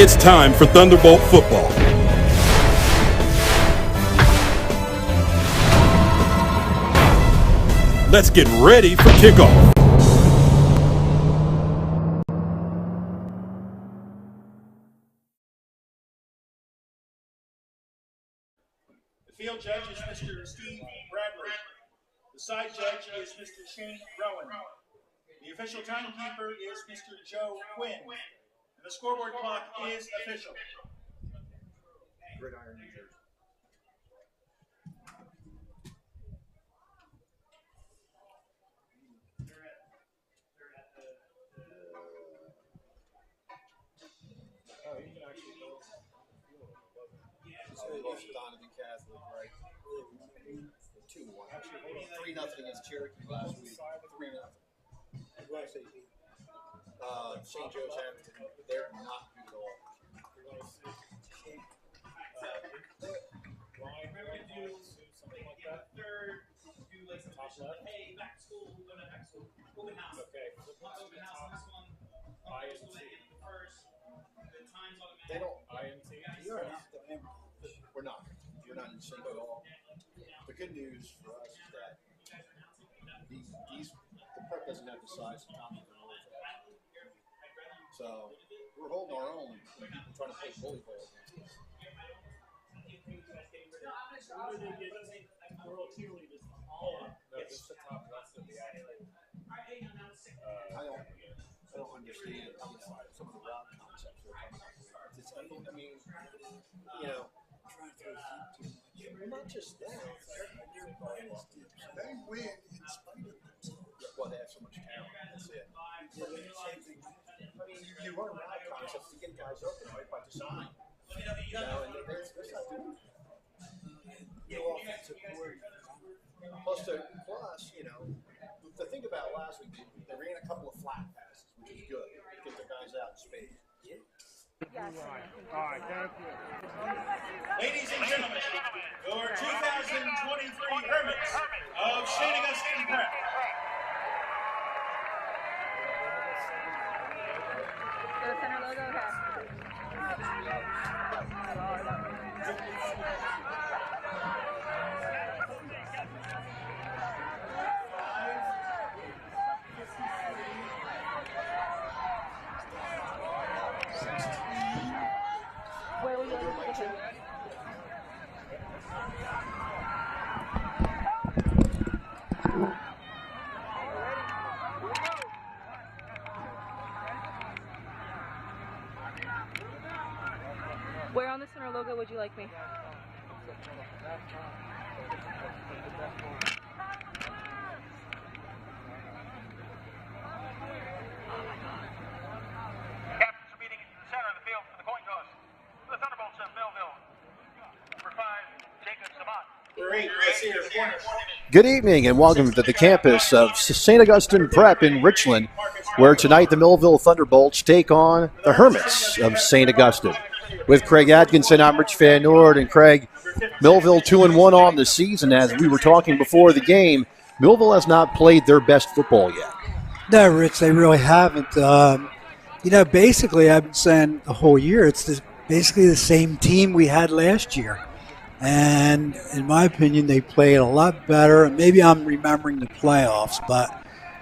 It's time for Thunderbolt football. Let's get ready for kickoff. The field judge is Mr. Steve Bradley. The side judge is Mr. Shane Rowan. The official timekeeper is Mr. Joe Quinn. And the scoreboard clock is official. Gridiron, New Jersey. Donovan Catholic, right? 2-1. Actually, 3-0 against Cherokee last week. 3-0. St. Joe's Hampton, they're not good at all. Something like that. Third, do like some top left. Hey, back to school. We're going to back to school. Open house. Okay. Open house on this one. INT. First. The times automatic. They don't. INT. You're not. We're not. You're not in sync at all. The good news for us is that the prep doesn't have the size of Tommy. So we're holding our own when people trying to play bully ball against us. I don't understand some of the route concepts they're coming up with. I mean, trying to not just that. They win in spite of themselves. Well, they have so much talent. That's it. Same thing. I mean, you run route concepts to get guys open right by design. And that's not doing it. Plus, the thing about last week, they ran a couple of flat passes, which is good. Get the guys out in space. All right, thank you. Ladies and gentlemen, your 2023 Hermits of St. Augustine Prep. The center logo, where will you look at the Where on the center logo would you like me? Captains are meeting in the center of the field for the coin toss. The Thunderbolts of Millville. Number 5, Jacob Sabat. Good evening and welcome to the campus of St. Augustine Prep in Richland, where tonight the Millville Thunderbolts take on the Hermits of St. Augustine. With Craig Atkinson, I'm Rich Van Noord, and Craig, Millville 2-1 on the season. As we were talking before the game, Millville has not played their best football yet. No, Rich, they really haven't. Basically, I've been saying the whole year, it's basically the same team we had last year. And in my opinion, they played a lot better. And maybe I'm remembering the playoffs, but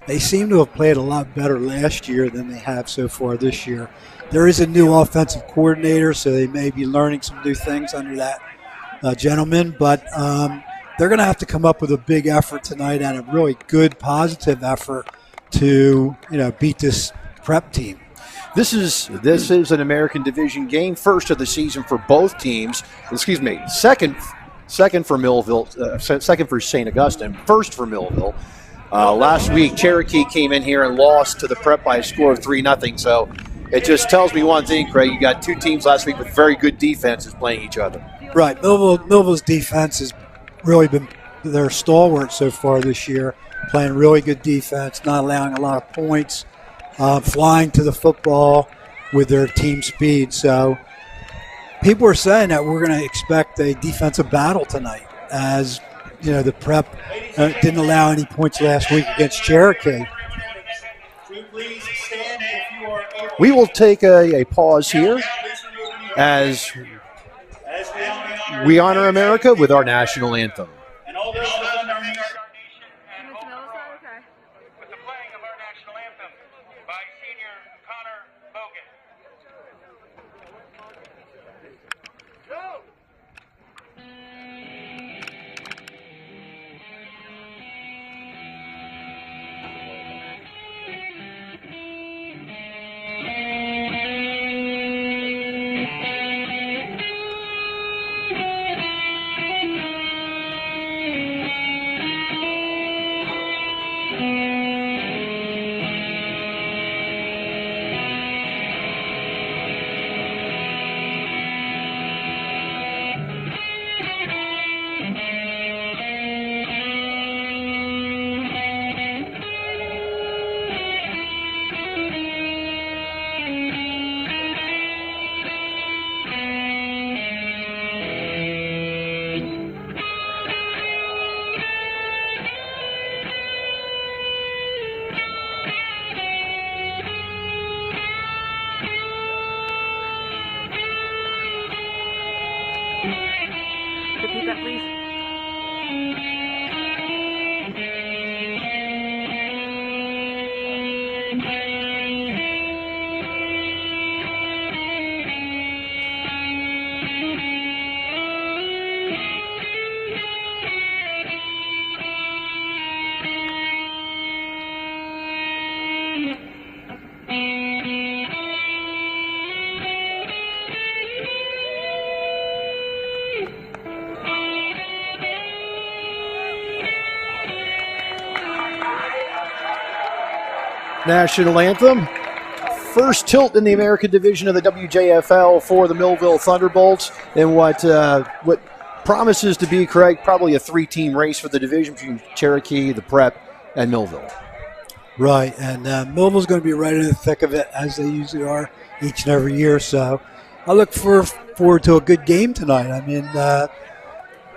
they seem to have played a lot better last year than they have so far this year. There is a new offensive coordinator, so they may be learning some new things under that gentleman. But they're going to have to come up with a big effort tonight and a really good, positive effort to beat this prep team. This is an American Division game, first of the season for both teams. Second for Millville, second for St. Augustine, first for Millville. Last week, Cherokee came in here and lost to the prep by a score of 3-0. So it just tells me one thing, Craig. You got two teams last week with very good defenses playing each other. Right. Millville's defense has really been their stalwart so far this year, playing really good defense, not allowing a lot of points, flying to the football with their team speed. So people are saying that we're going to expect a defensive battle tonight, as the prep didn't allow any points last week against Cherokee. We will take a pause here as As we honor America with our national anthem. and all those within our nation. You want to know that? Okay. With the playing of our national anthem by senior Connor Bogan. Repeat that, please. National anthem. First tilt in the American division of the WJFL for the Millville Thunderbolts in what promises to be, Craig, probably a three-team race for the division between Cherokee, the Prep, and Millville. Right, and Millville's going to be right in the thick of it, as they usually are each and every year. So I look forward to a good game tonight. I mean,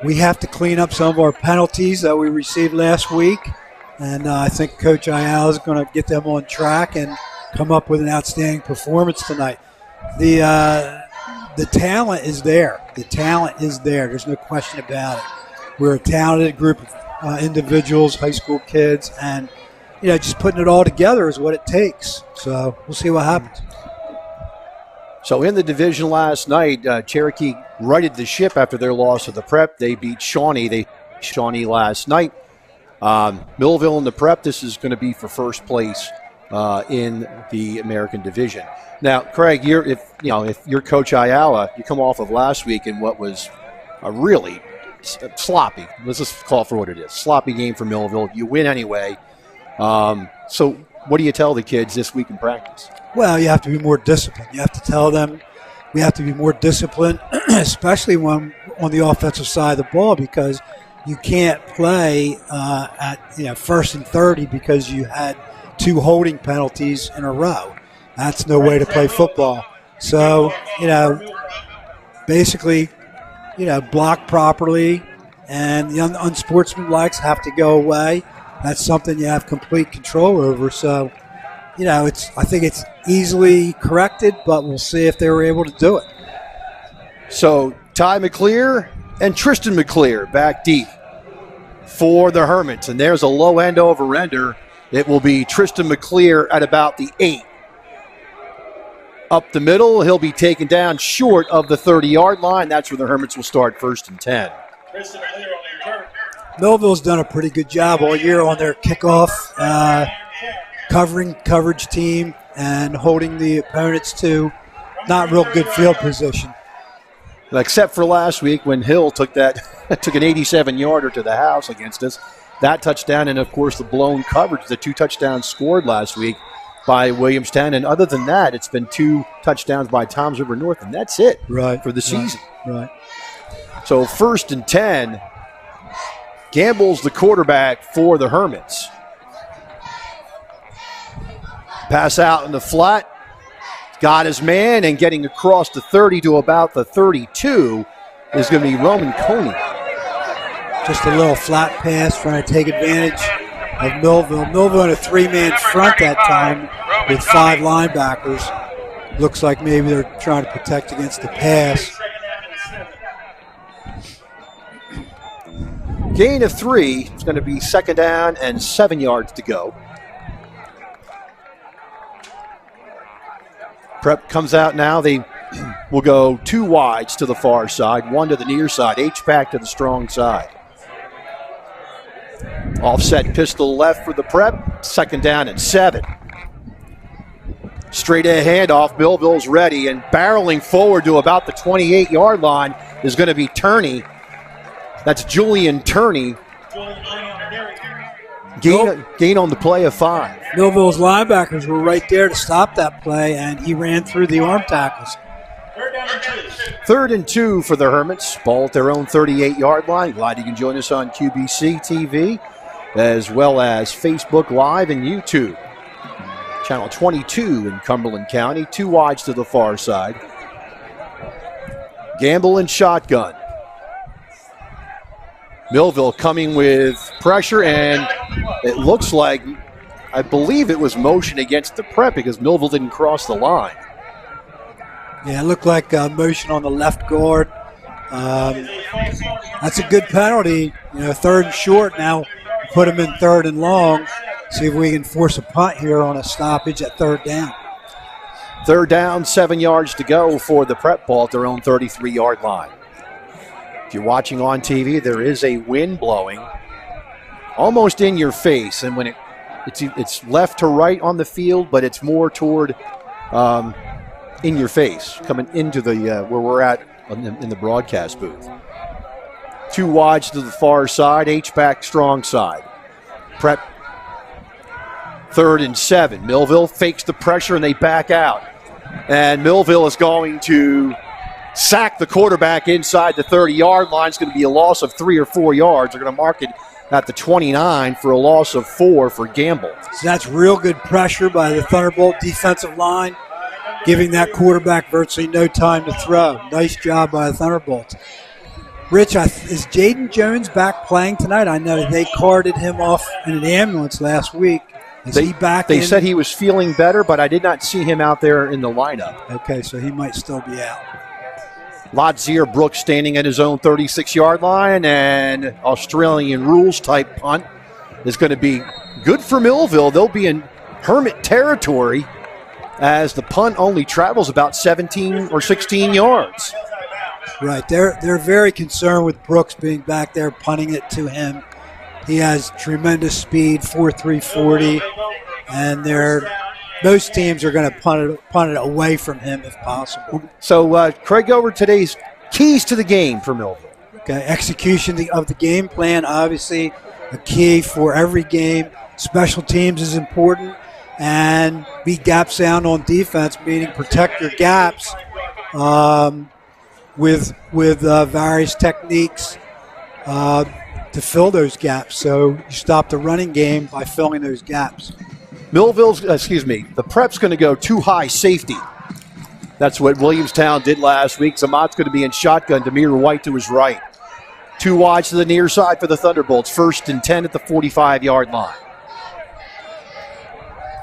we have to clean up some of our penalties that we received last week, and I think Coach Ayala is going to get them on track and come up with an outstanding performance tonight. The talent is there. The talent is there. There's no question about it. We're a talented group of individuals, high school kids, and just putting it all together is what it takes. So we'll see what happens. So in the division last night, Cherokee righted the ship after their loss to the Prep. They beat Shawnee. Last night. Millville and the Prep, this is going to be for first place in the American division. Now, Craig, if you're Coach Ayala, you come off of last week in what was a really sloppy, let's just call it for what it is, sloppy game for Millville. You win anyway. So what do you tell the kids this week in practice? Well, you have to be more disciplined. You have to tell them we have to be more disciplined, especially when on the offensive side of the ball, because you can't play at first and 30 because you had 2 holding penalties in a row. That's no way to play football. So, basically, block properly, and the unsportsmanlikes have to go away. That's something you have complete control over. So, I think it's easily corrected, but we'll see if they were able to do it. So, Ty McClear and Tristan McClear back deep for the Hermits. And there's a low end over ender. It will be Tristan McClear at about the 8. Up the middle, he'll be taken down short of the 30-yard line. That's where the Hermits will start 1st and 10. Kristen Clear on the return. Millville's done a pretty good job all year on their kickoff, coverage team, and holding the opponents to not real good field position. Except for last week when Hill took an 87-yarder to the house against us. That touchdown and, of course, the blown coverage, the 2 touchdowns scored last week by Williamstown. And other than that, it's been 2 touchdowns by Toms River North, and that's it for the season. Right. So 1st and 10, Gamble's the quarterback for the Hermits. Pass out in the flat. Got his man, and getting across the 30 to about the 32 is going to be Roman Coney. Just a little flat pass trying to take advantage of Millville. Millville in a 3-man front that time with 5 linebackers. looks like maybe they're trying to protect against the pass. Second down and 7. Gain of 3. It's going to be second down and 7 yards to go. Prep comes out now. They will go 2 wides to the far side, 1 to the near side, H-back to the strong side. Offset pistol left for the Prep, second down and 7. Straight ahead handoff, Millville's ready, and barreling forward to about the 28-yard line is going to be Turney. That's Julian Turney. Gain on the play of 5. Millville's linebackers were right there to stop that play, and he ran through the arm tackles. Third down and 2. Third and 2 for the Hermits. Ball at their own 38-yard line. Glad you can join us on QBC TV, as well as Facebook Live and YouTube. Channel 22 in Cumberland County. 2 wides to the far side. Gamble and shotgun. Millville coming with pressure, and it looks like, I believe it was motion against the Prep because Millville didn't cross the line. Yeah, it looked like motion on the left guard. That's a good penalty. Third and short now. Put him in third and long. See if we can force a punt here on a stoppage at third down. Third down, 7 yards to go for the Prep ball at their own 33-yard line. If you're watching on TV, there is a wind blowing almost in your face, and when it's left to right on the field, but it's more toward in your face, coming into the where we're at in the broadcast booth. 2 wides to the far side, H-back strong side. Prep third and 7. Millville fakes the pressure and they back out. And Millville is going to sack the quarterback inside the 30-yard line. It's going to be a loss of 3 or 4 yards. They're going to mark it at the 29 for a loss of 4 for Gamble. So that's real good pressure by the Thunderbolt defensive line, giving that quarterback virtually no time to throw. Nice job by the Thunderbolts. Rich, is Jaden Jones back playing tonight? I know they carted him off in an ambulance last week. Is he back They in? said he was feeling better, but I did not see him out there in the lineup. Okay, so he might still be out. Lodzier Brooks standing at his own 36-yard line, and Australian rules type punt is going to be good for Millville. They'll be in Hermit territory as the punt only travels about 17 or 16 yards. Right, they're very concerned with Brooks being back there punting it to him. He has tremendous speed, 4.3 40, and most teams are going to punt it away from him if possible. So, Craig, over today's keys to the game for Millville. Okay, execution of the game plan, obviously a key for every game. Special teams is important, and be gap sound on defense, meaning protect your gaps with various techniques to fill those gaps. So you stop the running game by filling those gaps. The Prep's going to go 2 high safety. That's what Williamstown did last week. Zamat's going to be in shotgun, Demir White to his right. 2 wides to the near side for the Thunderbolts. 1st and 10 at the 45-yard line.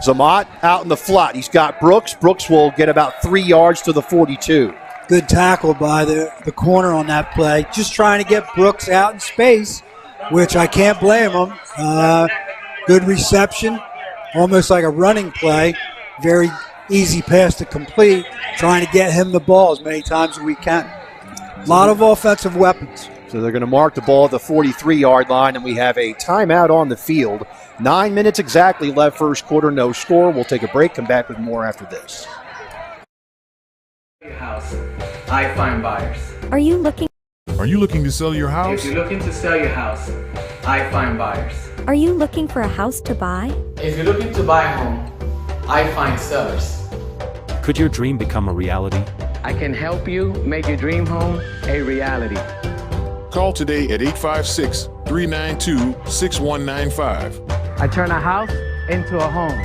Zamat out in the flat. He's got Brooks. Brooks will get about 3 yards to the 42. Good tackle by the corner on that play. Just trying to get Brooks out in space, which I can't blame him. Good reception, almost like a running play. Very easy pass to complete, trying to get him the ball as many times as we can. A lot of offensive weapons. So they're going to mark the ball at the 43-yard line, and we have a timeout on the field. 9 minutes exactly left, first quarter, no score. We'll take a break, come back with more after this. House. I find buyers. Are you looking to sell your house? If you're looking to sell your house, I find buyers. Are you looking for a house to buy? If you're looking to buy a home, I find sellers. Could your dream become a reality? I can help you make your dream home a reality. Call today at 856-392-6195. I turn a house into a home.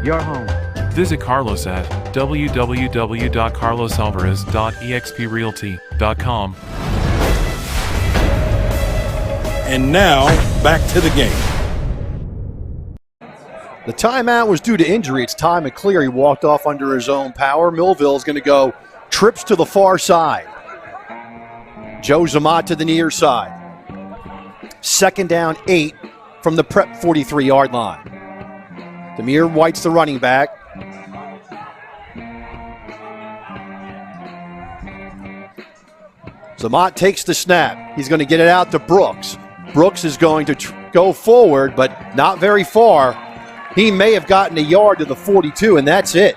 Your home. Visit Carlos at www.carlosalvarez.exprealty.com. And now, back to the game. The timeout was due to injury. It's Ty McClear. He walked off under his own power. Millville is going to go trips to the far side. Joe Zamat to the near side. 2nd down, 8 from the prep 43-yard line. Demir White's the running back. Zamat takes the snap. He's going to get it out to Brooks. Brooks is going to go forward, but not very far. He may have gotten a yard to the 42, and that's it.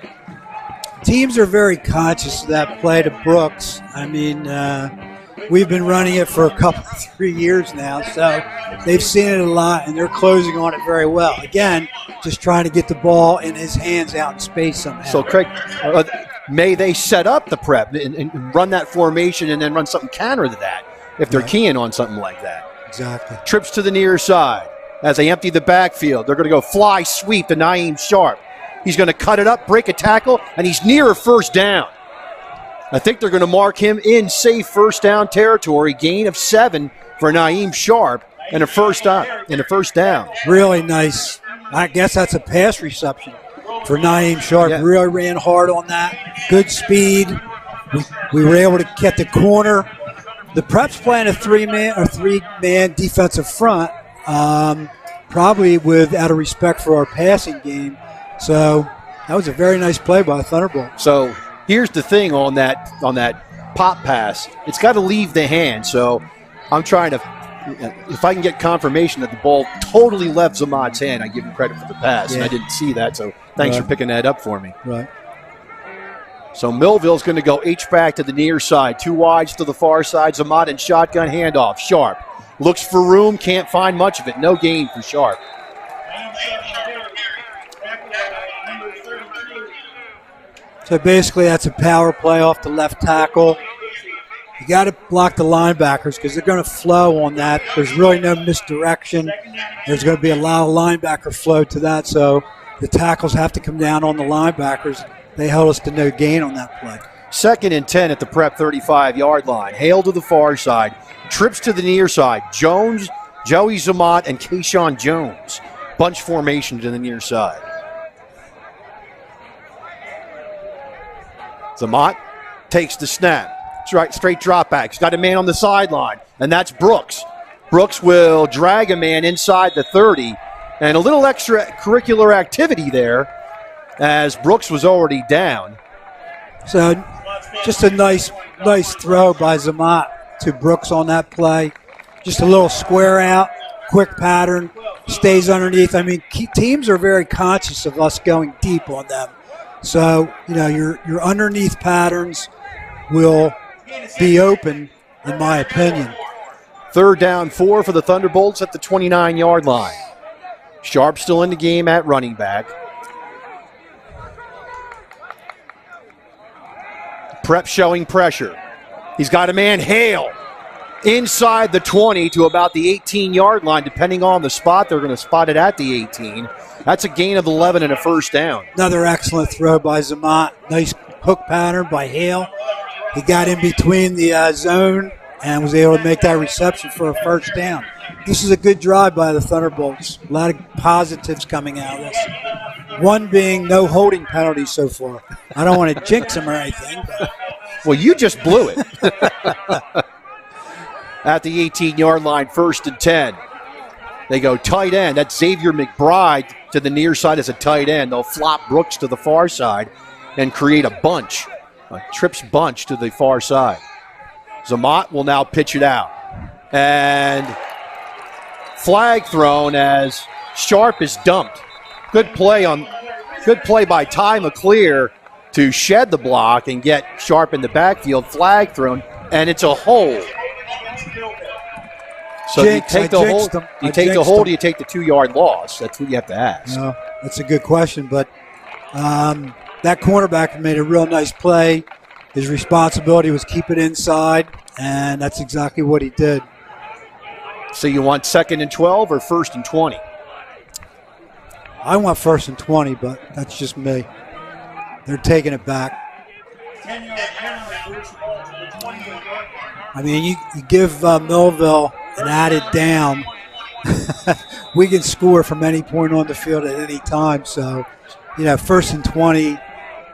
Teams are very conscious of that play to Brooks. I mean, we've been running it for a couple, 3 years now, so they've seen it a lot, and they're closing on it very well. Again, just trying to get the ball in his hands out in space somehow. So, Craig, may they set up the prep and run that formation and then run something counter to that if they're keying on something like that. Exactly. Trips to the near side. As they empty the backfield, they're going to go fly sweep to Naeem Sharp. He's going to cut it up, break a tackle, and he's near a first down. I think they're going to mark him in safe first down territory. Gain of 7 for Naeem Sharp and a first down. Really nice. I guess that's a pass reception for Naeem Sharp. Yeah. Really ran hard on that. Good speed. We were able to get the corner. The Prep's playing a three-man defensive front. Probably out of respect for our passing game. So that was a very nice play by Thunderbolt. So here's the thing on that pop pass. It's got to leave the hand. So I'm trying to, if I can get confirmation that the ball totally left Zamad's hand, I give him credit for the pass. Yeah. And I didn't see that, so thanks for picking that up for me. Right. So Millville's going to go H-back to the near side. 2 wides to the far side. Zamad and shotgun handoff. Sharp looks for room, can't find much of it. No gain for Sharp. So basically that's a power play off the left tackle. You got to block the linebackers because they're going to flow on that. There's really no misdirection. There's going to be a lot of linebacker flow to that, so the tackles have to come down on the linebackers. They held us to no gain on that play. 2nd and 10 at the prep 35-yard line. Hale to the far side. Trips to the near side. Jones, Joey Zamat, and Kayshawn Jones. Bunch formation to the near side. Zamat takes the snap. Straight drop back. He's got a man on the sideline, and that's Brooks. Brooks will drag a man inside the 30, and a little extracurricular activity there as Brooks was already down. So just a nice throw by Zamat to Brooks on that play. Just a little square out, quick pattern, stays underneath. I mean, teams are very conscious of us going deep on them. So, your underneath patterns will be open, in my opinion. 3rd down 4 for the Thunderbolts at the 29-yard line. Sharp still in the game at running back. Prep showing pressure. He's got a man, Hale, inside the 20 to about the 18-yard line. Depending on the spot, they're going to spot it at the 18. That's a gain of 11 and a first down. Another excellent throw by Zamat. Nice hook pattern by Hale. He got in between the zone and was able to make that reception for a first down. This is a good drive by the Thunderbolts. A lot of positives coming out of this. One being no holding penalties so far. I don't want to jinx them or anything. But. Well, you just blew it. At the 18-yard line, 1st and 10. They go tight end. That's Xavier McBride to the near side as a tight end. They'll flop Brooks to the far side and create a bunch, a trips bunch to the far side. Zamat will now pitch it out. And flag thrown as Sharp is dumped. Good play by Ty McClear to shed the block and get Sharp in the backfield. Flag thrown, and it's a hold. So you take the hold, you take the 2-yard loss? That's what you have to ask. No, that's a good question, but that cornerback made a real nice play. His responsibility was keep it inside, and that's exactly what he did. So you want 2nd and 12 or 1st and 20? I want 1st and 20, but that's just me. They're taking it back. I mean, you give Millville an added down, we can score from any point on the field at any time. So, 1st and 20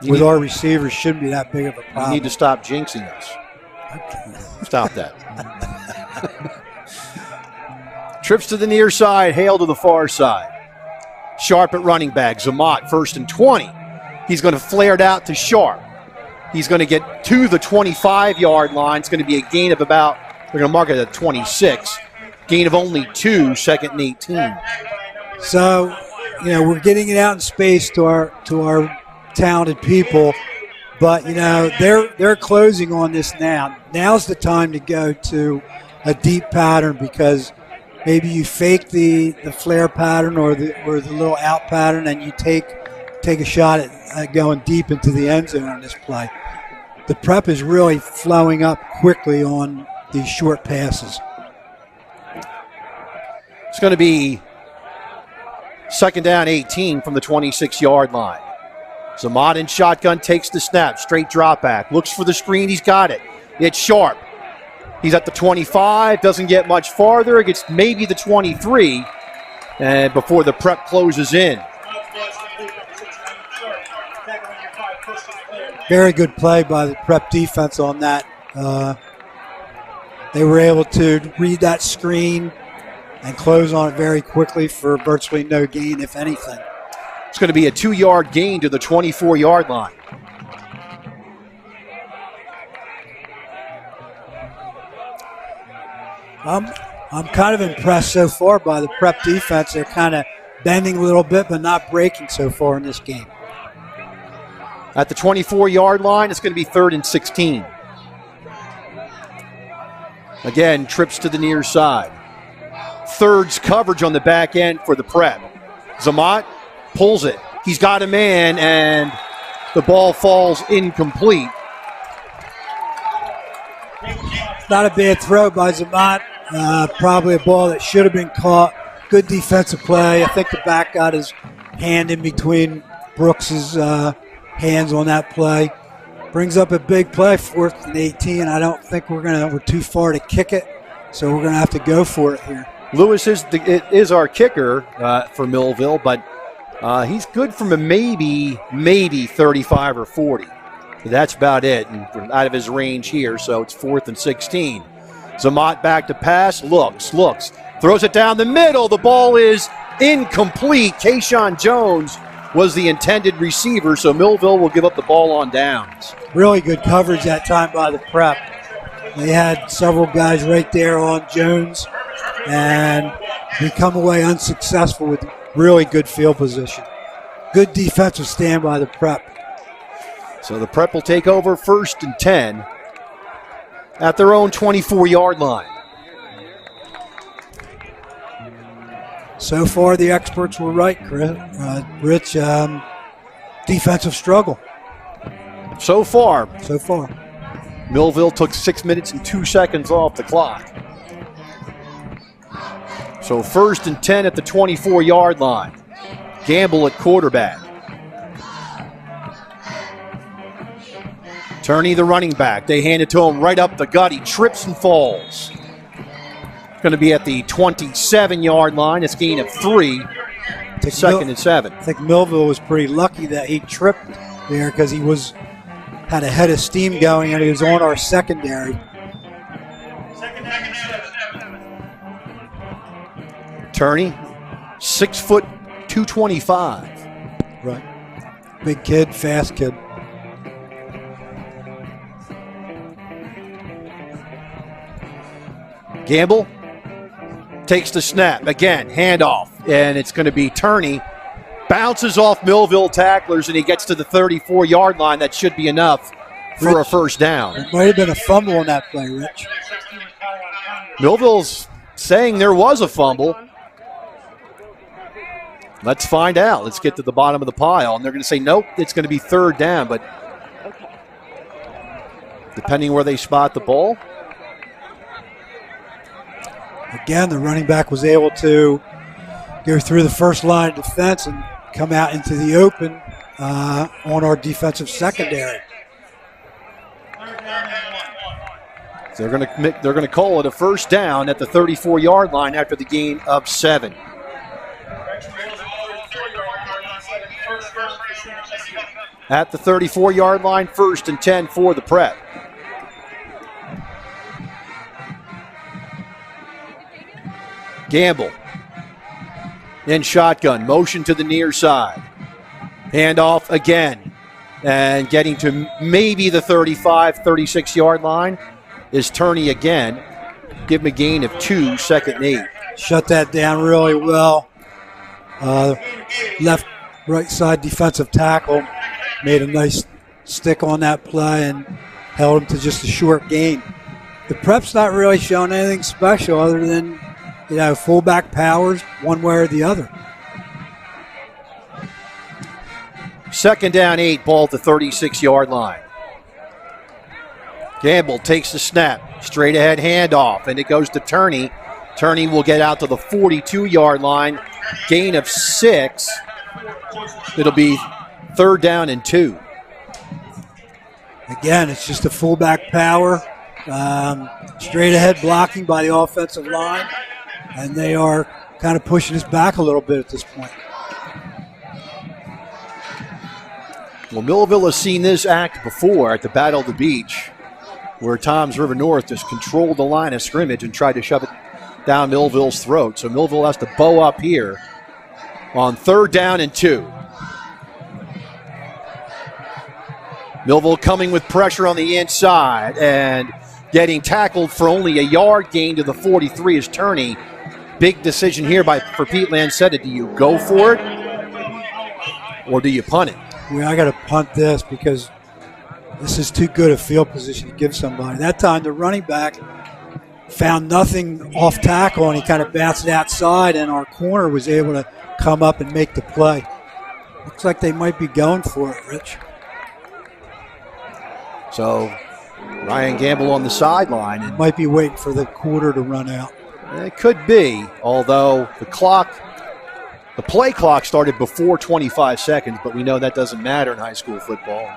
with our receivers shouldn't be that big of a problem. You need to stop jinxing us. Stop that. Trips to the near side, Hale to the far side. Sharp at running back. Zamat, 1st and 20. He's going to flare it out to Sharp. He's going to get to the 25-yard line. It's going to be a gain of about, we're going to mark it at 26. Gain of only 2, 2nd and 18. So, we're getting it out in space to our talented people, but they're closing on this now. Now's the time to go to a deep pattern, because maybe you fake the flare pattern or the little out pattern, and you take a shot at going deep into the end zone on this play. The prep is really flowing up quickly on these short passes. It's going to be 2nd down 18 from the 26-yard line. Zamat in shotgun, takes the snap, straight drop back, looks for the screen, he's got it. It's Sharp. He's at the 25, doesn't get much farther, gets maybe the 23, and before the prep closes in. Very good play by the prep defense on that. They were able to read that screen and close on it very quickly for virtually no gain, if anything. It's going to be a 2-yard gain to the 24-yard line. I'm kind of impressed so far by the prep defense. They're kind of bending a little bit, but not breaking so far in this game. At the 24-yard line, it's going to be 3rd and 16. Again, trips to the near side. Thirds coverage on the back end for the prep. Zamat pulls it. He's got a man, and the ball falls incomplete. Not a bad throw by Zamat. Probably a ball that should have been caught. Good defensive play. I think the back got his hand in between Brooks's hands on that play. Brings up a big play, 4th and 18. I don't think we're too far to kick it, so we're going to have to go for it here. Lewis is our kicker for Millville, but he's good from a maybe 35 or 40. That's about it, and out of his range here, so it's 4th and 16. Zamat back to pass, looks, throws it down the middle. The ball is incomplete. Kayshawn Jones was the intended receiver, so Millville will give up the ball on downs. Really good coverage that time by the prep. They had several guys right there on Jones, and we come away unsuccessful with really good field position. Good defensive stand by the prep. So the prep will take over 1st and 10 at their own 24-yard line. So far, the experts were right, Rich. Defensive struggle. So far. Millville took 6 minutes and 2 seconds off the clock. So 1st and 10 at the 24-yard line. Gamble at quarterback. Turney, the running back. They hand it to him right up the gut. He trips and falls. Going to be at the 27-yard line. It's a gain of 3. 2nd and 7. I think Millville was pretty lucky that he tripped there, because he had a head of steam going, and he was on our secondary. Turney, 6 foot 225. Right. Big kid, fast kid. Gamble takes the snap. Again, handoff. And it's going to be Turney. Bounces off Millville tacklers, and he gets to the 34-yard line. That should be enough for a first down. It might have been a fumble on that play, Rich. Millville's saying there was a fumble. Let's find out. Let's get to the bottom of the pile. And they're going to say, nope, it's going to be 3rd down. But depending where they spot the ball. Again, the running back was able to go through the first line of defense and come out into the open on our defensive secondary. So they're going to call it a first down at the 34-yard line after the gain of 7. At the 34-yard line, 1st and 10 for the Prep. Gamble in shotgun, motion to the near side. Handoff again. And getting to maybe the 35, 36-yard line is Turney again. Give him a gain of 2, 2nd and 8. Shut that down really well. Left, right side defensive tackle made a nice stick on that play and held him to just a short gain. The Prep's not really showing anything special other than, fullback powers one way or the other. 2nd down, 8, ball at the 36-yard line. Gamble takes the snap, straight ahead handoff, and it goes to Turney. Turney will get out to the 42-yard line, gain of 6. It'll be 3rd down and 2. Again, it's just a fullback power, straight ahead blocking by the offensive line, and they are kind of pushing us back a little bit at this point. Well, Millville has seen this act before at the Battle of the Beach, where Toms River North just controlled the line of scrimmage and tried to shove it down Millville's throat. So Millville has to bow up here on 3rd down and 2. Millville coming with pressure on the inside and getting tackled for only a yard gain to the 43 is Turney. Big decision here for Pete Lancetta. Do you go for it or do you punt it? I got to punt this because this is too good a field position to give somebody. That time the running back found nothing off tackle and he kind of bounced it outside and our corner was able to come up and make the play. Looks like they might be going for it, Rich. So Ryan Gamble on the sideline. And might be waiting for the quarter to run out. It could be, although the play clock started before 25 seconds, but we know that doesn't matter in high school football.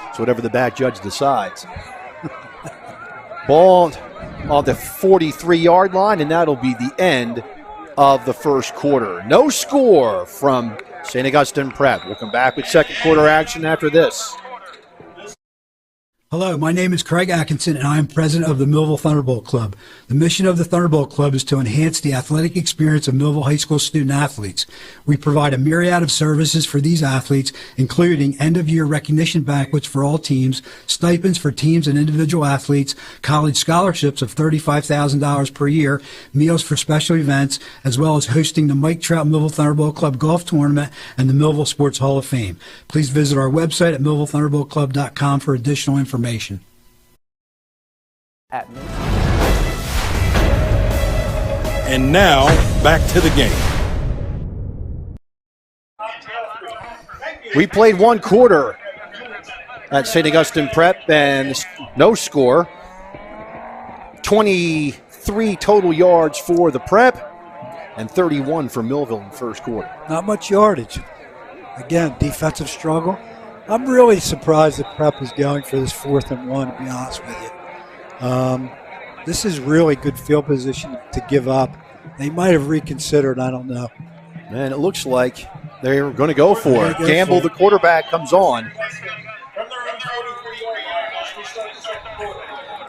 It's whatever the back judge decides. Ball on the 43-yard line, and that'll be the end of the first quarter. No score from St. Augustine Prep. We'll come back with second quarter action after this. Hello, my name is Craig Atkinson, and I am president of the Millville Thunderbolt Club. The mission of the Thunderbolt Club is to enhance the athletic experience of Millville High School student-athletes. We provide a myriad of services for these athletes, including end-of-year recognition banquets for all teams, stipends for teams and individual athletes, college scholarships of $35,000 per year, meals for special events, as well as hosting the Mike Trout Millville Thunderbolt Club Golf Tournament and the Millville Sports Hall of Fame. Please visit our website at millvillethunderboltclub.com for additional information. And now, back to the game. We played one quarter at St. Augustine Prep and no score. 23 total yards for the Prep and 31 for Millville in the first quarter. Not much yardage. Again, defensive struggle. I'm really surprised that Prep is going for this 4th and 1, to be honest with you. This is really good field position to give up. They might have reconsidered, I don't know. Man, it looks like they're going to go for it. Gamble, the quarterback, comes on.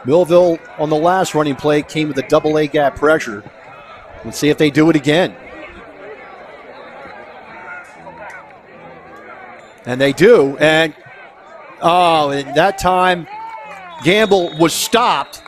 Millville, on the last running play, came with a double-A gap pressure. Let's see if they do it again. And they do. And that time, Gamble was stopped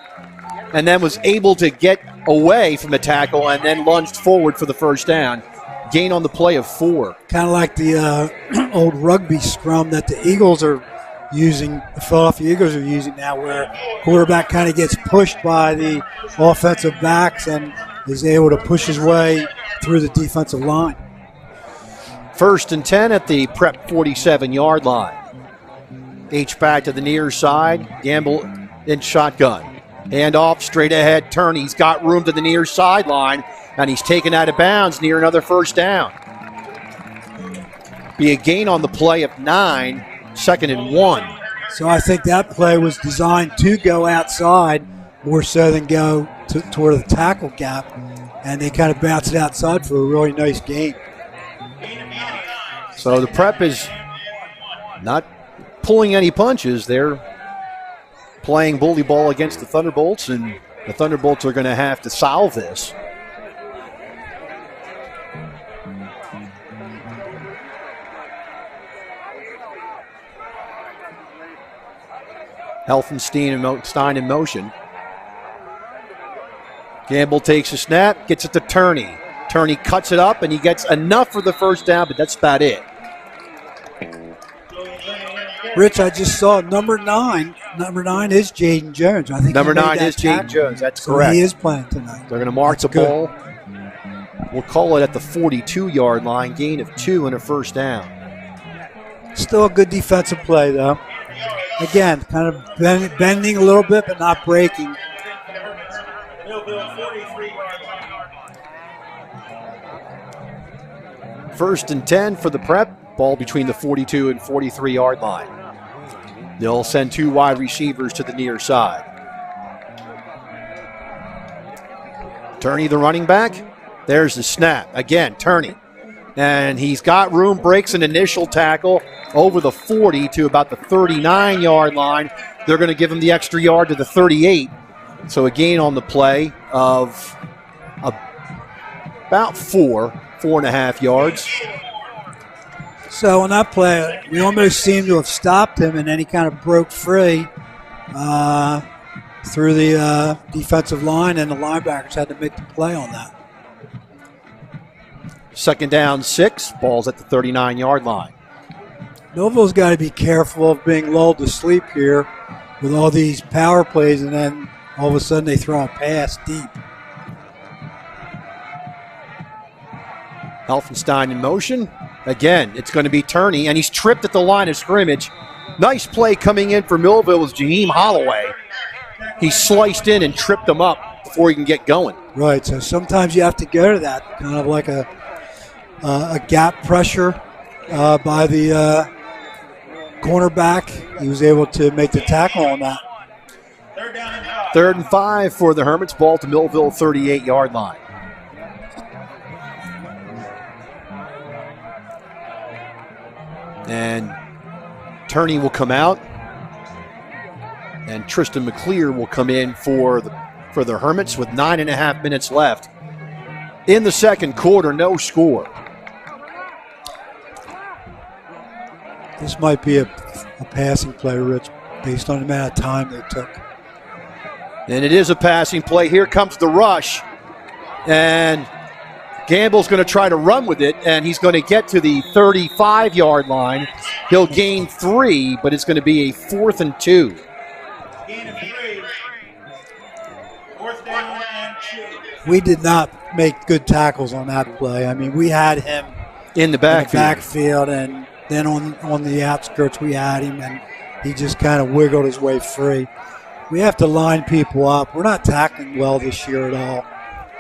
and then was able to get away from the tackle and then lunged forward for the first down. Gain on the play of 4. Kind of like the old rugby scrum that the Eagles are using, the Philadelphia Eagles are using now, where quarterback kind of gets pushed by the offensive backs and is able to push his way through the defensive line. 1st and 10 at the Prep 47-yard line. H-back to the near side. Gamble in shotgun. Handoff straight ahead. Turn. He's got room to the near sideline, and he's taken out of bounds near another first down. Be a gain on the play of 9, 2nd and 1. So I think that play was designed to go outside more so than go toward the tackle gap, and they kind of bounce it outside for a really nice gain. So the Prep is not pulling any punches. They're playing bully ball against the Thunderbolts, and the Thunderbolts are going to have to solve this. Helfenstein in motion. Gamble takes a snap, gets it to Turney. Turney cuts it up, and he gets enough for the first down, but that's about it. Rich, I just saw number 9. Number 9 is Jaden Jones. I think number 9 is Jaden Jones. That's correct. So he is playing tonight. They're going to mark the ball. We'll call it at the 42-yard line. Gain of 2 and a first down. Still a good defensive play, though. Again, kind of bending a little bit, but not breaking. First and 10 for the Prep. Ball between the 42 and 43-yard line. They'll send 2 wide receivers to the near side. Turney, the running back. There's the snap. Again, Turney. And he's got room, breaks an initial tackle over the 40 to about the 39-yard line. They're going to give him the extra yard to the 38. So a gain on the play of about 4.5 yards. So on that play, we almost seemed to have stopped him, and then he kind of broke free through the defensive line, and the linebackers had to make the play on that. Second down, 6. Ball's at the 39-yard line. Millville's got to be careful of being lulled to sleep here with all these power plays, and then all of a sudden they throw a pass deep. Helfenstein in motion. Again, it's going to be Turney, and he's tripped at the line of scrimmage. Nice play coming in for Millville was Jaheim Holloway. He sliced in and tripped him up before he can get going. Right, so sometimes you have to go to that, kind of like a gap pressure by the cornerback. He was able to make the tackle on that. Third and 5 for the Hermits. Ball to Millville 38-yard line. And Turney will come out, and Tristan McClear will come in for the Hermits with 9.5 minutes left in the second quarter. No score. This might be a passing play, Rich, based on the amount of time they took. And it is a passing play. Here comes the rush, and Gamble's going to try to run with it, and he's going to get to the 35-yard line. He'll gain 3, but it's going to be a 4th and 2. Gain of 3. 4th down and 2. We did not make good tackles on that play. I mean, we had him in the backfield, and then on the outskirts we had him, and he just kind of wiggled his way free. We have to line people up. We're not tackling well this year at all,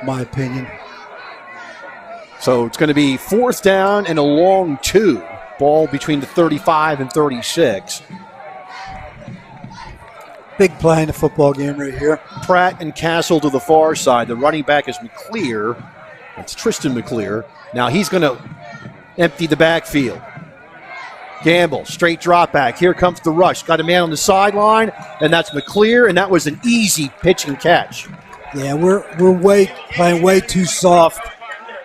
in my opinion. So it's going to be 4th down and a long 2. Ball between the 35 and 36. Big play in the football game right here. Pratt and Castle to the far side. The running back is McClear. That's Tristan McClear. Now he's going to empty the backfield. Gamble, straight drop back. Here comes the rush. Got a man on the sideline, and that's McClear, and that was an easy pitch and catch. Yeah, we're playing way too soft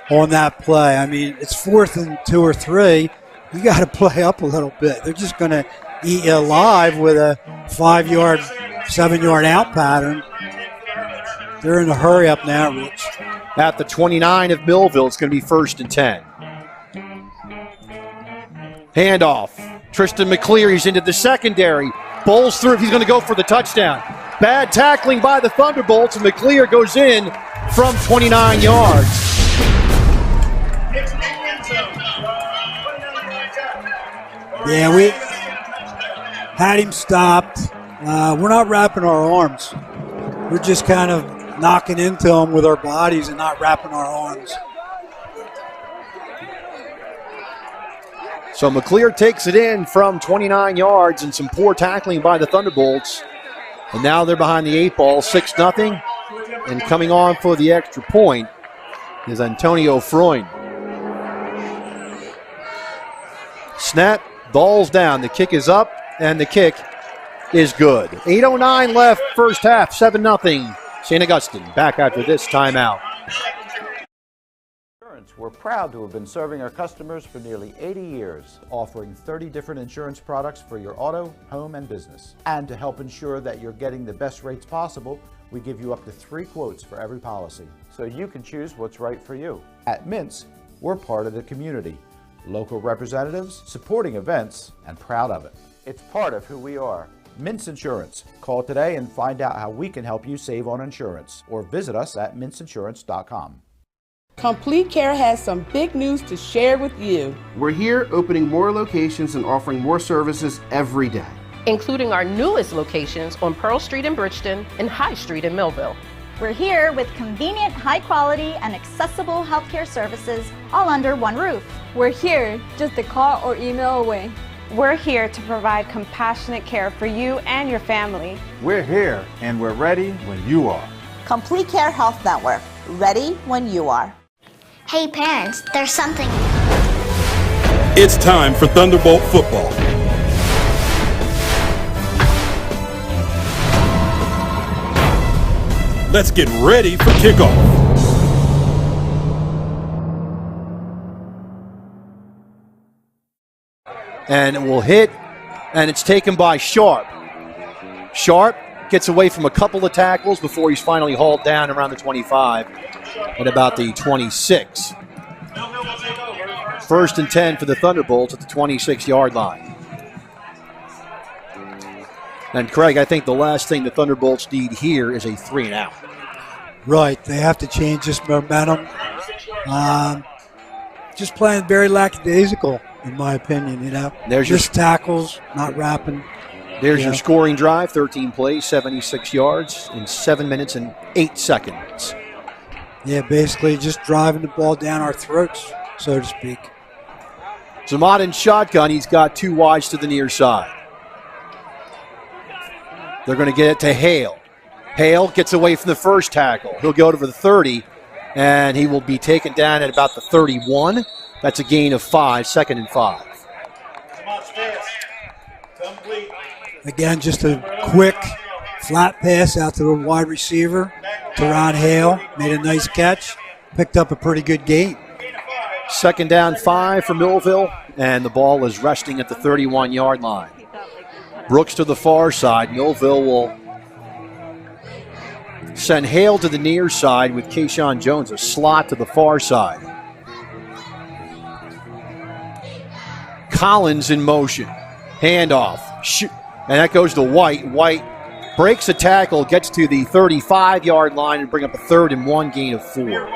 on that play. I mean, it's 4th and 2 or 3. You got to play up a little bit. They're just going to eat you alive with a 5-yard, 7-yard out pattern. They're in a hurry up now, Rich. At the 29 of Millville, it's going to be 1st and 10. Handoff. Tristan McClear, he's into the secondary. Bowls through. He's going to go for the touchdown. Bad tackling by the Thunderbolts, and McClear goes in from 29 yards. Yeah, we had him stopped. We're not wrapping our arms. We're just kind of knocking into him with our bodies and not wrapping our arms. So McClear takes it in from 29 yards, and some poor tackling by the Thunderbolts And now they're behind the 8 ball, 6-0. And coming on for the extra point is Antonio Freund. Snap, ball's down. The kick is up, and the kick is good. 8:09 left, first half, 7-0. St. Augustine back after this timeout. We're proud to have been serving our customers for nearly 80 years, offering 30 different insurance products for your auto, home, and business. And to help ensure that you're getting the best rates possible, we give you up to 3 quotes for every policy, so you can choose what's right for you. At Mintz, we're part of the community, local representatives, supporting events, and proud of it. It's part of who we are. Mintz Insurance. Call today and find out how we can help you save on insurance, or visit us at mintzinsurance.com. Complete Care has some big news to share with you. We're here opening more locations and offering more services every day, including our newest locations on Pearl Street in Bridgeton and High Street in Millville. We're here with convenient, high quality, and accessible healthcare services all under one roof. We're here just a call or email away. We're here to provide compassionate care for you and your family. We're here and we're ready when you are. Complete Care Health Network, ready when you are. Hey parents, there's something. It's time for Thunderbolt football. Let's get ready for kickoff. And it will hit, and it's taken by Sharp. Sharp gets away from a couple of tackles before he's finally hauled down around the 25 at about the 26. First and 10 for the Thunderbolts at the 26-yard line. And Craig, I think the last thing the Thunderbolts need here is a 3-and-out. Right, they have to change this momentum. Just playing very lackadaisical, in my opinion, you know. There's just tackles, not wrapping. There's your scoring drive, 13 plays, 76 yards in 7 minutes and 8 seconds. Yeah, basically just driving the ball down our throats, so to speak. Zamat in shotgun, he's got 2 wides to the near side. They're going to get it to Hale. Hale gets away from the first tackle. He'll go to the 30, and he will be taken down at about the 31. That's a gain of 5, 2nd and 5. Again, just a quick, flat pass out to the wide receiver. Teron Hale made a nice catch, picked up a pretty good gain. 2nd down, 5 for Millville, and the ball is resting at the 31-yard line. Brooks to the far side. Millville will send Hale to the near side with Kayshawn Jones, a slot to the far side. Collins in motion. Handoff. Shoot. And that goes to White. White breaks a tackle, gets to the 35-yard line, and bring up a 3rd and 1, gain of 4.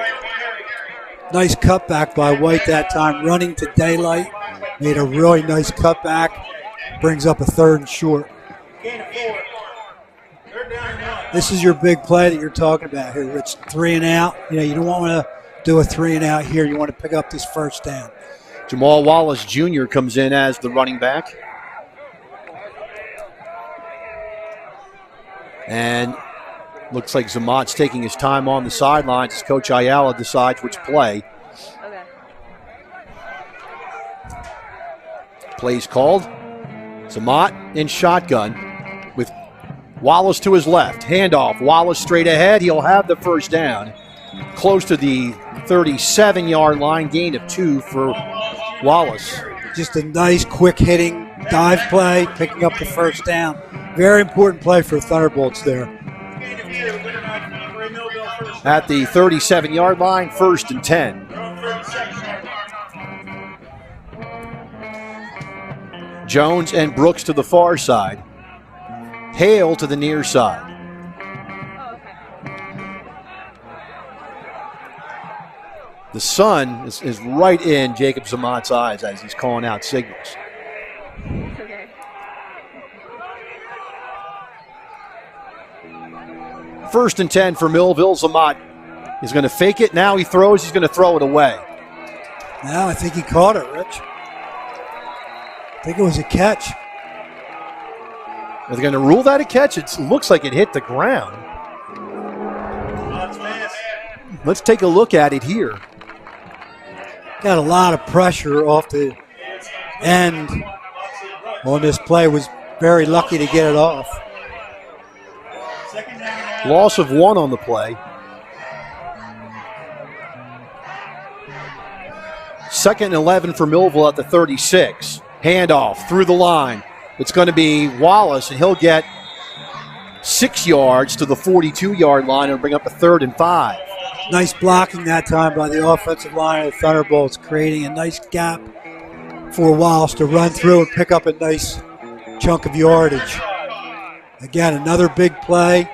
Nice cutback by White that time, running to daylight. Made a really nice cutback. Brings up a 3rd and short. This is your big play that you're talking about here. It's 3-and-out. You know, you don't want to do a 3-and-out here. You want to pick up this first down. Jamal Wallace Jr. comes in as the running back. And looks like Zamat's taking his time on the sidelines as Coach Ayala decides which play. Okay. Plays called. Zamat in shotgun with Wallace to his left. Handoff. Wallace straight ahead. He'll have the first down. Close to the 37-yard line. Gain of 2 for Wallace. Just a nice, quick-hitting dive play, picking up the first down. Very important play for Thunderbolts there. At the 37-yard line, 1st and 10. Jones and Brooks to the far side. Hale to the near side. The sun is right in Jacob Zamat's eyes as he's calling out signals. Okay. 1st and 10 for Millville. Zamat is going to fake it. Now he throws. He's going to throw it away. Now I think he caught it, Rich. I think it was a catch. Are they going to rule that a catch? It looks like it hit the ground. Let's take a look at it here. Got a lot of pressure off the end on this play. Was very lucky to get it off. Loss of 1 on the play. Second and 11 for Millville at the 36. Handoff through the line. It's going to be Wallace, and he'll get 6 yards to the 42-yard line and bring up a 3rd and 5. Nice blocking that time by the offensive line of the Thunderbolts, creating a nice gap for Wallace to run through and pick up a nice chunk of yardage. Again, another big play.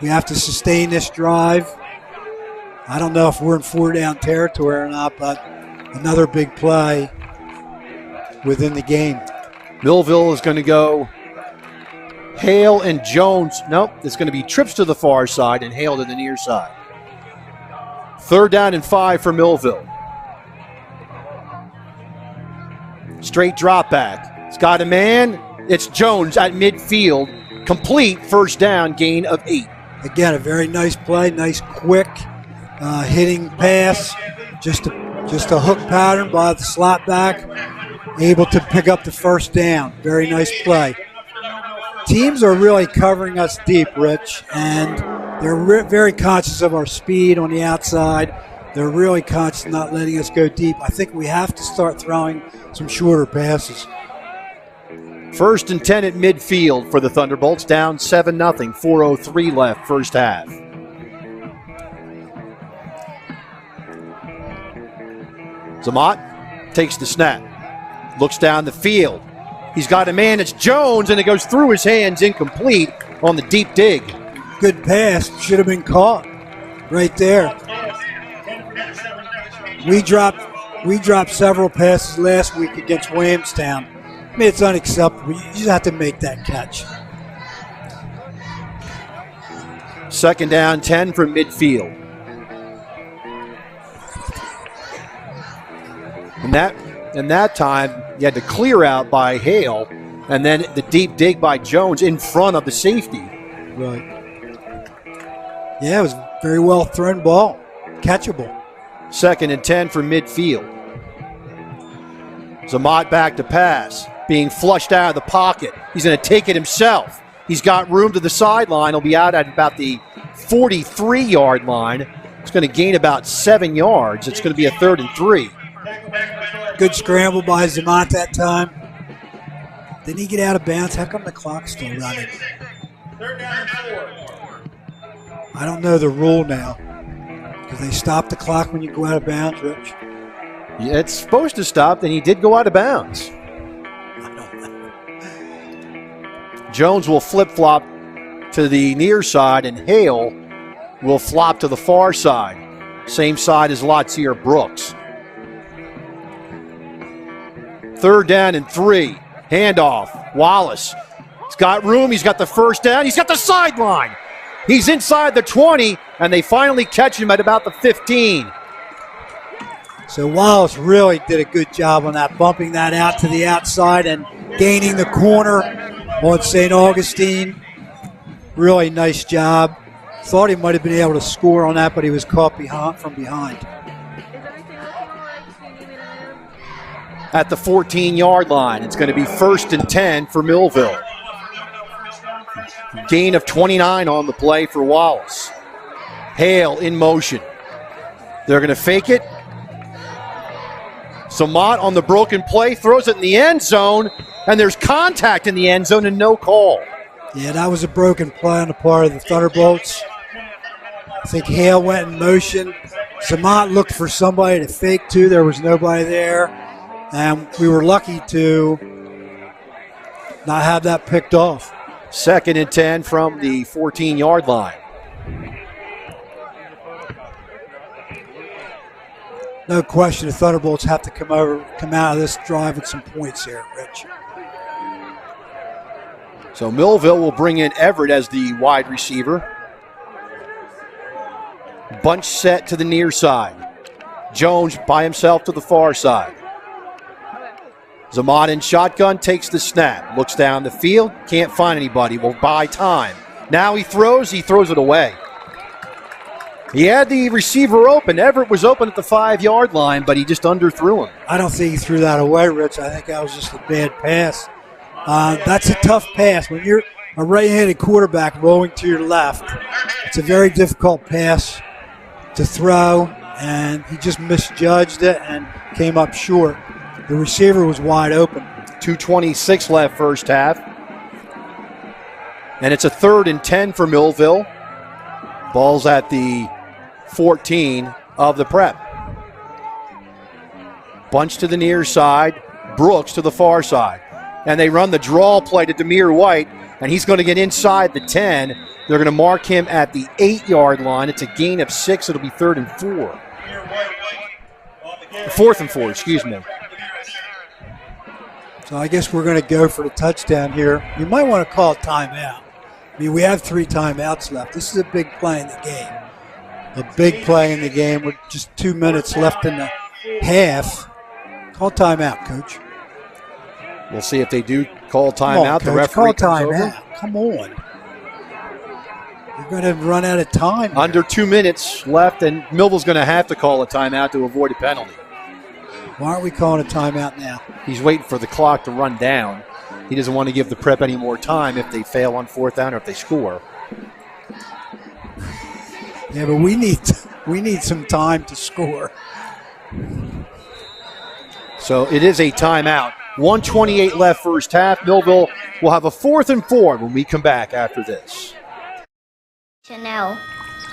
We have to sustain this drive. I don't know if we're in 4-down territory or not, but another big play within the game. Millville is going to go Hale and Jones. Nope, it's going to be trips to the far side and Hale to the near side. 3rd down and 5 for Millville. Straight drop back. It's got a man. It's Jones at midfield. Complete, 1st down, gain of 8. Again, a very nice play, nice quick hitting pass. Just a hook pattern by the slot back. Able to pick up the 1st down. Very nice play. Teams are really covering us deep, Rich, and they're very conscious of our speed on the outside. They're really conscious of not letting us go deep. I think we have to start throwing some shorter passes. 1st and 10 at midfield for the Thunderbolts, down 7-0, 4:03 left, first half. Zamat takes the snap, looks down the field. He's got a man, it's Jones, and it goes through his hands, incomplete on the deep dig. Good pass, should have been caught right there. We dropped several passes last week against Williamstown. I mean, it's unacceptable. You just have to make that catch. 2nd down, 10 from midfield. And that time, you had to clear out by Hale, and then the deep dig by Jones in front of the safety. Right. Yeah, it was a very well thrown ball. Catchable. 2nd and 10 for midfield. Zamat back to pass, being flushed out of the pocket. He's going to take it himself. He's got room to the sideline. He'll be out at about the 43-yard line. It's going to gain about 7 yards. It's going to be a 3rd and 3. Good scramble by Zamat that time. Didn't he get out of bounds? How come the clock's still running? 3rd down and 4. I don't know the rule now. Because they stop the clock when you go out of bounds, Rich. Yeah, it's supposed to stop, and he did go out of bounds. Jones will flip-flop to the near side, and Hale will flop to the far side. Same side as Latsier Brooks. 3rd down and 3. Handoff. Wallace. He's got room. He's got the 1st down. He's got the sideline. He's inside the 20, and they finally catch him at about the 15. So Wallace really did a good job on that, bumping that out to the outside and gaining the corner on St. Augustine. Really nice job. Thought he might have been able to score on that, but he was caught from behind. At the 14-yard line, it's going to be 1st and 10 for Millville. Gain of 29 on the play for Wallace. Hale in motion. They're going to fake it. Zamat on the broken play, throws it in the end zone, and there's contact in the end zone and no call. Yeah, that was a broken play on the part of the Thunderbolts. I think Hale went in motion. Zamat looked for somebody to fake to. There was nobody there. And we were lucky to not have that picked off. 2nd and 10 from the 14-yard line. No question the Thunderbolts have to come out of this drive with some points here, Rich. So Millville will bring in Everett as the wide receiver. Bunch set to the near side. Jones by himself to the far side. Zamat in shotgun, takes the snap, looks down the field, can't find anybody, will buy time. Now he throws it away. He had the receiver open. Everett was open at the 5-yard line, but he just underthrew him. I don't think he threw that away, Rich. I think that was just a bad pass. That's a tough pass. When you're a right-handed quarterback rolling to your left, it's a very difficult pass to throw, and he just misjudged it and came up short. The receiver was wide open. 2:26 left first half. And it's a 3rd and 10 for Millville. Ball's at the 14 of the Prep. Bunch to the near side, Brooks to the far side. And they run the draw play to Demir White, and he's going to get inside the 10. They're going to mark him at the 8-yard line. It's a gain of 6. It'll be 3rd and 4. 4th and 4, excuse me. So I guess we're going to go for the touchdown here. You might want to call a timeout. I mean, we have 3 timeouts left. This is a big play in the game. A big play in the game with just 2 minutes left in the half. Call timeout, Coach. We'll see if they do call timeout. The referee call timeout. Come on. You're going to run out of time here. Under 2 minutes left, and Millville's going to have to call a timeout to avoid a penalty. Why aren't we calling a timeout now? He's waiting for the clock to run down. He doesn't want to give the Prep any more time if they fail on 4th down or if they score. Yeah, but we need some time to score. So it is a timeout. 1:28 left first half. Millville will have a 4th and 4 when we come back after this. To know,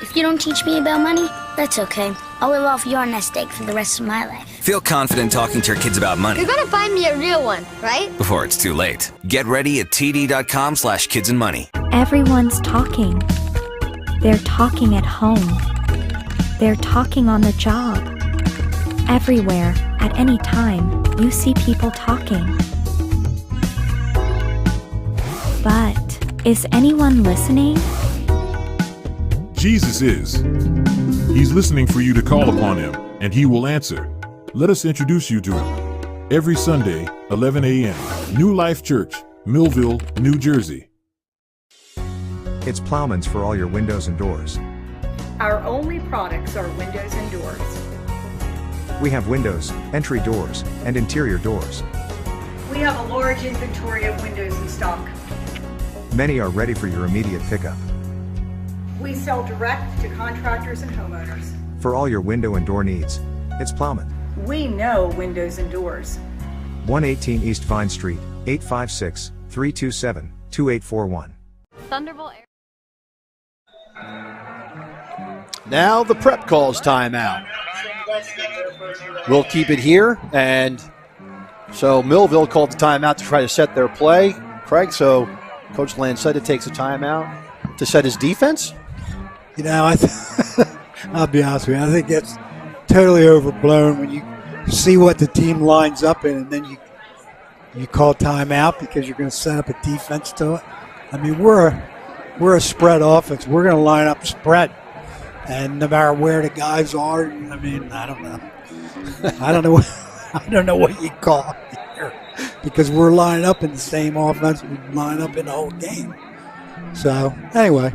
if you don't teach me about money, that's okay. I'll live off your nest egg for the rest of my life. Feel confident talking to your kids about money. You're gonna find me a real one, right? Before it's too late. Get ready at td.com/kidsandmoney. Everyone's talking. They're talking at home. They're talking on the job. Everywhere, at any time, you see people talking. But is anyone listening? Jesus is. He's listening for you to call upon him, and he will answer. Let us introduce you to him. Every Sunday, 11 a.m., New Life Church, Millville, New Jersey. It's Plowman's for all your windows and doors. Our only products are windows and doors. We have windows, entry doors, and interior doors. We have a large inventory of windows in stock. Many are ready for your immediate pickup. We sell direct to contractors and homeowners. For all your window and door needs, it's Plowman. We know windows and doors. 118 East Vine Street, 856-327-2841. Thunderbolt. Now the Prep calls timeout. We'll keep it here, and so Millville called the timeout to try to set their play. Craig, so Coach Lancetta takes a timeout to set his defense? You know, I'll be honest with you. I think that's totally overblown when you see what the team lines up in, and then you call timeout because you're going to set up a defense to it. I mean, we're a spread offense. We're going to line up spread, and no matter where the guys are, I mean, I don't know. I don't know what you call it here because we're lining up in the same offense we line up in the whole game. So anyway.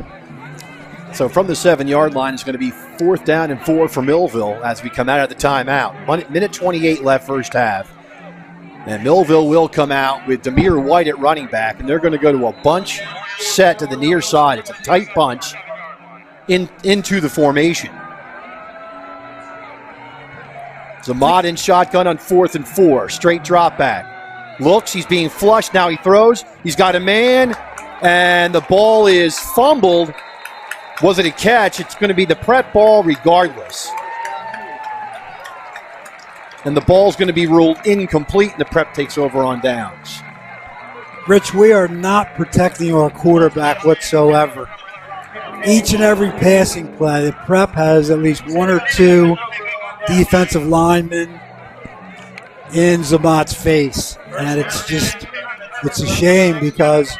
So from the 7-yard line, it's going to be 4th down and 4 for Millville as we come out of the timeout. Minute 28 left first half. And Millville will come out with Demir White at running back, and they're going to go to a bunch set to the near side. It's a tight bunch into the formation. Zamat in shotgun on 4th and 4. Straight drop back. Looks, he's being flushed. Now he throws. He's got a man, and the ball is fumbled. Was it a catch? It's going to be the Prep ball regardless. And the ball's going to be ruled incomplete, and the Prep takes over on downs. Rich, we are not protecting our quarterback whatsoever. Each and every passing play, the Prep has at least 1 or 2 defensive linemen in Zamat's face. And it's a shame because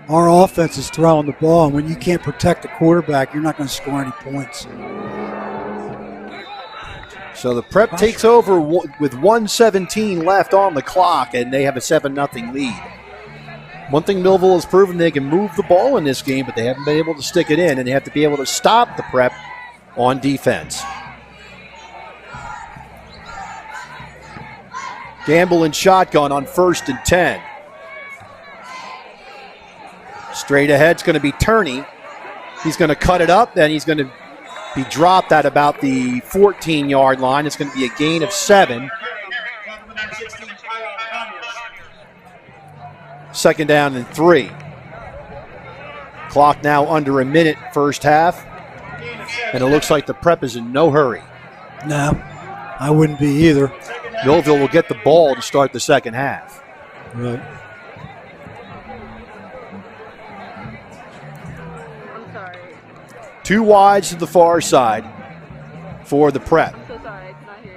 our offense is throwing the ball, and when you can't protect the quarterback, you're not going to score any points. So the Prep takes over with 1:17 left on the clock, and they have a 7-0 lead. One thing Millville has proven, they can move the ball in this game, but they haven't been able to stick it in, and they have to be able to stop the Prep on defense. Gamble and shotgun on 1st and 10. Straight ahead's going to be Turney. He's going to cut it up, and he's going to be dropped at about the 14-yard line. It's going to be a gain of 7. 2nd down and 3. Clock now under a minute, first half. And it looks like the Prep is in no hurry. No, I wouldn't be either. Millville will get the ball to start the second half. Right. I'm sorry. 2 wides to the far side for the Prep. I'm so sorry, I did not hear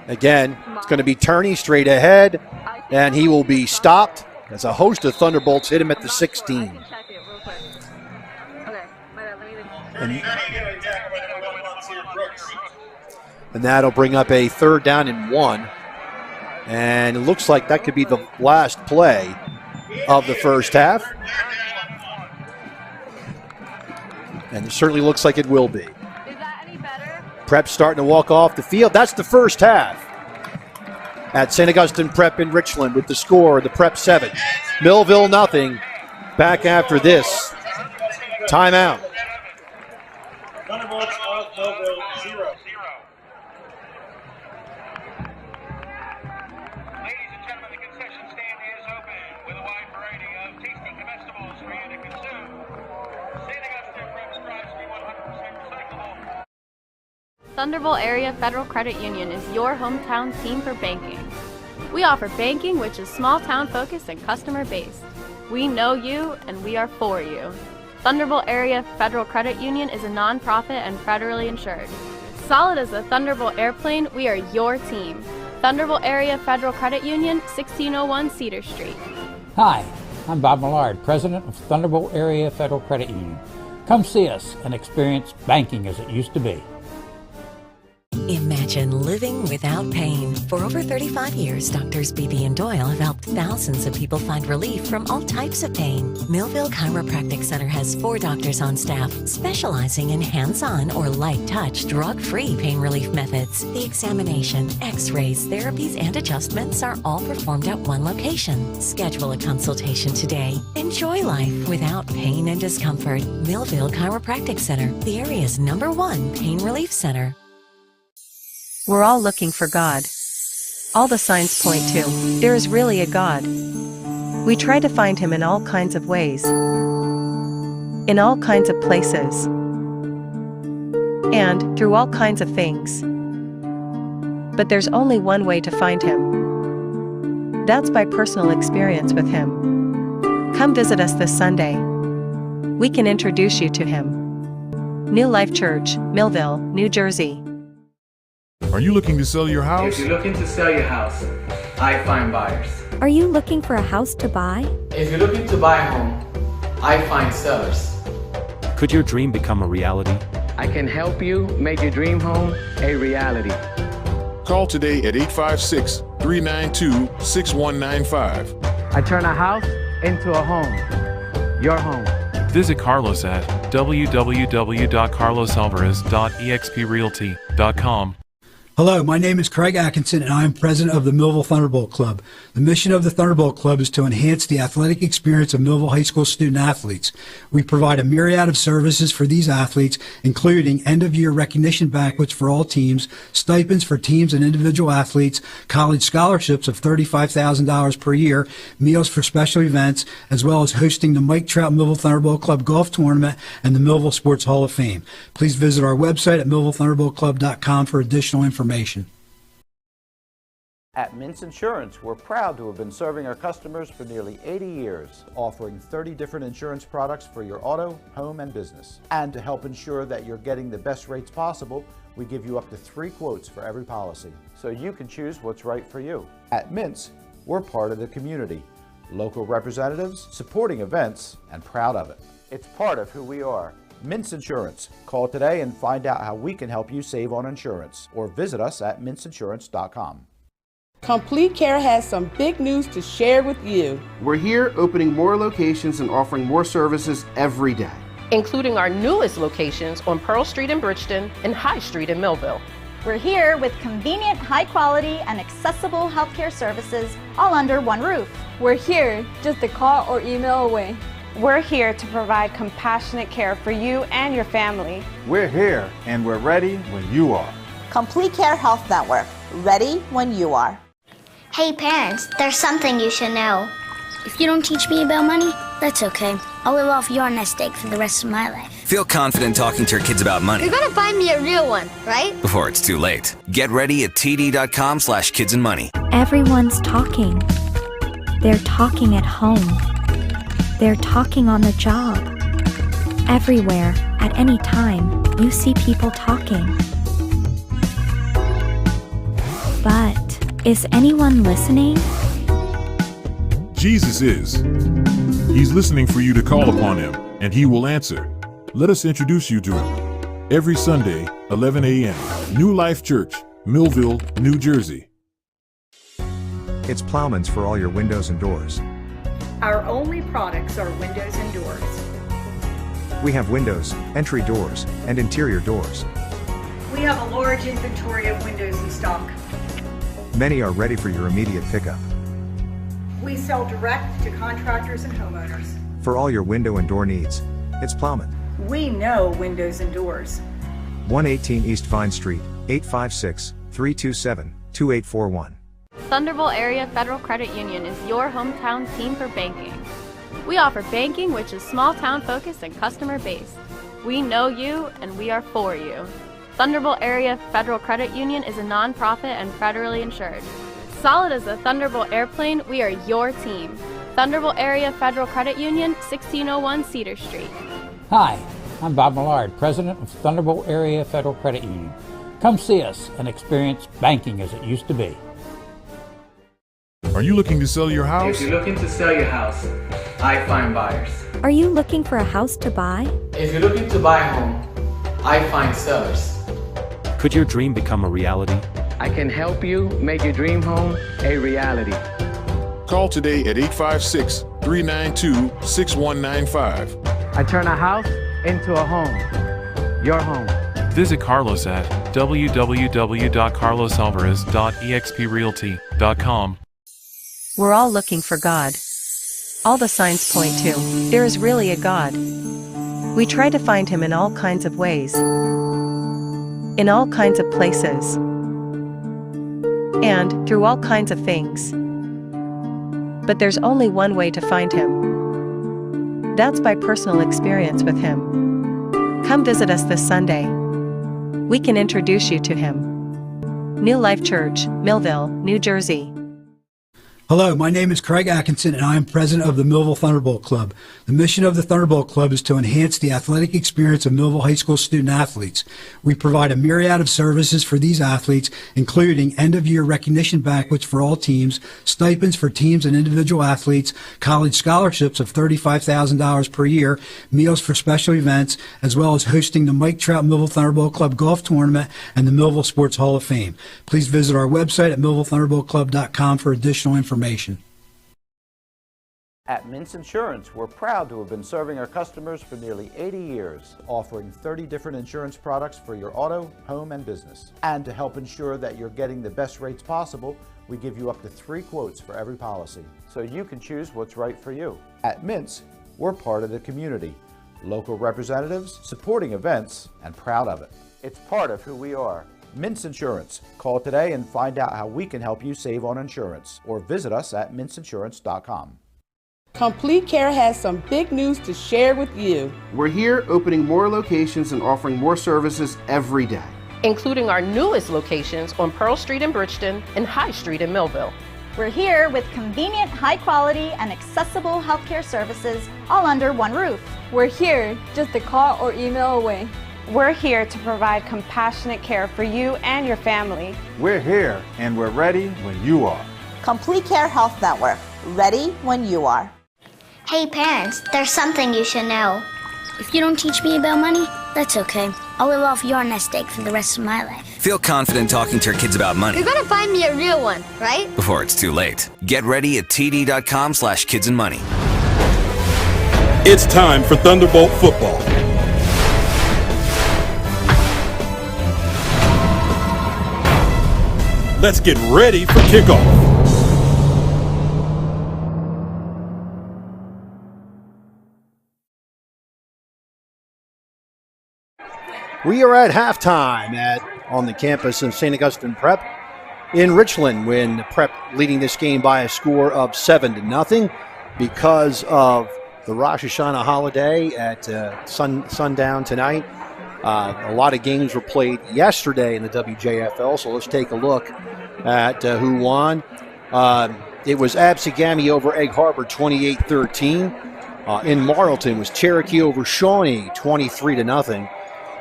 you. Again, it's going to be Turney straight ahead, and he will be stopped as a host of Thunderbolts hit him at the 16. And that'll bring up a 3rd down and 1. And it looks like that could be the last play of the first half. And it certainly looks like it will be. Is that any better? Prep starting to walk off the field. That's the first half at St. Augustine Prep in Richland with the score, the Prep 7. Millville nothing. Back after this. Timeout. Thunderbolts of Millville 0. Ladies and gentlemen, the concession stand is open with a wide variety of tasty comestibles for you to consume. St. Augustine Prep strives to be 100% recyclable. Thunderbolt Area Federal Credit Union is your hometown team for banking. We offer banking which is small town focused and customer based. We know you and we are for you. Thunderbolt Area Federal Credit Union is a non-profit and federally insured. Solid as a Thunderbolt airplane, we are your team. Thunderbolt Area Federal Credit Union, 1601 Cedar Street. Hi, I'm Bob Millard, President of Thunderbolt Area Federal Credit Union. Come see us and experience banking as it used to be. Imagine living without pain. For over 35 years, Doctors Beebe and Doyle have helped thousands of people find relief from all types of pain. Millville Chiropractic Center has 4 doctors on staff specializing in hands-on or light-touch, drug-free pain relief methods. The examination, x-rays, therapies, and adjustments are all performed at one location. Schedule a consultation today. Enjoy life without pain and discomfort. Millville Chiropractic Center, the area's #1 pain relief center. We're all looking for God. All the signs point to, there is really a God. We try to find Him in all kinds of ways, in all kinds of places, and through all kinds of things. But there's only one way to find Him. That's by personal experience with Him. Come visit us this Sunday. We can introduce you to Him. New Life Church, Millville, New Jersey. Are you looking to sell your house? If you're looking to sell your house, I find buyers. Are you looking for a house to buy? If you're looking to buy a home, I find sellers. Could your dream become a reality? I can help you make your dream home a reality. Call today at 856-392-6195. I turn a house into a home. Your home. Visit Carlos at www.carlosalvarez.exprealty.com. Hello, my name is Craig Atkinson, and I am president of the Millville Thunderbolt Club. The mission of the Thunderbolt Club is to enhance the athletic experience of Millville High School student-athletes. We provide a myriad of services for these athletes, including end-of-year recognition banquets for all teams, stipends for teams and individual athletes, college scholarships of $35,000 per year, meals for special events, as well as hosting the Mike Trout Millville Thunderbolt Club Golf Tournament and the Millville Sports Hall of Fame. Please visit our website at millvillethunderboltclub.com for additional information. At Mintz Insurance, we're proud to have been serving our customers for nearly 80 years, offering 30 different insurance products for your auto, home, and business. And to help ensure that you're getting the best rates possible, we give you up to 3 quotes for every policy, so you can choose what's right for you. At Mintz, we're part of the community, local representatives, supporting events, and proud of it. It's part of who we are. Mintz Insurance. Call today and find out how we can help you save on insurance, or visit us at mintzinsurance.com. Complete Care has some big news to share with you. We're here opening more locations and offering more services every day, including our newest locations on Pearl Street in Bridgeton and High Street in Millville. We're here with convenient, high quality, and accessible healthcare services all under one roof. We're here just a call or email away. We're here to provide compassionate care for you and your family. We're here and we're ready when you are. Complete Care Health Network, ready when you are. Hey parents, there's something you should know. If you don't teach me about money, that's okay. I'll live off your nest egg for the rest of my life. Feel confident talking to your kids about money. You're gonna find me a real one, right? Before it's too late. Get ready at td.com/kidsandmoney. Everyone's talking. They're talking at home. They're talking on the job. Everywhere, at any time, you see people talking. But is anyone listening? Jesus is. He's listening for you to call upon him, and he will answer. Let us introduce you to him. Every Sunday, 11 a.m., New Life Church, Millville, New Jersey. It's Plowman's for all your windows and doors. Our only products are windows and doors. We have windows, entry doors, and interior doors. We have a large inventory of windows in stock. Many are ready for your immediate pickup. We sell direct to contractors and homeowners. For all your window and door needs, it's Plowman. We know windows and doors. 118 East Vine Street, 856-327-2841. Thunderbolt Area Federal Credit Union is your hometown team for banking. We offer banking which is small town focused and customer based. We know you and we are for you. Thunderbolt Area Federal Credit Union is a nonprofit and federally insured. Solid as a Thunderbolt airplane, we are your team. Thunderbolt Area Federal Credit Union, 1601 Cedar Street. Hi, I'm Bob Millard, President of Thunderbolt Area Federal Credit Union. Come see us and experience banking as it used to be. Are you looking to sell your house? If you're looking to sell your house, I find buyers. Are you looking for a house to buy? If you're looking to buy a home, I find sellers. Could your dream become a reality? I can help you make your dream home a reality. Call today at 856-392-6195. I turn a house into a home. Your home. Visit Carlos at www.carlosalvarez.exprealty.com. We're all looking for God. All the signs point to, there is really a God. We try to find him in all kinds of ways, in all kinds of places, and through all kinds of things. But there's only one way to find him. That's by personal experience with him. Come visit us this Sunday. We can introduce you to him. New Life Church, Millville, New Jersey. Hello, my name is Craig Atkinson, and I am president of the Millville Thunderbolt Club. The mission of the Thunderbolt Club is to enhance the athletic experience of Millville High School student athletes. We provide a myriad of services for these athletes, including end-of-year recognition banquets for all teams, stipends for teams and individual athletes, college scholarships of $35,000 per year, meals for special events, as well as hosting the Mike Trout Millville Thunderbolt Club Golf Tournament and the Millville Sports Hall of Fame. Please visit our website at millvillethunderboltclub.com for additional information. At Mintz Insurance, we're proud to have been serving our customers for nearly 80 years, offering 30 different insurance products for your auto, home, and business. And to help ensure that you're getting the best rates possible, we give you up to 3 quotes for every policy, so you can choose what's right for you. At Mintz, we're part of the community, local representatives, supporting events, and proud of it. It's part of who we are. Mintz Insurance. Call today and find out how we can help you save on insurance, or visit us at mintzinsurance.com. Complete Care has some big news to share with you. We're here opening more locations and offering more services every day, including our newest locations on Pearl Street in Bridgeton and High Street in Millville. We're here with convenient, high quality, and accessible healthcare services all under one roof. We're here just a call or email away. We're here to provide compassionate care for you and your family. We're here and we're ready when you are. Complete Care Health Network, ready when you are. Hey parents, there's something you should know. If you don't teach me about money, that's okay. I'll live off your nest egg for the rest of my life. Feel confident talking to your kids about money You're gonna find me a real one, right? before it's too late. Get ready at td.com/kidsandmoney. It's time for Thunderbolt football. Let's get ready for kickoff. We are at halftime on the campus of St. Augustine Prep in Richland, when Prep leading this game by a score of 7-0 because of the Rosh Hashanah holiday at sundown tonight. A lot of games were played yesterday in the WJFL, so let's take a look at who won. It was Absegami over Egg Harbor, 28-13. In Marlton was Cherokee over Shawnee, 23-0.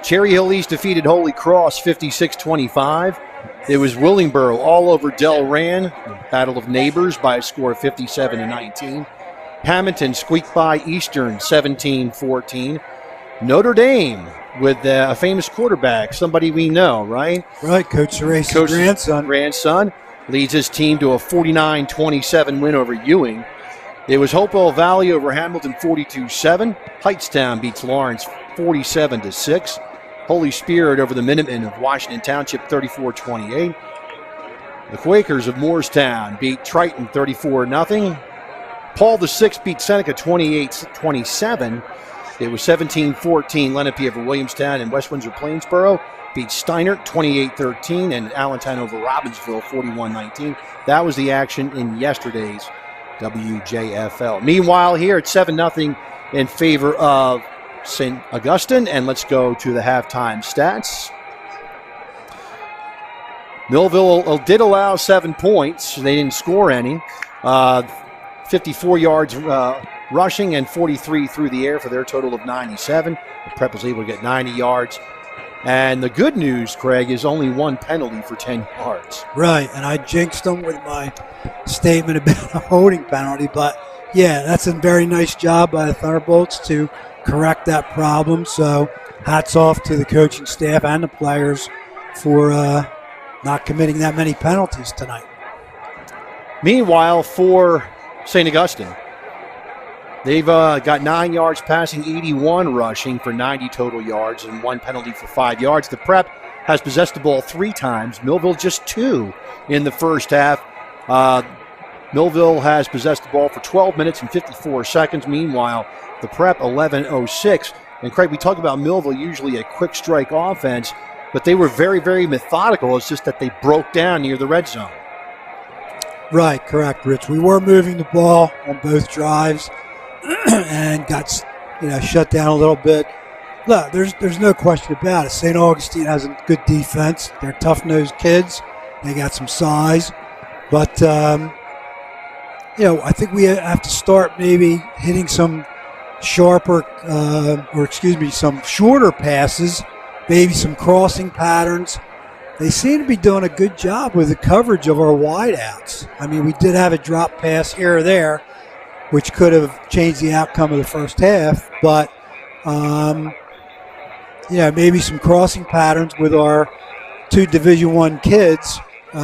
Cherry Hill East defeated Holy Cross, 56-25. It was Willingboro all over Delran, battle of neighbors, by a score of 57-19. Hamilton squeaked by Eastern, 17-14. Notre Dame with a famous quarterback, somebody we know, right? Right, Coach Cerace's grandson leads his team to a 49-27 win over Ewing. It was Hopewell Valley over Hamilton, 42-7. Heightstown beats Lawrence, 47-6. Holy Spirit over the Minutemen of Washington Township, 34-28. The Quakers of Moorestown beat Triton, 34-0. Paul VI beat Seneca, 28-27. It was 17-14. Lenape over Williamstown, and West Windsor Plainsboro beat Steinert, 28-13, and Allentown over Robbinsville, 41-19. That was the action in yesterday's WJFL. Meanwhile, here it's 7-0 in favor of St. Augustine, and let's go to the halftime stats. Millville did allow 7 points. They didn't score any. 54 yards rushing and 43 through the air for their total of 97. The Prep was able to get 90 yards. And the good news, Craig, is only 1 penalty for 10 yards. Right, and I jinxed them with my statement about a holding penalty. But, yeah, that's a very nice job by the Thunderbolts to correct that problem. So hats off to the coaching staff and the players for not committing that many penalties tonight. Meanwhile, for St. Augustine, they've got 9 yards passing, 81 rushing for 90 total yards, and 1 penalty for 5 yards. The Prep has possessed the ball 3 times. Millville just 2 in the first half. Millville has possessed the ball for 12 minutes and 54 seconds. Meanwhile, the Prep 11:06. And Craig, we talk about Millville usually a quick strike offense, but they were very, very methodical. It's just that they broke down near the red zone. Right, correct, Rich. We were moving the ball on both drives and got shut down a little bit. Look, there's no question about it. St. Augustine has a good defense. They're tough-nosed kids. They got some size. But, I think we have to start maybe hitting some sharper, some shorter passes, maybe some crossing patterns. They seem to be doing a good job with the coverage of our wideouts. I mean, we did have a drop pass here or there, which could have changed the outcome of the first half. But, maybe some crossing patterns with our 2 Division I kids. You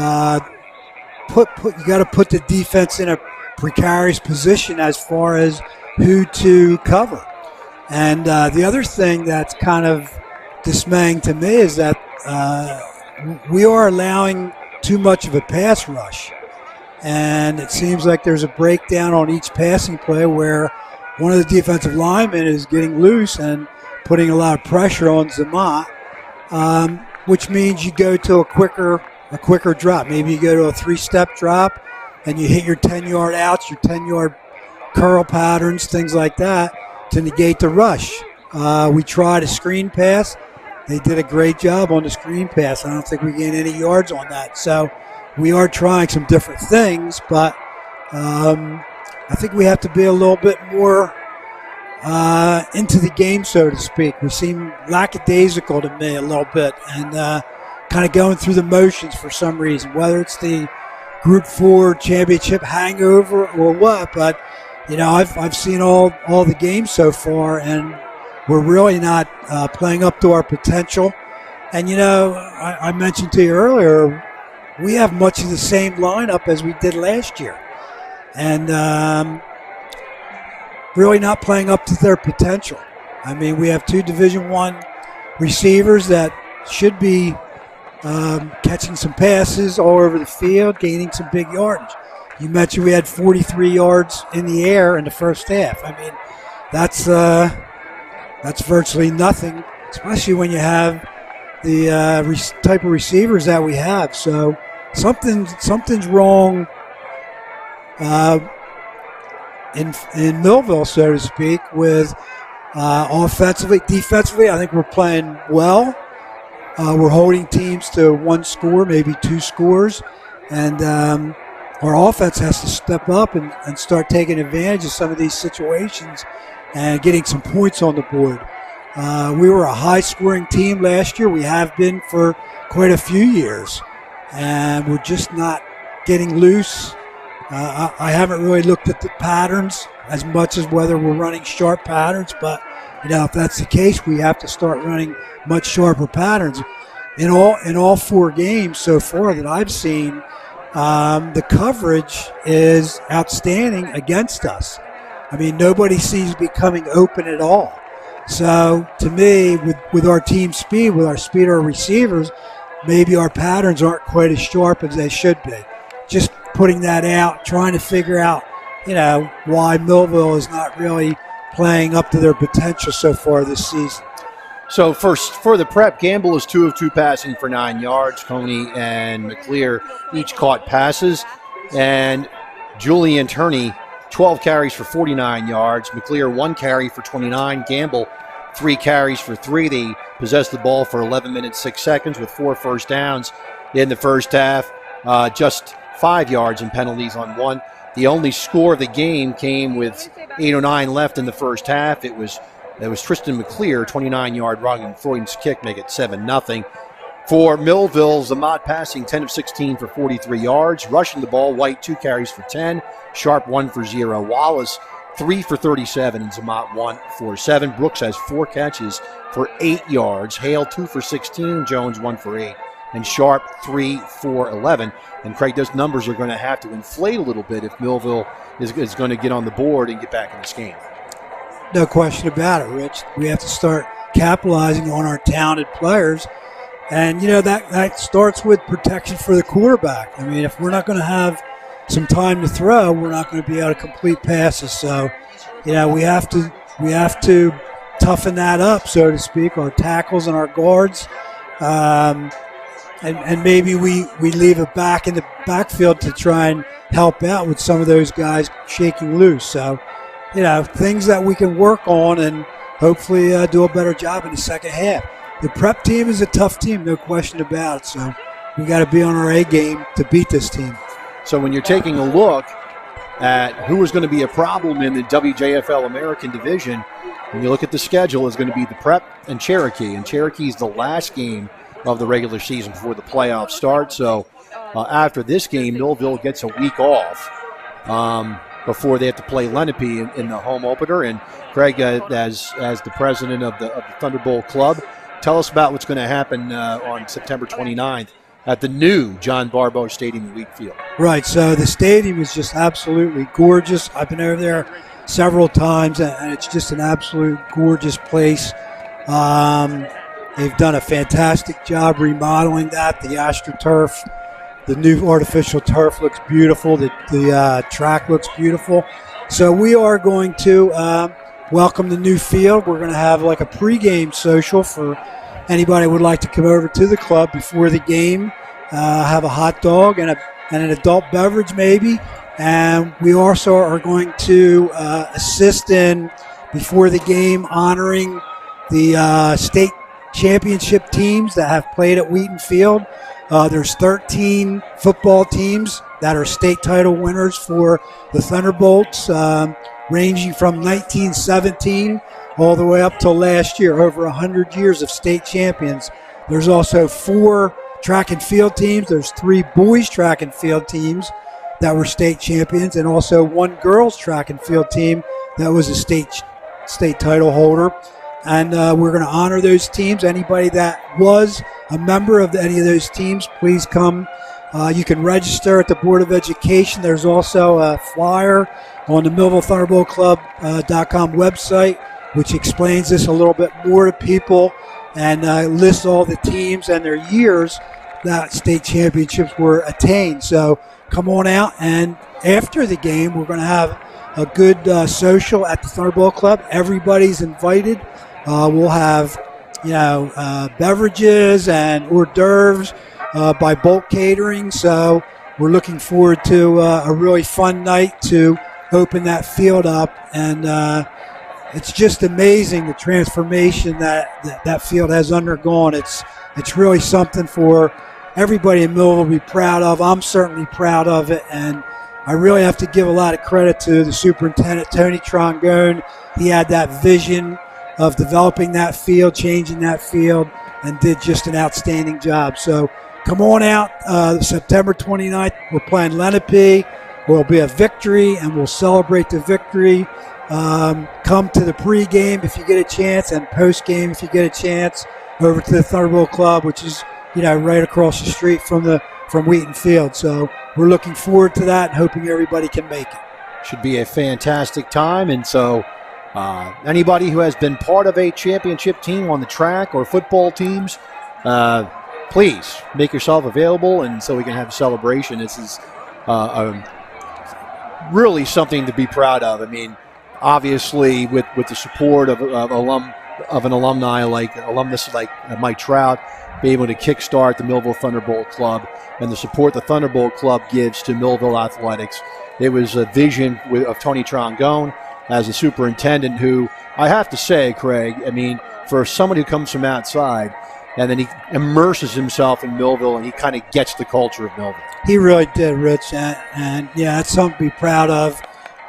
got to put the defense in a precarious position as far as who to cover. And the other thing that's kind of dismaying to me is that we are allowing too much of a pass rush. And it seems like there's a breakdown on each passing play where one of the defensive linemen is getting loose and putting a lot of pressure on Zamat, which means you go to a quicker drop. Maybe you go to a 3-step drop and you hit your 10-yard outs, your 10-yard curl patterns, things like that to negate the rush. We tried a screen pass. They did a great job on the screen pass. I don't think we gained any yards on that. So we are trying some different things, but I think we have to be a little bit more into the game, so to speak. We seem lackadaisical to me a little bit and kind of going through the motions for some reason, whether it's the Group 4 championship hangover or what. But, I've seen all the games so far, and we're really not playing up to our potential. And, I mentioned to you earlier, we have much of the same lineup as we did last year. And really not playing up to their potential. I mean, we have 2 Division I receivers that should be catching some passes all over the field, gaining some big yardage. You mentioned we had 43 yards in the air in the first half. I mean, that's virtually nothing, especially when you have the type of receivers that we have. So something's wrong in Millville, so to speak, with offensively. Defensively, I think we're playing well. We're holding teams to 1 score, maybe 2 scores, and our offense has to step up and start taking advantage of some of these situations and getting some points on the board. We were a high-scoring team last year. We have been for quite a few years, and we're just not getting loose. I haven't really looked at the patterns as much as whether we're running sharp patterns, but if that's the case, we have to start running much sharper patterns. In all 4 games so far that I've seen, the coverage is outstanding against us. I mean, nobody seems to be coming open at all. So to me, with our team speed, with our speed of our receivers, maybe our patterns aren't quite as sharp as they should be. Just putting that out, trying to figure out, why Millville is not really playing up to their potential so far this season. So first, for the Prep, Gamble is 2 of 2 passing for 9 yards. Coney and McClear each caught passes. And Julian Turney, 12 carries for 49 yards. McClear, 1 carry for 29. Gamble, 3 carries for 3. They possessed the ball for 11 minutes, 6 seconds with 4 first downs in the first half. Just 5 yards and penalties on 1. The only score of the game came with 8:09 left in the first half. It was Tristan McClear, 29-yard run, and Freuden's kick make it 7-0. For Millville, Zamat passing 10 of 16 for 43 yards. Rushing the ball, White 2 carries for 10. Sharp 1 for 0. Wallace 3 for 37 and Zamat 1 for 7. Brooks has 4 catches for 8 yards. Hale 2 for 16. Jones 1 for 8. And Sharp 3 for 11. And Craig, those numbers are going to have to inflate a little bit if Millville is going to get on the board and get back in this game. No question about it, Rich. We have to start capitalizing on our talented players. And, that starts with protection for the quarterback. I mean, if we're not going to have some time to throw, we're not going to be able to complete passes. So, we have to toughen that up, so to speak, our tackles and our guards. And maybe we leave it back in the backfield to try and help out with some of those guys shaking loose. So, things that we can work on and hopefully do a better job in the second half. The Prep team is a tough team, no question about it. So we got to be on our A game to beat this team. So when you're taking a look at who is going to be a problem in the WJFL American Division, when you look at the schedule, is going to be the Prep and Cherokee. And Cherokee is the last game of the regular season before the playoffs start. So after this game, Millville gets a week off before they have to play Lenape in the home opener. And Craig, as the president of the Thunderbolt Club, tell us about what's going to happen on September 29th at the new John Barbeau Stadium in Wheatfield. Right, so the stadium is just absolutely gorgeous. I've been over there several times, and it's just an absolute gorgeous place. They've done a fantastic job remodeling that. The AstroTurf, the new artificial turf looks beautiful. The track looks beautiful. So we are going to welcome the new field. We're going to have like a pregame social for anybody who would like to come over to the club before the game, have a hot dog and an adult beverage maybe. And we also are going to assist in, before the game, honoring the state championship teams that have played at Wheaton Field. There's 13 football teams that are state title winners for the Thunderbolts, ranging from 1917 all the way up till last year, over 100 years of state champions. There's also 4 track and field teams. There's 3 boys track and field teams that were state champions, and also 1 girls track and field team that was a state title holder. and we're going to honor those teams. Anybody that was a member of any of those teams, please come. You can register at the Board of Education. There's also a flyer on the Millville Thunderbolt Club.com website, which explains this a little bit more to people and lists all the teams and their years that state championships were attained. So come on out, and after the game, we're going to have a good social at the Thunderbolt Club. Everybody's invited. We'll have, beverages and hors d'oeuvres by Bolt Catering. So we're looking forward to a really fun night to open that field up. And it's just amazing the transformation that field has undergone. It's really something for everybody in Millville to be proud of. I'm certainly proud of it, and I really have to give a lot of credit to the superintendent, Tony Trongone. He had that vision of developing that field, changing that field, and did just an outstanding job. So come on out September 29th. We're playing Lenape. Will be a victory, and we'll celebrate the victory. Come to the pregame if you get a chance, and postgame if you get a chance, over to the Thunderbolt Club, which is right across the street from Wheaton Field. So we're looking forward to that and hoping everybody can make it. Should be a fantastic time. And so anybody who has been part of a championship team on the track or football teams, please make yourself available, and so we can have a celebration. This is really something to be proud of. I mean, obviously with the support of an alumnus like Mike Trout, be able to kickstart the Millville Thunderbolt Club and the support the Thunderbolt Club gives to Millville athletics. It was a vision of Tony Trongone as a superintendent who, I have to say, Craig, I mean, for someone who comes from outside and then he immerses himself in Millville and he kind of gets the culture of Millville. He really did, Rich, and yeah, that's something to be proud of.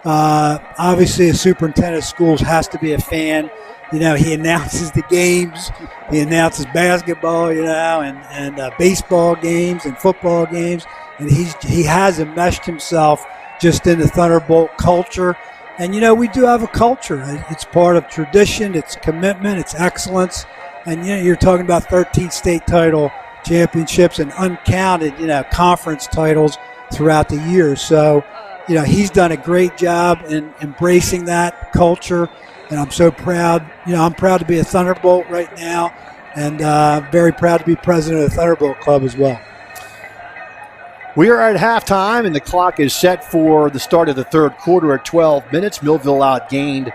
Obviously, a superintendent of schools has to be a fan. He announces the games. He announces basketball, and baseball games and football games. And he has enmeshed himself just in the Thunderbolt culture. And, we do have a culture. It's part of tradition. It's commitment. It's excellence. And, you're talking about 13 state title championships and uncounted, conference titles throughout the years. So, he's done a great job in embracing that culture. And I'm so proud. I'm proud to be a Thunderbolt right now, and very proud to be president of the Thunderbolt Club as well. We are at halftime, and the clock is set for the start of the third quarter at 12 minutes. Millville outgained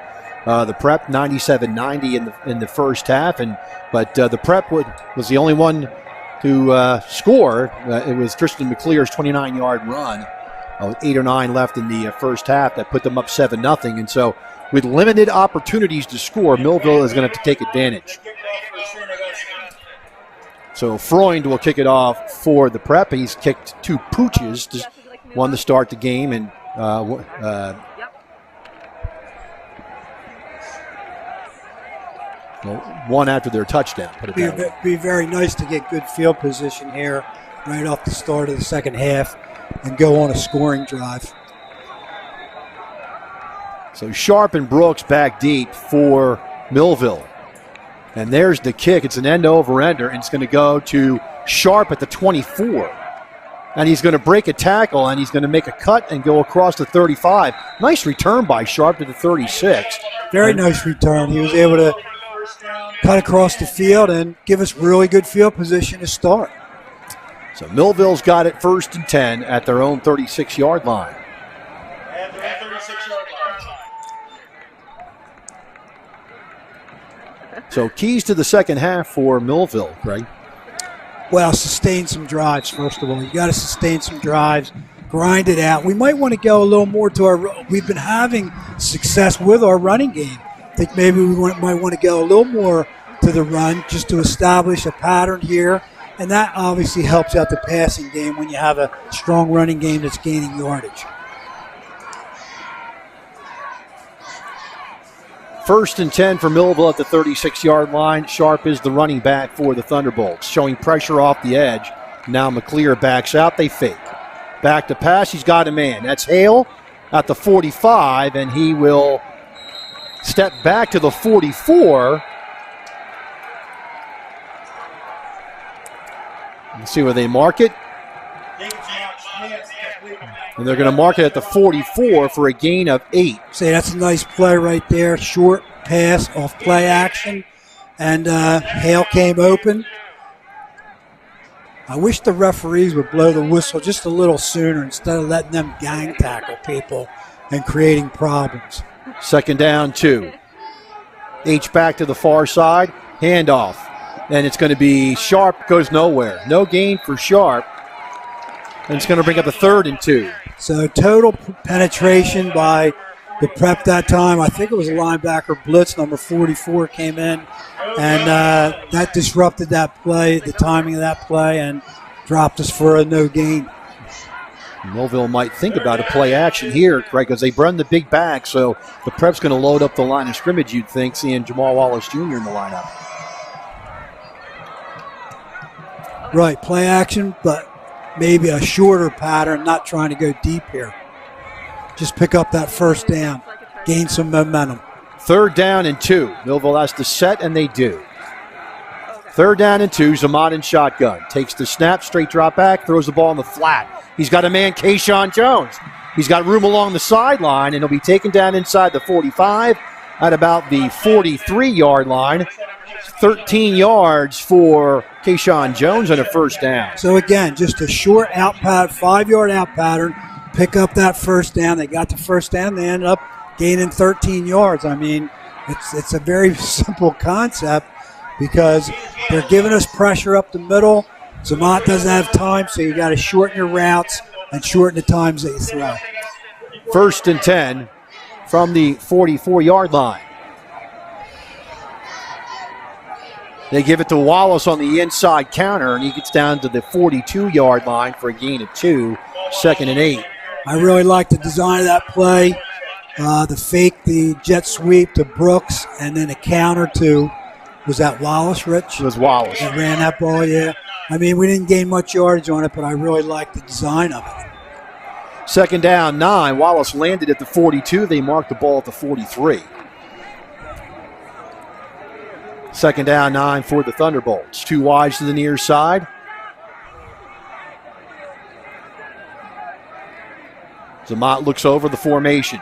the Prep 97-90 in the first half, but the Prep was the only one to score. It was Tristan McClear's 29-yard run with 8 or 9 left in the first half that put them up 7-0, and so with limited opportunities to score, Millville is going to have to take advantage. So Freund will kick it off for the Prep. He's kicked 2 pooches, one to start the game, and one after their touchdown. Put it that way. Be very nice to get good field position here right off the start of the second half and go on a scoring drive. So Sharp and Brooks back deep for Millville. And there's the kick. It's an end-over-ender, and it's going to go to Sharp at the 24. And he's going to break a tackle, and he's going to make a cut and go across the 35. Nice return by Sharp to the 36. Very nice return. He was able to cut across the field and give us really good field position to start. So Millville's got it 1st and 10 at their own 36-yard line. So keys to the second half for Millville, Craig. Well, sustain some drives, first of all. You got to sustain some drives, grind it out. We might want to go a little more to we've been having success with our running game. I think maybe we might want to go a little more to the run just to establish a pattern here. And that obviously helps out the passing game when you have a strong running game that's gaining yardage. 1st and 10 for Millville at the 36-yard line. Sharp is the running back for the Thunderbolts, showing pressure off the edge. Now McClear backs out. They fake. Back to pass. He's got a man. That's Hale at the 45, and he will step back to the 44 Let's see where they mark it. And they're going to mark it at the 44 for a gain of 8. See, that's a nice play right there. Short pass off play action. And Hale came open. I wish the referees would blow the whistle just a little sooner instead of letting them gang tackle people and creating problems. 2nd down, 2. H back to the far side. Handoff. And it's going to be Sharp, goes nowhere. No gain for Sharp. And it's going to bring up a 3rd and 2. So total penetration by the Prep that time. I think it was a linebacker blitz. Number 44 came in. And that disrupted that play, the timing of that play, and dropped us for a no gain. Millville might think about a play action here, Craig, because they run the big back, so the Prep's going to load up the line of scrimmage, you'd think, seeing Jamal Wallace Jr. in the lineup. Right, play action, but maybe a shorter pattern, not trying to go deep here. Just pick up that 1st down, gain some momentum. 3rd down and 2. Millville has to set, and they do. 3rd down and 2. Zamat in shotgun. Takes the snap, straight drop back, throws the ball in the flat. He's got a man, Kayshawn Jones. He's got room along the sideline, and he'll be taken down inside the 45 at about the 43-yard line. 13 yards for Kayshawn Jones and a 1st down. So again, just a short out pattern, 5-yard out pattern. Pick up that 1st down. They got the 1st down. They ended up gaining 13 yards. I mean, it's a very simple concept because they're giving us pressure up the middle. Zamat doesn't have time, so you got to shorten your routes and shorten the times that you throw. 1st and 10 from the 44-yard line. They give it to Wallace on the inside counter, and he gets down to the 42-yard line for a gain of 2, 2nd and 8. I really like the design of that play. The fake, the jet sweep to Brooks, and then a counter to, was that Wallace, Rich? It was Wallace. That ran that ball, yeah. I mean, we didn't gain much yardage on it, but I really like the design of it. 2nd down, 9. Wallace landed at the 42. They marked the ball at the 43. 2nd down, 9 for the Thunderbolts. 2 wides to the near side. Zamat looks over the formation.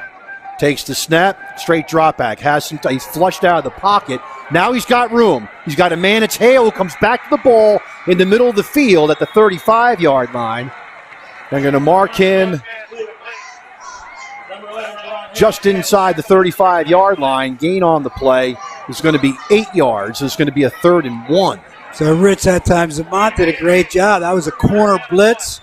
Takes the snap, straight drop back. He's flushed out of the pocket. Now he's got room. He's got a man, it's Hale, who comes back to the ball in the middle of the field at the 35-yard line. They're going to mark him just inside the 35-yard line. Gain on the play is going to be 8 yards. It's going to be a 3rd and 1. So Rich, that time Zamat did a great job. That was a corner blitz.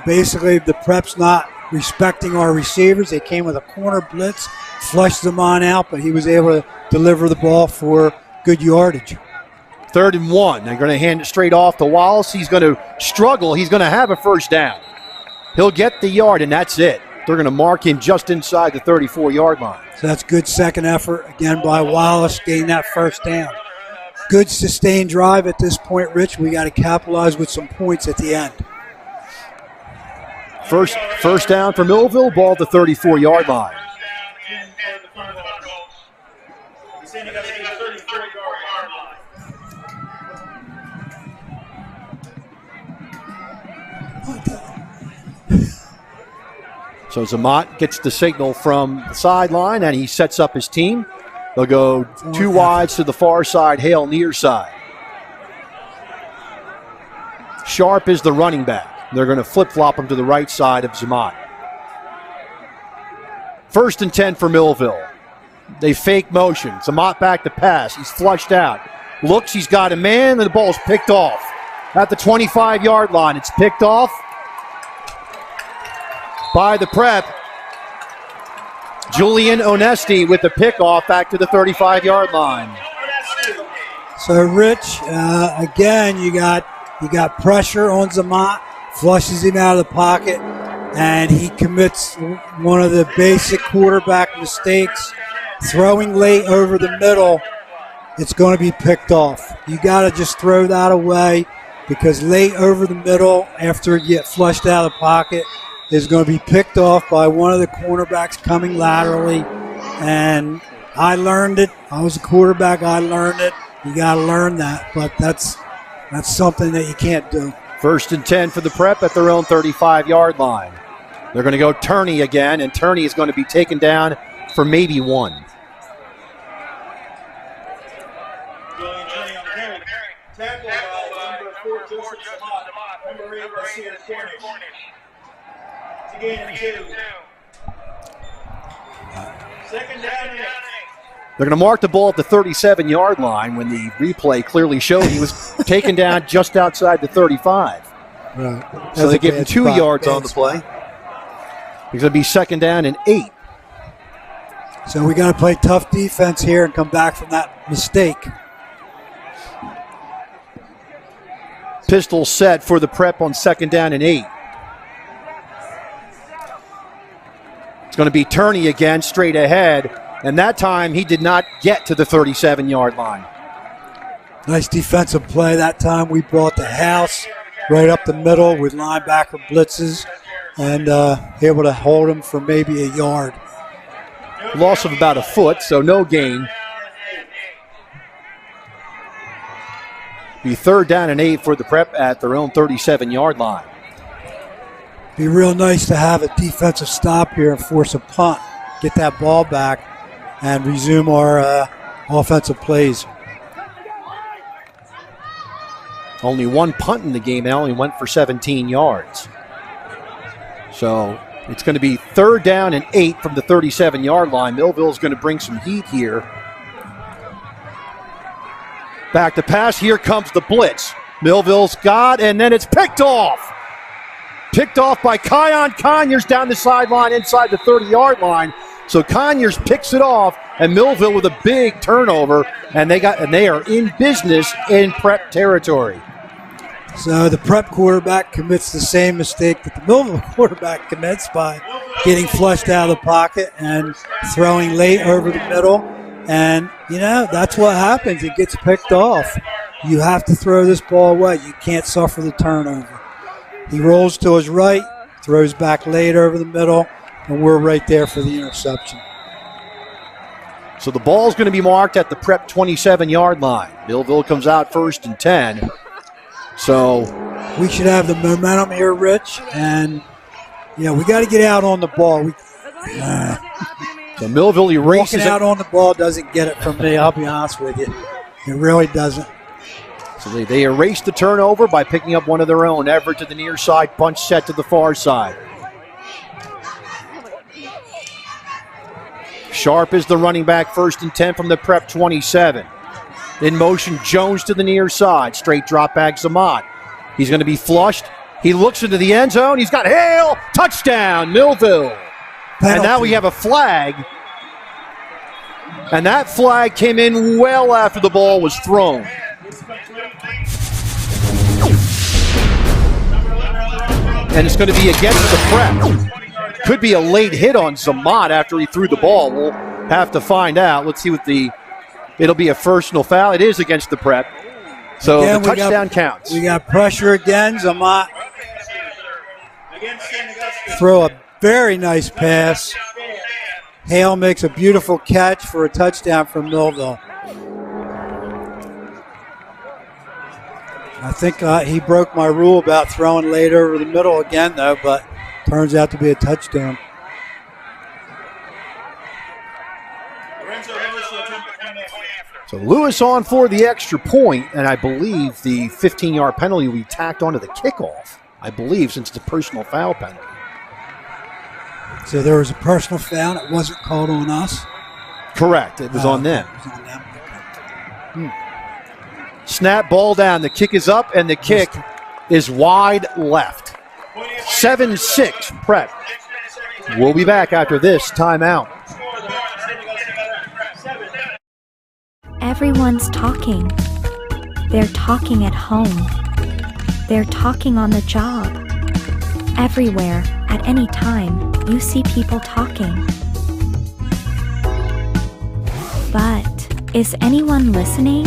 Basically, the Prep's not respecting our receivers. They came with a corner blitz, flushed them on out, but he was able to deliver the ball for good yardage. 3rd and 1. They're going to hand it straight off to Wallace. He's going to struggle. He's going to have a 1st down. He'll get the yard, and that's it. They're going to mark him just inside the 34-yard line. So that's good second effort, again, by Wallace, getting that 1st down. Good sustained drive at this point, Rich. We got to capitalize with some points at the end. First down for Millville, ball at the 34-yard line. So Zamat gets the signal from the sideline, and he sets up his team. They'll go 2 wides to the far side, Hale near side. Sharp is the running back. They're going to flip-flop him to the right side of Zamat. 1st and 10 for Millville. They fake motion. Zamat back to pass. He's flushed out. Looks, he's got a man, and the ball's picked off. At the 25-yard line, it's picked off by the Prep. Julian Onesti with the pickoff back to the 35-yard line. So, Rich, again, you got pressure on Zamat, flushes him out of the pocket, and he commits one of the basic quarterback mistakes, throwing late over the middle. It's going to be picked off. You got to just throw that away because late over the middle, after you get flushed out of the pocket, is going to be picked off by one of the cornerbacks coming laterally. And I learned it. I was a quarterback. I learned it. You got to learn that. But that's That's something that you can't do. 1st and 10 for the Prep at their own 35-yard line. They're going to go Turney again, and Turney is going to be taken down for maybe 1. They're going to mark the ball at the 37-yard line when the replay clearly showed he was taken down just outside the 35. Right. So they give him 2 yards on the play. He's going to be 2nd down and 8. So we got to play tough defense here and come back from that mistake. Pistol set for the Prep on 2nd down and 8. It's going to be Turney again, straight ahead. And that time he did not get to the 37-yard line. Nice defensive play. That time we brought the house right up the middle with linebacker blitzes and able to hold him for maybe a yard. Loss of about a foot, so no gain. Be 3rd down and 8 for the Prep at their own 37-yard line. Be real nice to have a defensive stop here and force a punt, get that ball back, and resume our offensive plays. Only 1 punt in the game. Only went for 17 yards. So it's going to be 3rd down and 8 from the 37-yard line. Millville's going to bring some heat here. Back to pass. Here comes the blitz. Millville's got, and then it's picked off. Picked off by Kion Conyers down the sideline inside the 30-yard line. So Conyers picks it off, and Millville with a big turnover, and they are in business in Prep territory. So the Prep quarterback commits the same mistake that the Millville quarterback commits by getting flushed out of the pocket and throwing late over the middle. And, that's what happens. It gets picked off. You have to throw this ball away. You can't suffer the turnover. He rolls to his right, throws back late over the middle, and we're right there for the interception. So the ball's going to be marked at the Prep 27-yard line. Millville comes out 1st and 10. So we should have the momentum here, Rich, and we got to get out on the ball. So Millville erases walking out on the ball doesn't get it from me. I'll be honest with you, it really doesn't. So they erase the turnover by picking up one of their own. Everett to the near side, punch set to the far side. Sharp is the running back, 1st and 10 from the Prep 27. In motion, Jones to the near side. Straight drop back, Zamat. He's going to be flushed. He looks into the end zone. He's got Hale. Touchdown, Millville. Penalty. And now we have a flag. And that flag came in well after the ball was thrown. And it's going to be against the Prep. Could be a late hit on Zamat after he threw the ball. We'll have to find out. Let's see what it'll be a personal foul. It is against the Prep. So again, the touchdown counts. We got pressure again. Zamat throw a very nice pass. Hale makes a beautiful catch for a touchdown from Millville. I think he broke my rule about throwing late over the middle again, though, but turns out to be a touchdown. So Lewis on for the extra point, and I believe the 15-yard penalty we tacked onto the kickoff, I believe, since it's a personal foul penalty. So there was a personal foul. It wasn't called on us? Correct. It was on them. It was on them. Okay. Snap, ball down. The kick is up, and the kick is wide left. 7-6 Prep. We'll be back after this timeout. Everyone's talking. They're talking at home. They're talking on the job. Everywhere, at any time, you see people talking. But, is anyone listening?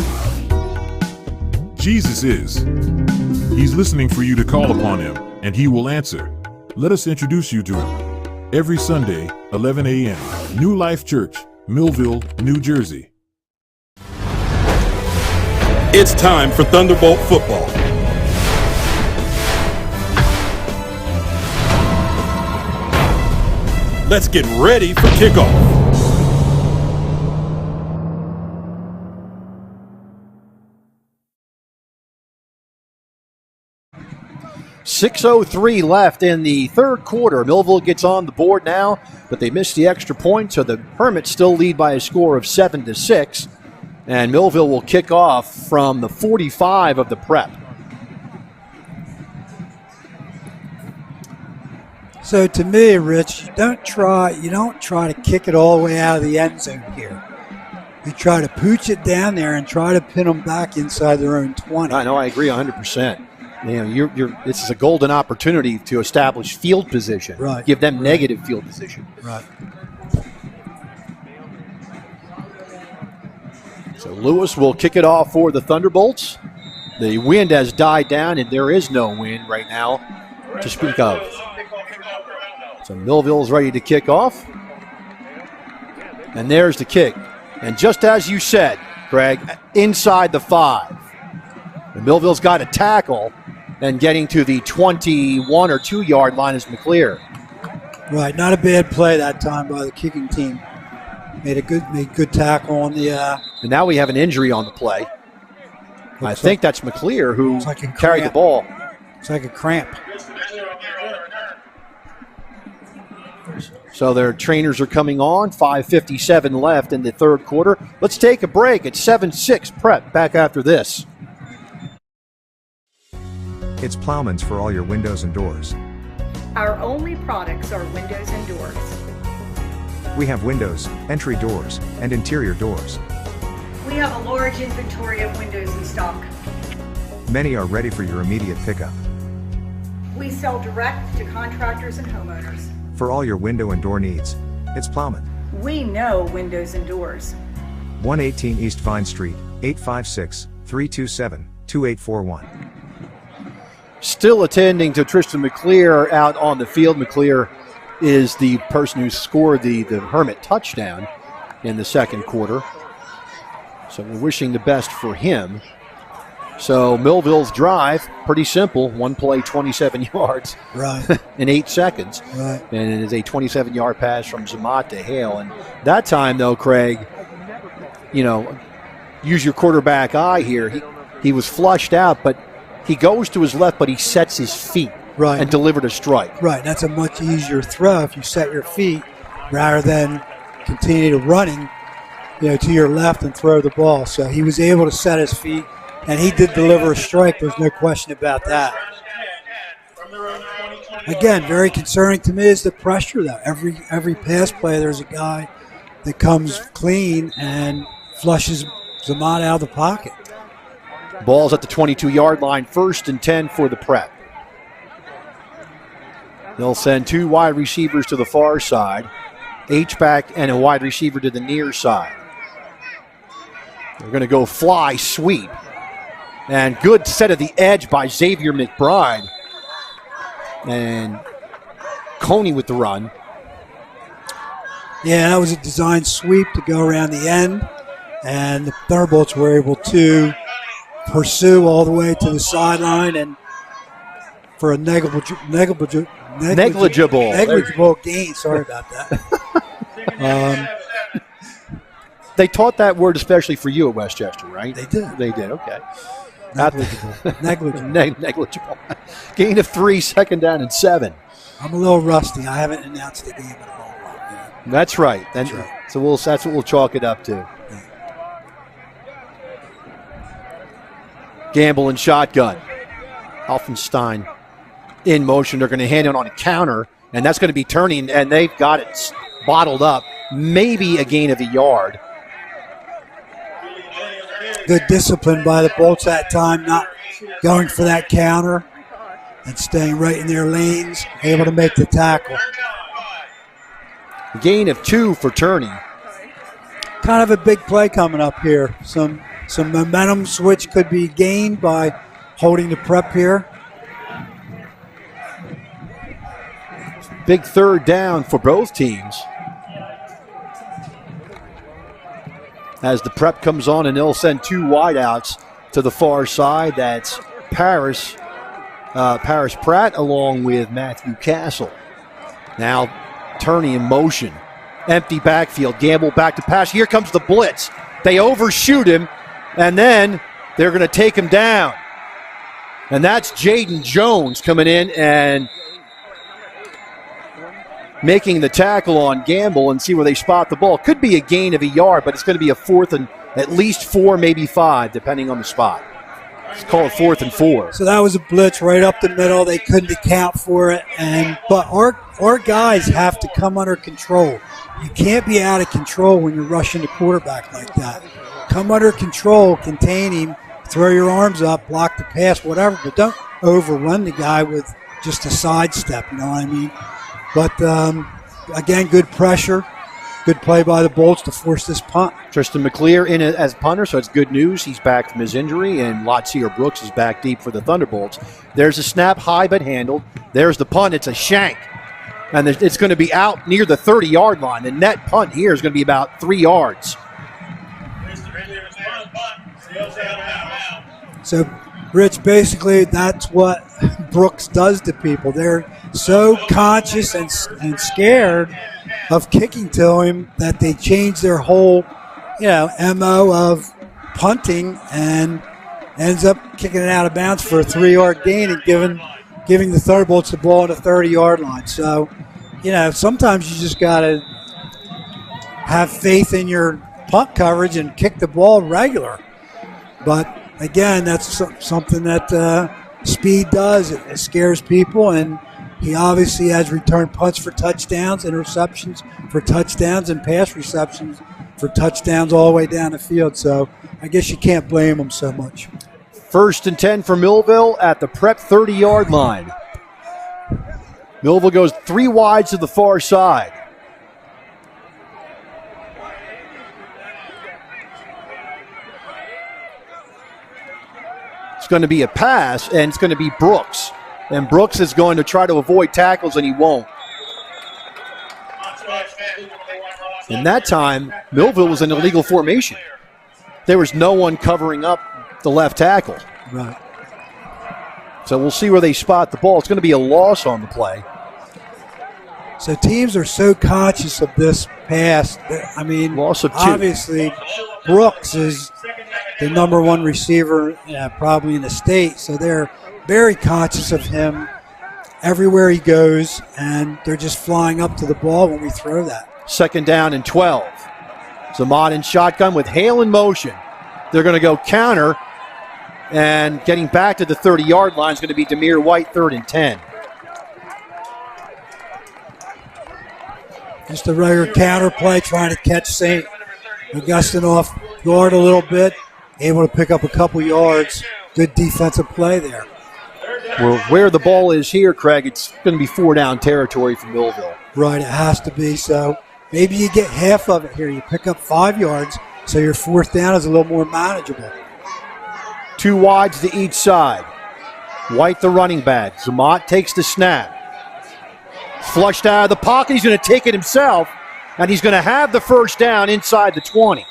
Jesus is. He's listening for you to call upon him, and he will answer. Let us introduce you to him. Every Sunday, 11 a.m., New Life Church, Millville, New Jersey. It's time for Thunderbolt football. Let's get ready for kickoff. 6:03 left in the third quarter. Millville gets on the board now, but they missed the extra point, so the Hermits still lead by a score of 7-6. And Millville will kick off from the 45 of the Prep. So to me, Rich, you don't try to kick it all the way out of the end zone here. You try to pooch it down there and try to pin them back inside their own 20. I know, I agree 100%. This is a golden opportunity to establish field position. Right. Give them negative field position. Right. So Lewis will kick it off for the Thunderbolts. The wind has died down, and there is no wind right now to speak of. So Millville's ready to kick off. And there's the kick. And just as you said, Greg, inside the 5. And Millville's got a tackle, and getting to the 21 or 2 yard line is McClear. Right, not a bad play that time by the kicking team. Made good tackle on the. And now we have an injury on the play. I think that's McClear who carried the ball. It's like a cramp. So their trainers are coming on. 5:57 left in the third quarter. Let's take a break. It's 7-6 Prep. Back after this. It's Plowman's for all your windows and doors. Our only products are windows and doors. We have windows, entry doors, and interior doors. We have a large inventory of windows in stock. Many are ready for your immediate pickup. We sell direct to contractors and homeowners. For all your window and door needs, it's Plowman. We know windows and doors. 118 East Vine Street, 856-327-2841. Still attending to Tristan McClear out on the field. McClear is the person who scored the Hermit touchdown in the second quarter. So we're wishing the best for him. So Millville's drive, pretty simple. One play, 27 yards right. in 8 seconds. Right. And it is a 27-yard pass from Zamat to Hale. And that time, though, Craig, use your quarterback eye here. He was flushed out, but he goes to his left, but he sets his feet and delivered a strike. Right. That's a much easier throw if you set your feet rather than continue to running, to your left and throw the ball. So he was able to set his feet, and he did deliver a strike. There's no question about that. Again, very concerning to me is the pressure, though. Every pass play, there's a guy that comes clean and flushes Zamat out of the pocket. Ball's at the 22-yard line, 1st and 10 for the Prep. They'll send 2 wide receivers to the far side, H-back and a wide receiver to the near side. They're going to go fly sweep. And good set of the edge by Xavier McBride. And Coney with the run. Yeah, that was a design sweep to go around the end. And the Thunderbolts were able to pursue all the way to the sideline and for a negligible gain. Sorry about that. They taught that word especially for you at Westchester, right? They did. They did, okay. Negligible. Negligible. Gain of 3, 2nd down and 7. I'm a little rusty. I haven't announced the game in a whole lot. That's right. So that's what we'll chalk it up to. Gamble and shotgun. Alfenstein in motion. They're going to hand it on a counter, and that's going to be turning, and they've got it bottled up. Maybe a gain of a yard. Good discipline by the Bolts that time, not going for that counter and staying right in their lanes, able to make the tackle. Gain of 2 for Turney. Kind of a big play coming up here. Some momentum switch could be gained by holding the Prep here. Big 3rd down for both teams. As the Prep comes on, and they'll send 2 wideouts to the far side. That's Paris Pratt along with Matthew Castle. Now Turney in motion. Empty backfield. Gamble back to pass. Here comes the blitz. They overshoot him, and then they're going to take him down. And that's Jaden Jones coming in and making the tackle on Gamble, and see where they spot the ball. Could be a gain of a yard, but it's going to be a 4th and at least 4, maybe 5, depending on the spot. Let's call it 4th and 4. So that was a blitz right up the middle. They couldn't account for it, but our guys have to come under control. You can't be out of control when you're rushing the quarterback like that. Come under control, contain him, throw your arms up, block the pass, whatever, but don't overrun the guy with just a sidestep, you know what I mean? But, again, good pressure, good play by the Bolts to force this punt. Tristan McClear in as punter, so it's good news. He's back from his injury, and Lotsier Brooks is back deep for the Thunderbolts. There's a snap, high but handled. There's the punt. It's a shank, and it's going to be out near the 30-yard line. The net punt here is going to be about 3 yards. So, Rich, basically that's what Brooks does to people. They're so conscious and scared of kicking to him that they change their whole, MO of punting, and ends up kicking it out of bounds for a 3-yard gain and giving the Thunderbolts the ball at a 30-yard line. So, sometimes you just got to have faith in your punt coverage and kick the ball regular. But again, that's something that speed does. It scares people, and he obviously has returned punts for touchdowns, interceptions for touchdowns, and pass receptions for touchdowns all the way down the field. So I guess you can't blame him so much. 1st and 10 for Millville at the Prep 30-yard line. Millville goes 3 wides to the far side. It's going to be a pass, and it's going to be Brooks. And Brooks is going to try to avoid tackles, and he won't. And that time, Millville was in illegal formation. There was no one covering up the left tackle. Right. So we'll see where they spot the ball. It's going to be a loss on the play. So teams are so conscious of this pass. I mean, loss of 2. Obviously, Brooks is the number 1 receiver probably in the state. So they're very conscious of him everywhere he goes, and they're just flying up to the ball when we throw that. 2nd down and 12. Zamad in shotgun with Hale in motion. They're going to go counter, and getting back to the 30-yard line is going to be Demir White, 3rd and 10. Just a regular counter play, trying to catch St. Augustine off guard a little bit, able to pick up a couple yards. Good defensive play there. Well, where the ball is here, Craig, it's going to be 4-down territory for Millville. Right, it has to be. So maybe you get half of it here. You pick up 5 yards, so your 4th down is a little more manageable. 2 wides to each side. White, the running back. Zamat takes the snap. Flushed out of the pocket. He's going to take it himself, and he's going to have the 1st down inside the 20.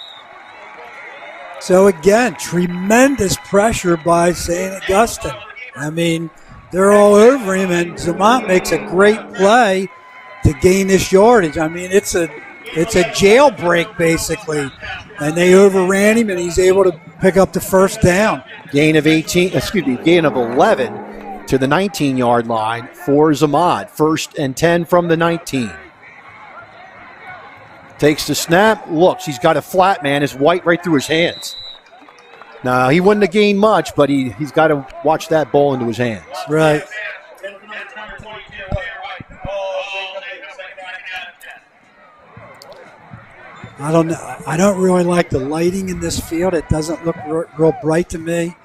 So again, tremendous pressure by St. Augustine. I mean, they're all over him, and Zamont makes a great play to gain this yardage. I mean, it's a jailbreak basically, and they overran him, and he's able to pick up the 1st down. Gain of 11 to the 19-yard line for Zamad. 1st and 10 from the 19. Takes the snap, looks, he's got a flat man, is White right through his hands. Now, he wouldn't have gained much, but he's got to watch that ball into his hands. Right. I don't know. I don't really like the lighting in this field. It doesn't look real bright to me.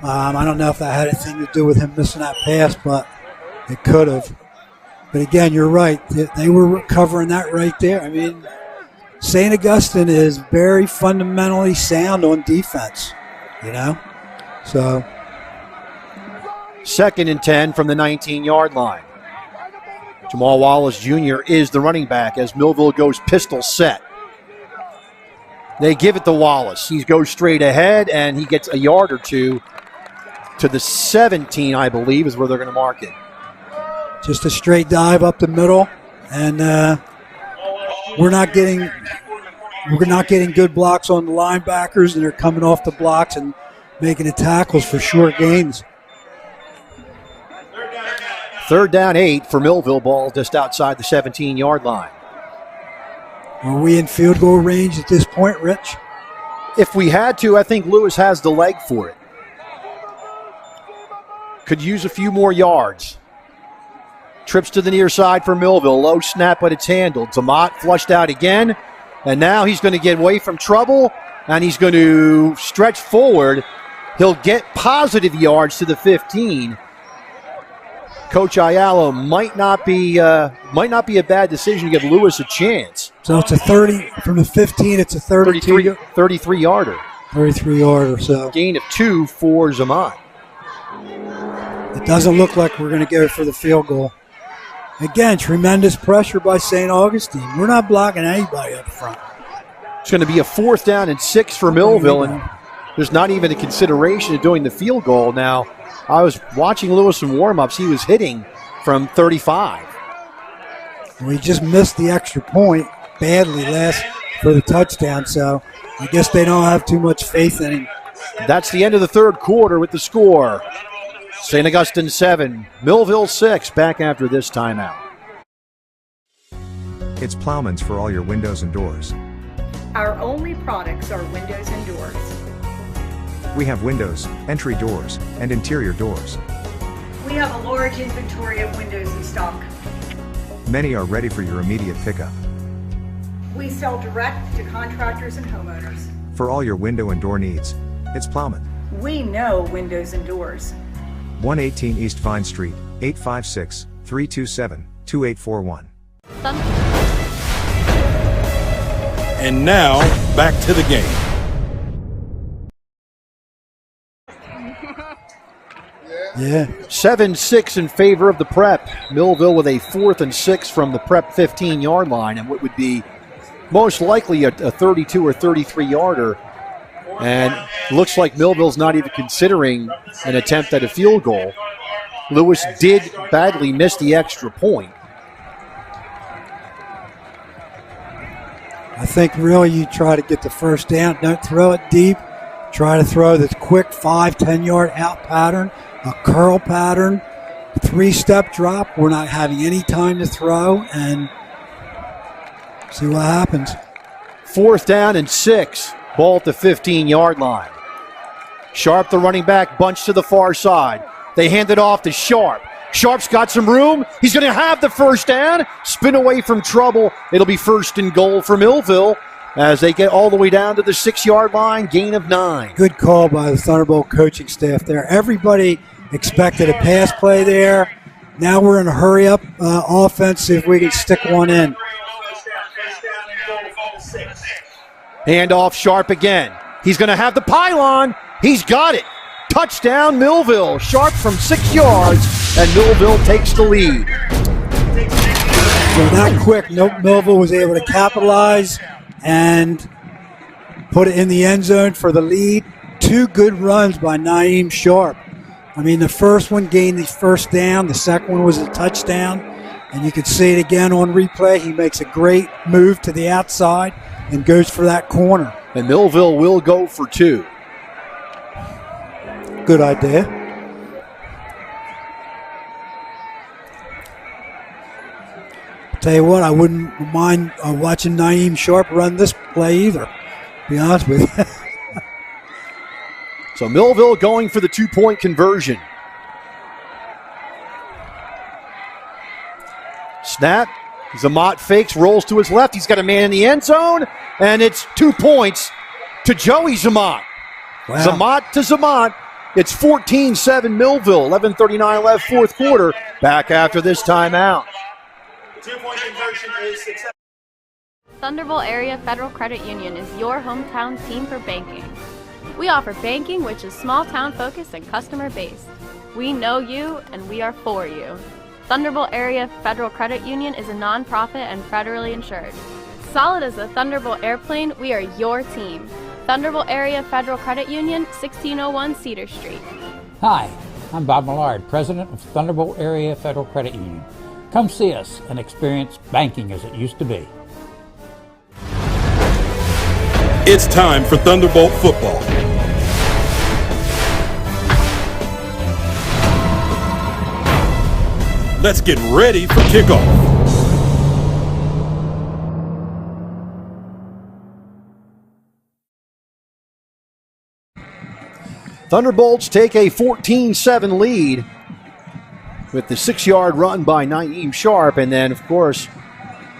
I don't know if that had anything to do with him missing that pass, but it could have. But again, you're right. They were covering that right there. I mean, St. Augustine is very fundamentally sound on defense, you know? So. 2nd and 10 from the 19-yard line. Jamal Wallace Jr. is the running back as Millville goes pistol set. They give it to Wallace. He goes straight ahead, and he gets a yard or two to the 17, I believe, is where they're going to mark it. Just a straight dive up the middle, and we're not getting good blocks on the linebackers, and they're coming off the blocks and making the tackles for short gains. 3rd down 8 for Millville, ball just outside the 17-yard line. Are we in field goal range at this point, Rich? If we had to, I think Lewis has the leg for it. Could use a few more yards. Trips to the near side for Millville. Low snap, but it's handled. Zamat flushed out again. And now he's going to get away from trouble, and he's going to stretch forward. He'll get positive yards to the 15. Coach Ayala might not be a bad decision to give Lewis a chance. So it's a 30 from the 15. It's a 33-yarder. 33-yarder. So gain of 2 for Zamat. It doesn't look like we're going to go for the field goal. Again, tremendous pressure by St. Augustine. We're not blocking anybody up front. It's going to be a 4th down and 6 for Millville, and there's not even a consideration of doing the field goal. Now, I was watching Lewis in warm-ups. He was hitting from 35. We just missed the extra point badly last for the touchdown, so I guess they don't have too much faith in him. That's the end of the 3rd quarter with the score. St. Augustine 7, Millville 6, back after this timeout. It's Plowman's for all your windows and doors. Our only products are windows and doors. We have windows, entry doors, and interior doors. We have a large inventory of windows in stock. Many are ready for your immediate pickup. We sell direct to contractors and homeowners. For all your window and door needs, it's Plowman. We know windows and doors. 118 East Vine Street, 856-327-2841. And now, back to the game. Yeah. 7-6 in favor of the Prep. Millville with a 4th and 6 from the Prep 15-yard line, and what would be most likely a 32 or 33-yarder. And looks like Millville's not even considering an attempt at a field goal. Lewis did badly miss the extra point. I think really you try to get the first down. Don't throw it deep. Try to throw this quick 5-10-yard out pattern, a curl pattern, 3-step drop. We're not having any time to throw, and see what happens. 4th down and 6. Ball at the 15-yard line. Sharp, the running back, bunched to the far side. They hand it off to Sharp. Sharp's got some room. He's going to have the first down. Spin away from trouble. It'll be 1st and goal for Millville as they get all the way down to the 6-yard line, gain of 9. Good call by the Thunderbolt coaching staff there. Everybody expected a pass play there. Now we're in a hurry-up offense, see if we can stick one in. Hand off Sharp again. He's going to have the pylon. He's got it. Touchdown, Millville. Sharp from 6 yards, and Millville takes the lead. So that quick, Millville was able to capitalize and put it in the end zone for the lead. 2 good runs by Naeem Sharp. I mean, the first one gained the first down. The second one was a touchdown. And you can see it again on replay. He makes a great move to the outside and goes for that corner. And Millville will go for 2. Good idea. Tell you what, I wouldn't mind watching Naeem Sharp run this play either, to be honest with you. So Millville going for the 2-point conversion. Snap. Zamat fakes, rolls to his left. He's got a man in the end zone, and it's 2 points to Joey Zamat. Wow. Zamat to Zamat. It's 14-7 Millville. 11:39 left, 4th quarter. Back after this timeout. 2-point conversion is successful. Thunderbolt Area Federal Credit Union is your hometown team for banking. We offer banking which is small-town focused and customer-based. We know you, and we are for you. Thunderbolt Area Federal Credit Union is a nonprofit and federally insured. solid as a Thunderbolt airplane, we are your team. Thunderbolt Area Federal Credit Union, 1601 Cedar Street. Hi, I'm Bob Millard, President of Thunderbolt Area Federal Credit Union. Come see us and experience banking as it used to be. It's time for Thunderbolt football. Let's get ready for kickoff. Thunderbolts take a 14-7 lead with the 6-yard run by Naeem Sharp, and then, of course,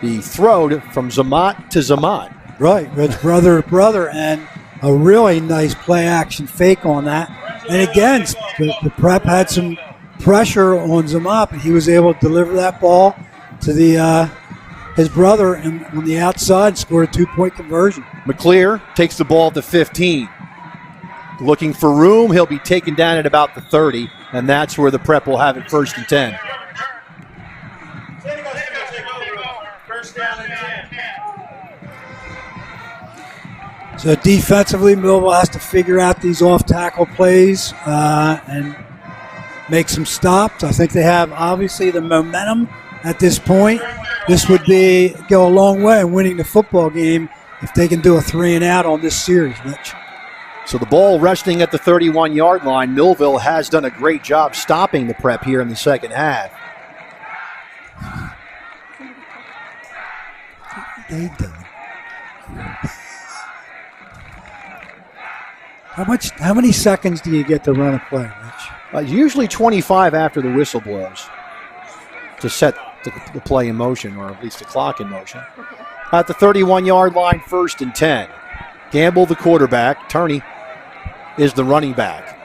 the throw from Zamat to Zamat. Right, it's brother to brother, and a really nice play-action fake on that. And again, the Prep had some pressure on Zamat, but he was able to deliver that ball to his brother and on the outside scored a 2-point conversion. McClear takes the ball to 15. Looking for room, he'll be taken down at about the 30, and that's where the Prep will have it 1st and 10. First down and 10. So defensively, Millville has to figure out these off-tackle plays and make some stops. I think they have, obviously, the momentum at this point. This would go a long way in winning the football game if they can do a 3-and-out on this series, Rich. So the ball resting at the 31-yard line. Millville has done a great job stopping the Prep here in the second half. They done. How many seconds do you get to run a play, Rich? Usually 25 after the whistle blows to set the play in motion, or at least the clock in motion. At the 31-yard line, 1st and 10. Gamble, the quarterback. Turney is the running back.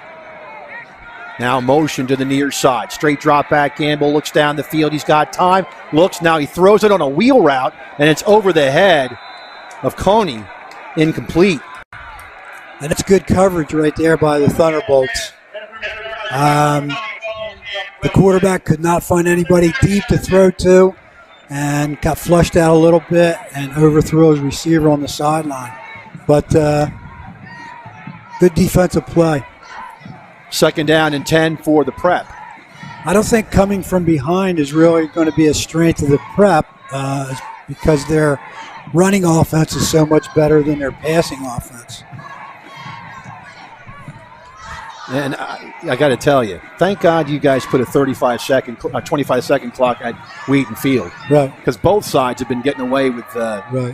Now motion to the near side. Straight drop back. Gamble looks down the field. He's got time. Looks. Now he throws it on a wheel route, and it's over the head of Coney. Incomplete. And it's good coverage right there by the Thunderbolts. The quarterback could not find anybody deep to throw to and got flushed out a little bit and overthrew his receiver on the sideline. But good defensive play. 2nd down and 10 for the Prep. I don't think coming from behind is really going to be a strength of the Prep because their running offense is so much better than their passing offense. And I got to tell you, thank God you guys put a 25-second clock at Wheaton Field. Right. Because both sides have been getting away with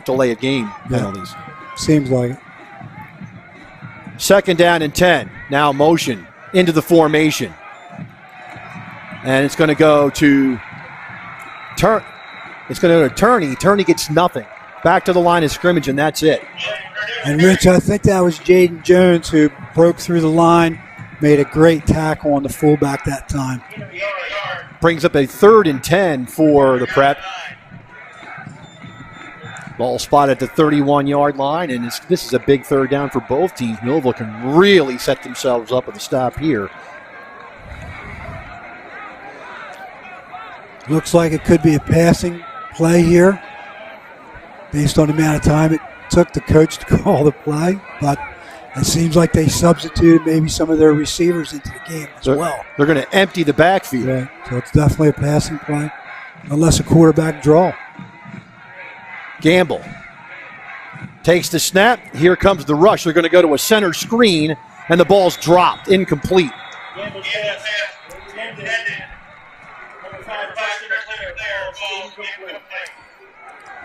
delay of game penalties. Seems like it. 2nd down and 10. Now motion into the formation. And it's going to go to Turney. Turney gets nothing. Back to the line of scrimmage, and that's it. And Rich, I think that was Jaden Jones who broke through the line, made a great tackle on the fullback that time. Brings up a 3rd and 10 for the Prep. Ball spot at the 31-yard line, and this is a big 3rd down for both teams. Millville can really set themselves up with a stop here. Looks like it could be a passing play here based on the amount of time it took the coach to call the play, but it seems like they substituted maybe some of their receivers into the game as well. They're going to empty the backfield. Right. So it's definitely a passing play, unless a quarterback draw. Gamble takes the snap. Here comes the rush. They're going to go to a center screen, and the ball's dropped, incomplete.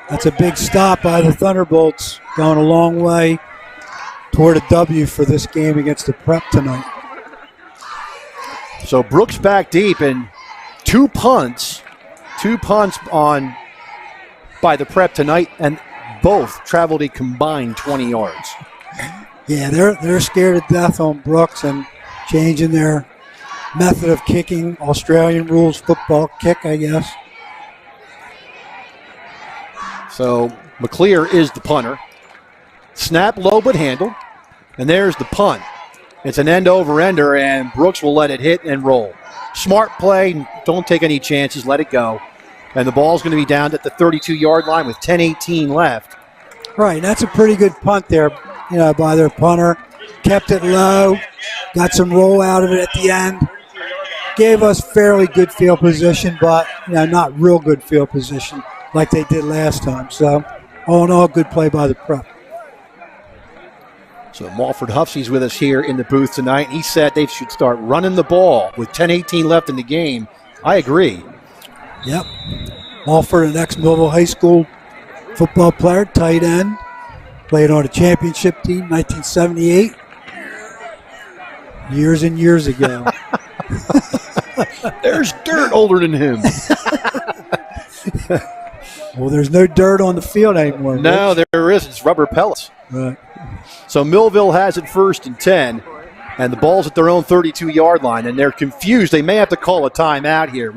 That's a big stop by the Thunderbolts, going a long way toward a W for this game against the Prep tonight. So Brooks back deep, and two punts on by the Prep tonight, and both traveled a combined 20 yards. Yeah, they're scared to death on Brooks and changing their method of kicking, Australian rules football kick, I guess. So McClear is the punter. Snap low but handle, and there's the punt. It's an end-over-ender, and Brooks will let it hit and roll. Smart play, don't take any chances, let it go. And the ball's going to be down at the 32-yard line with 10:18 left. Right, that's a pretty good punt there, by their punter. Kept it low, got some roll out of it at the end. Gave us fairly good field position, but not real good field position like they did last time. So, all in all, good play by the Prep. So Mulford Huffsey's with us here in the booth tonight. He said they should start running the ball with 10:18 left in the game. I agree. Yep. Mulford, an ex-Millville High School football player, tight end. Played on a championship team, 1978. Years and years ago. There's dirt older than him. Well, there's no dirt on the field anymore. No, there isn't. It's rubber pellets. Right. So Millville has it 1st and 10, and the ball's at their own 32-yard line, and they're confused. They may have to call a timeout here.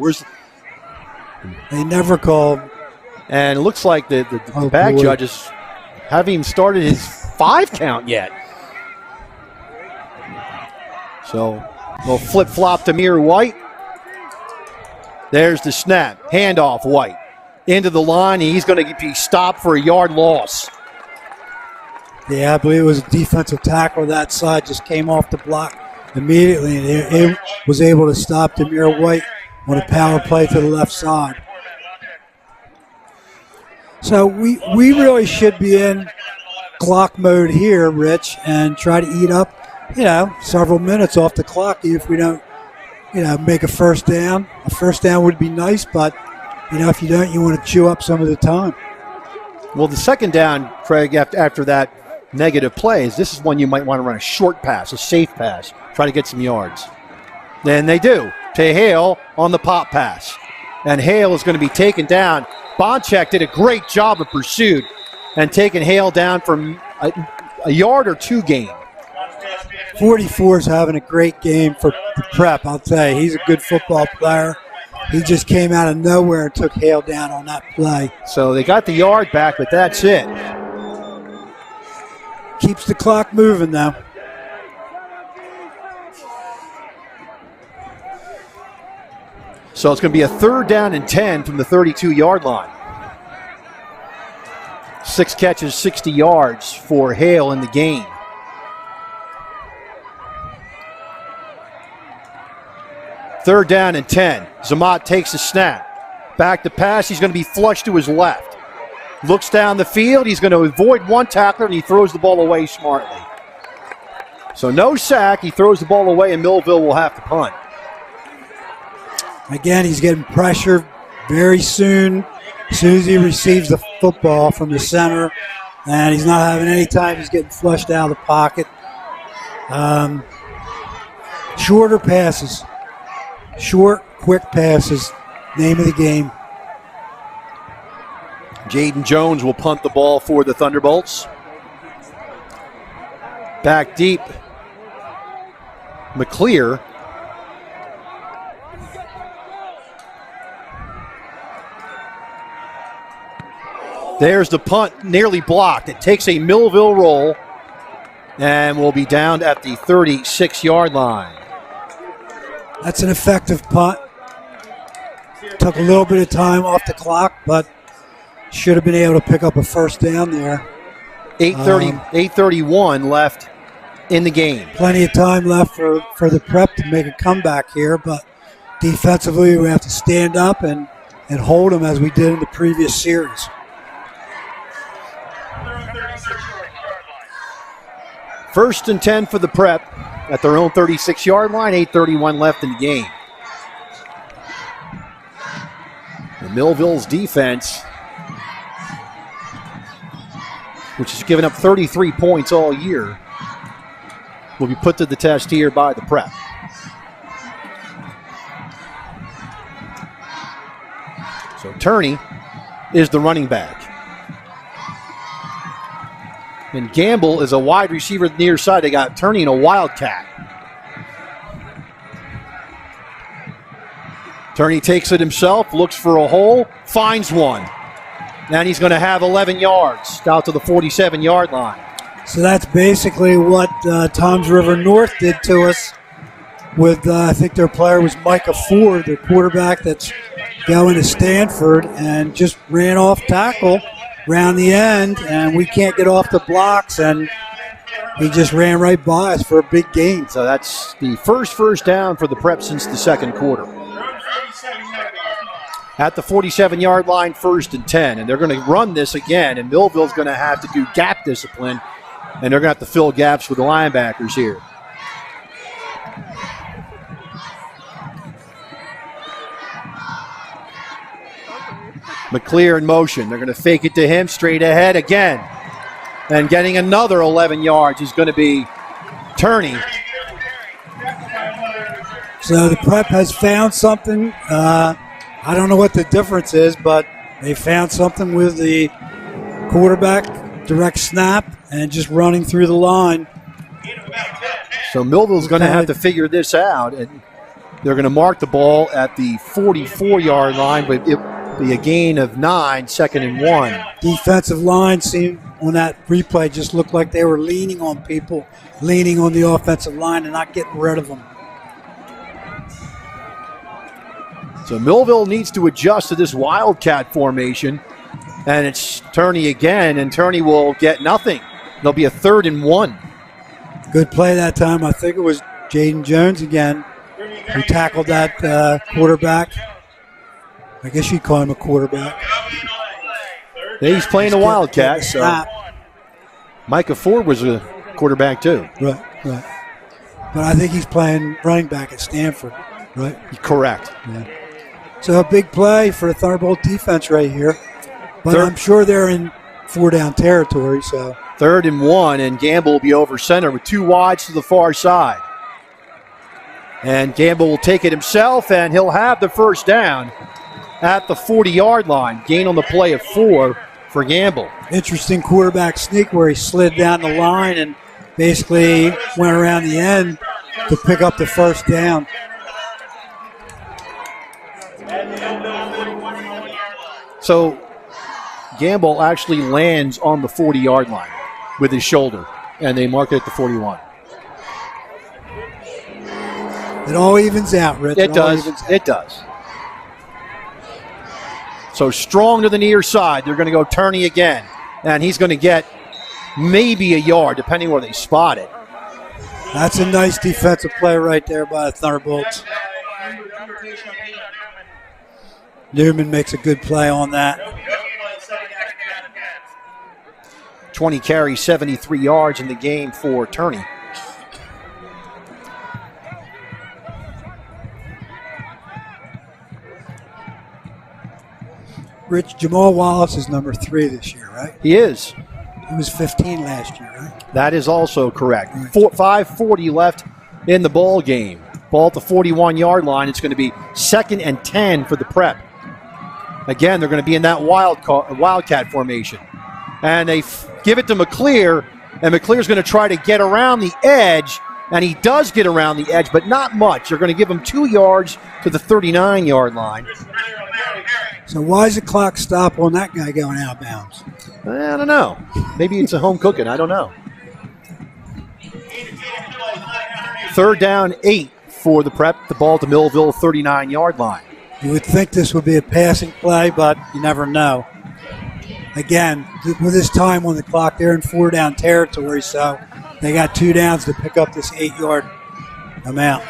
They never call. And it looks like the back judges haven't even started his 5 count yet. So they'll flip-flop to Mir White. There's the snap. Handoff White. Into the line. He's going to be stopped for a yard loss. Yeah, I believe it was a defensive tackle that side. Just came off the block immediately, and it was able to stop Demir White on a power play to the left side. So we really should be in clock mode here, Rich, and try to eat up, several minutes off the clock if we don't, make a first down. A first down would be nice, but, if you don't, you want to chew up some of the time. Well, the second down, Craig, after that negative plays, this is one you might want to run a short pass, a safe pass, try to get some yards. Then they do. To Hale on the pop pass. And Hale is going to be taken down. Bonchak did a great job of pursuit and taking Hale down from a yard or 2 gain. 44 is having a great game for the Prep, I'll tell you. He's a good football player. He just came out of nowhere and took Hale down on that play. So they got the yard back, but that's it. Keeps the clock moving now. So it's going to be a 3rd down and 10 from the 32-yard line. 6 catches, 60 yards for Hale in the game. Third down and 10. Zamat takes a snap. Back to pass. He's going to be flushed to his left. Looks down the field. He's going to avoid one tackler, and he throws the ball away smartly. So no sack. He throws the ball away, and Millville will have to punt. Again, he's getting pressure very soon. As soon as he receives the football from the center, and he's not having any time. He's getting flushed out of the pocket. Shorter passes. Short, quick passes. Name of the game. Jaden Jones will punt the ball for the Thunderbolts. Back deep. McClear. There's the punt, nearly blocked. It takes a Millville roll and will be down at the 36-yard line. That's an effective punt. Took a little bit of time off the clock, but should have been able to pick up a first down there. 8:31 left in the game. Plenty of time left for the Prep to make a comeback here, but defensively we have to stand up and hold them as we did in the previous series. First and 10 for the Prep at their own 36-yard line, 8:31 left in the game. The Millville's defense, which has given up 33 points all year, will be put to the test here by the Prep. So Turney is the running back. And Gamble is a wide receiver at the near side. They got Turney and a Wildcat. Turney takes it himself, looks for a hole, finds one. And he's going to have 11 yards out to the 47-yard line. So that's basically what Toms River North did to us with, I think their player was Micah Ford, their quarterback that's going to Stanford, and just ran off tackle around the end, and we can't get off the blocks, and he just ran right by us for a big gain. So that's the first down for the Prep since the second quarter. At the 47-yard line, 1st and 10. And they're going to run this again, and Millville's going to have to do gap discipline, and they're going to have to fill gaps with the linebackers here. McClear in motion. They're going to fake it to him, straight ahead again. And getting another 11 yards is going to be Turney. So the Prep has found something. I don't know what the difference is, but they found something with the quarterback, direct snap, and just running through the line. So Millville's going to have to figure this out, and they're going to mark the ball at the 44-yard line, but it will be a gain of 9, 2nd and 1. Defensive line seemed on that replay just looked like they were leaning on people, leaning on the offensive line and not getting rid of them. So Millville needs to adjust to this Wildcat formation, and it's Turney again, and Turney will get nothing. There'll be a 3rd and 1. Good play that time. I think it was Jaden Jones again who tackled that quarterback. I guess you'd call him a quarterback. Yeah, he's playing a Wildcat. So Micah Ford was a quarterback too. Right. But I think he's playing running back at Stanford, right? Correct. Yeah. So a big play for the Thunderbolt defense right here. But I'm sure they're in 4-down territory. So 3rd and 1, and Gamble will be over center with 2 wides to the far side. And Gamble will take it himself, and he'll have the 1st down at the 40-yard line. Gain on the play of 4 for Gamble. Interesting quarterback sneak where he slid down the line and basically went around the end to pick up the 1st down. So Gamble actually lands on the 40-yard line with his shoulder, and they mark it at the 41. It all evens out, Rich. It does. So strong to the near side. They're going to go Turney again, and he's going to get maybe a yard, depending where they spot it. That's a nice defensive play right there by the Thunderbolts. Newman makes a good play on that. 20 carries, 73 yards in the game for Turney. Rich, Jamal Wallace is number 3 this year, right? He is. He was 15 last year, right? That is also correct. 5:40 left in the ball game. Ball at the 41-yard line. It's going to be 2nd and 10 for the Prep. Again, they're going to be in that Wildcat formation. And they give it to McClear, and McClear's going to try to get around the edge, and he does get around the edge, but not much. They're going to give him 2 yards to the 39-yard line. So why does the clock stop on that guy going out of bounds? I don't know. Maybe it's a home cooking. I don't know. 3rd down, 8 for the Prep. The ball to Millville, 39-yard line. You would think this would be a passing play, but you never know. Again, with this time on the clock, they're in 4-down territory, so they got 2 downs to pick up this 8-yard amount.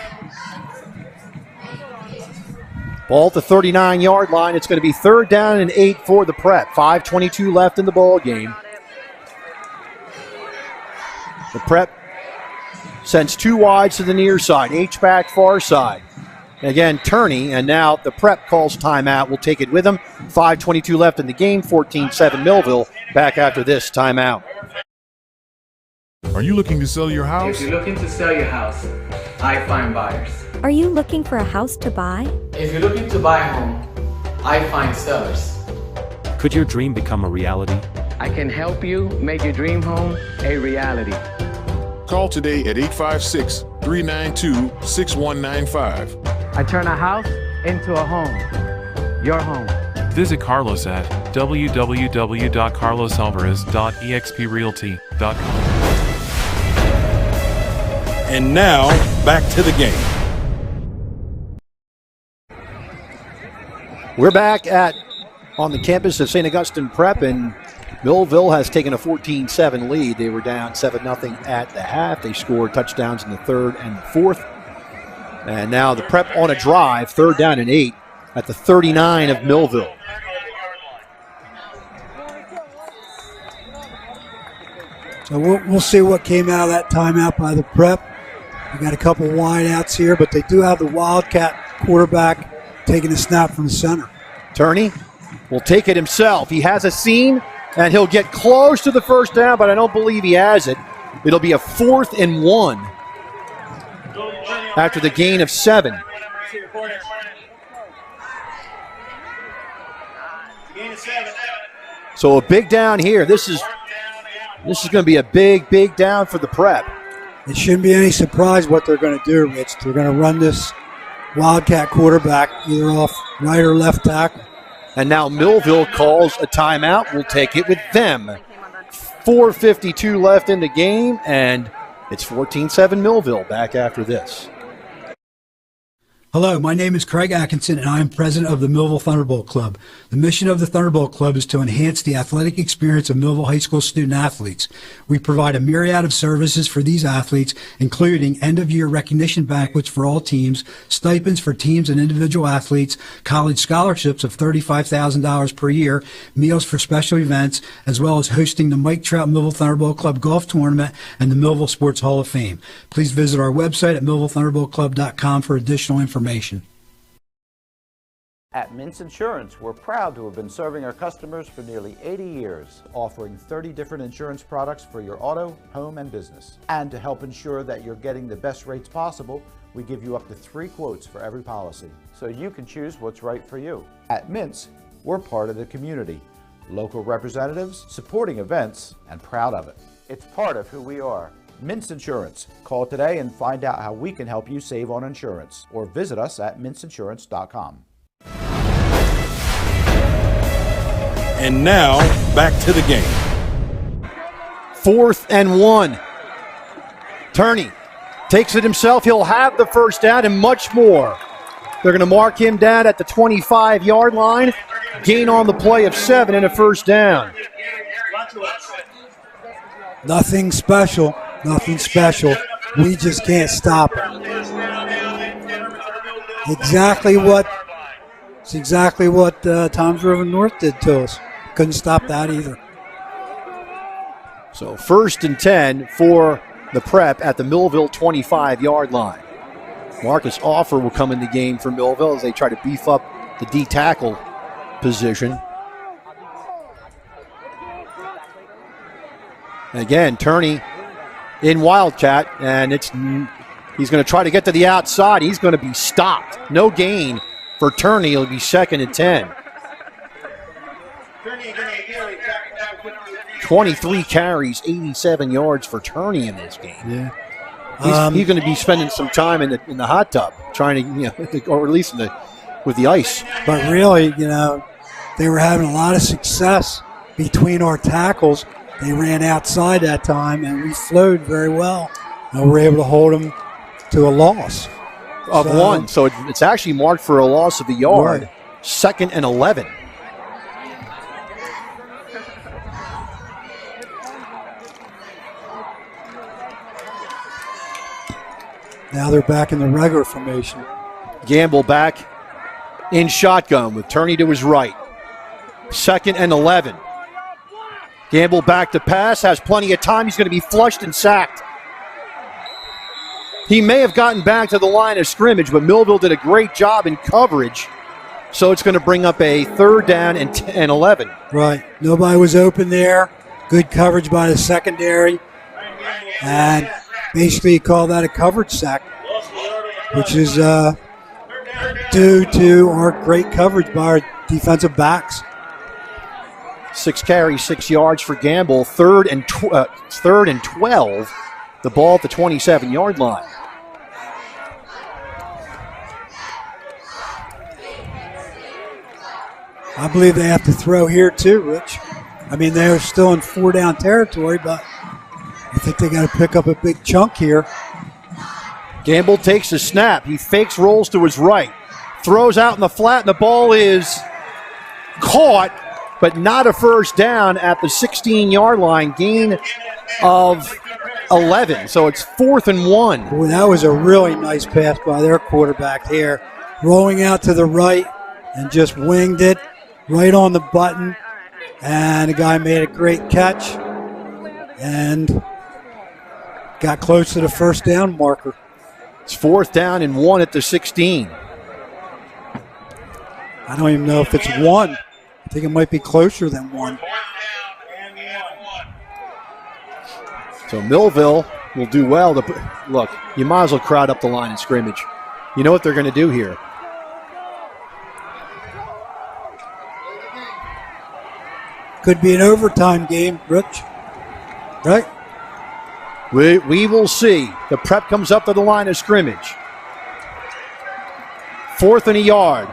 Ball at the 39-yard line. It's going to be 3rd down and 8 for the Prep. 5:22 left in the ball game. The Prep sends 2 wides to the near side. H-back far side. Again, Turney, and now the Prep calls timeout. We'll take it with him. 5:22 left in the game. 14-7 Millville. Back after this timeout. Are you looking to sell your house? If you're looking to sell your house, I find buyers. Are you looking for a house to buy? If you're looking to buy a home, I find sellers. Could your dream become a reality? I can help you make your dream home a reality. Call today at 856-392-6195. I turn a house into a home. Your home. Visit Carlos at www.carlosalvarez.exprealty.com. And now, back to the game. We're back on the campus of St. Augustine Prep, and Millville has taken a 14-7 lead. They were down 7-0 at the half. They scored touchdowns in the third and the fourth. And now the Prep on a drive, 3rd down and 8 at the 39 of Millville. So we'll see what came out of that timeout by the Prep. We got a couple wideouts here, but they do have the Wildcat quarterback taking a snap from the center. Turney will take it himself. He has a seam, and he'll get close to the first down, but I don't believe he has it. It'll be a 4th and 1 after the gain of 7. So a big down here. This is going to be a big down for the Prep. It shouldn't be any surprise what they're going to do, Rich. They're going to run this Wildcat quarterback either off right or left tackle. And now Millville calls a timeout. We'll take it with them. 4:52 left in the game, and it's 14-7 Millville. Back after this. Hello, my name is Craig Atkinson, and I am president of the Millville Thunderbolt Club. The mission of the Thunderbolt Club is to enhance the athletic experience of Millville High School student athletes. We provide a myriad of services for these athletes, including end-of-year recognition banquets for all teams, stipends for teams and individual athletes, college scholarships of $35,000 per year, meals for special events, as well as hosting the Mike Trout Millville Thunderbolt Club Golf Tournament and the Millville Sports Hall of Fame. Please visit our website at millvillethunderboltclub.com for additional information. At Mintz Insurance, we're proud to have been serving our customers for nearly 80 years, offering 30 different insurance products for your auto, home, and business. And to help ensure that you're getting the best rates possible, we give you up to 3 quotes for every policy, so you can choose what's right for you. At Mintz, we're part of the community, local representatives, supporting events, and proud of it. It's part of who we are. Mintz Insurance. Call today and find out how we can help you save on insurance, or visit us at mintzinsurance.com. And now, back to the game. 4th and 1. Turney takes it himself. He'll have the first down and much more. They're going to mark him down at the 25-yard line. Gain on the play of 7 and a first down. Nothing special. Nothing special. We just can't stop it. Exactly what Tom's River North did to us. Couldn't stop that either. So 1st and 10 for the Prep at the Millville 25-yard line. Marcus Offer will come in the game for Millville as they try to beef up the D tackle position. Again, Turney in Wildcat, and he's going to try to get to the outside. He's going to be stopped. No gain for Turney. It'll be 2nd and 10. 23 carries, 87 yards for Turney in this game. Yeah. He's going to be spending some time in the hot tub, trying to, or at least with the ice. But really, they were having a lot of success between our tackles. They ran outside that time, and we flowed very well. And we were able to hold them to a loss. Of 1, so it's actually marked for a loss of a yard. Right. 2nd and 11. Now they're back in the regular formation. Gamble back in shotgun with Turney to his right. 2nd and 11. Gamble back to pass, has plenty of time. He's going to be flushed and sacked. He may have gotten back to the line of scrimmage, but Millville did a great job in coverage. So it's going to bring up a 3rd down and 11. Right. Nobody was open there. Good coverage by the secondary. And basically you call that a coverage sack, which is due to our great coverage by our defensive backs. 6 carries, 6 yards for Gamble. 3rd and 12. The ball at the 27-yard line. I believe they have to throw here too, Rich. I mean, they're still in 4-down territory, but I think they got to pick up a big chunk here. Gamble takes a snap. He fakes, rolls to his right. Throws out in the flat, and the ball is caught, but not a first down at the 16-yard line. Gain of 11, so it's 4th and 1. Boy, that was a really nice pass by their quarterback here. Rolling out to the right and just winged it right on the button. And the guy made a great catch and got close to the first down marker. It's 4th down and 1 at the 16. I don't even know if it's 1. I think it might be closer than 1. So Millville will do well. Look, you might as well crowd up the line of scrimmage. You know what they're going to do here. Could be an overtime game, Rich. Right? We will see. The Prep comes up to the line of scrimmage. 4th and a yard.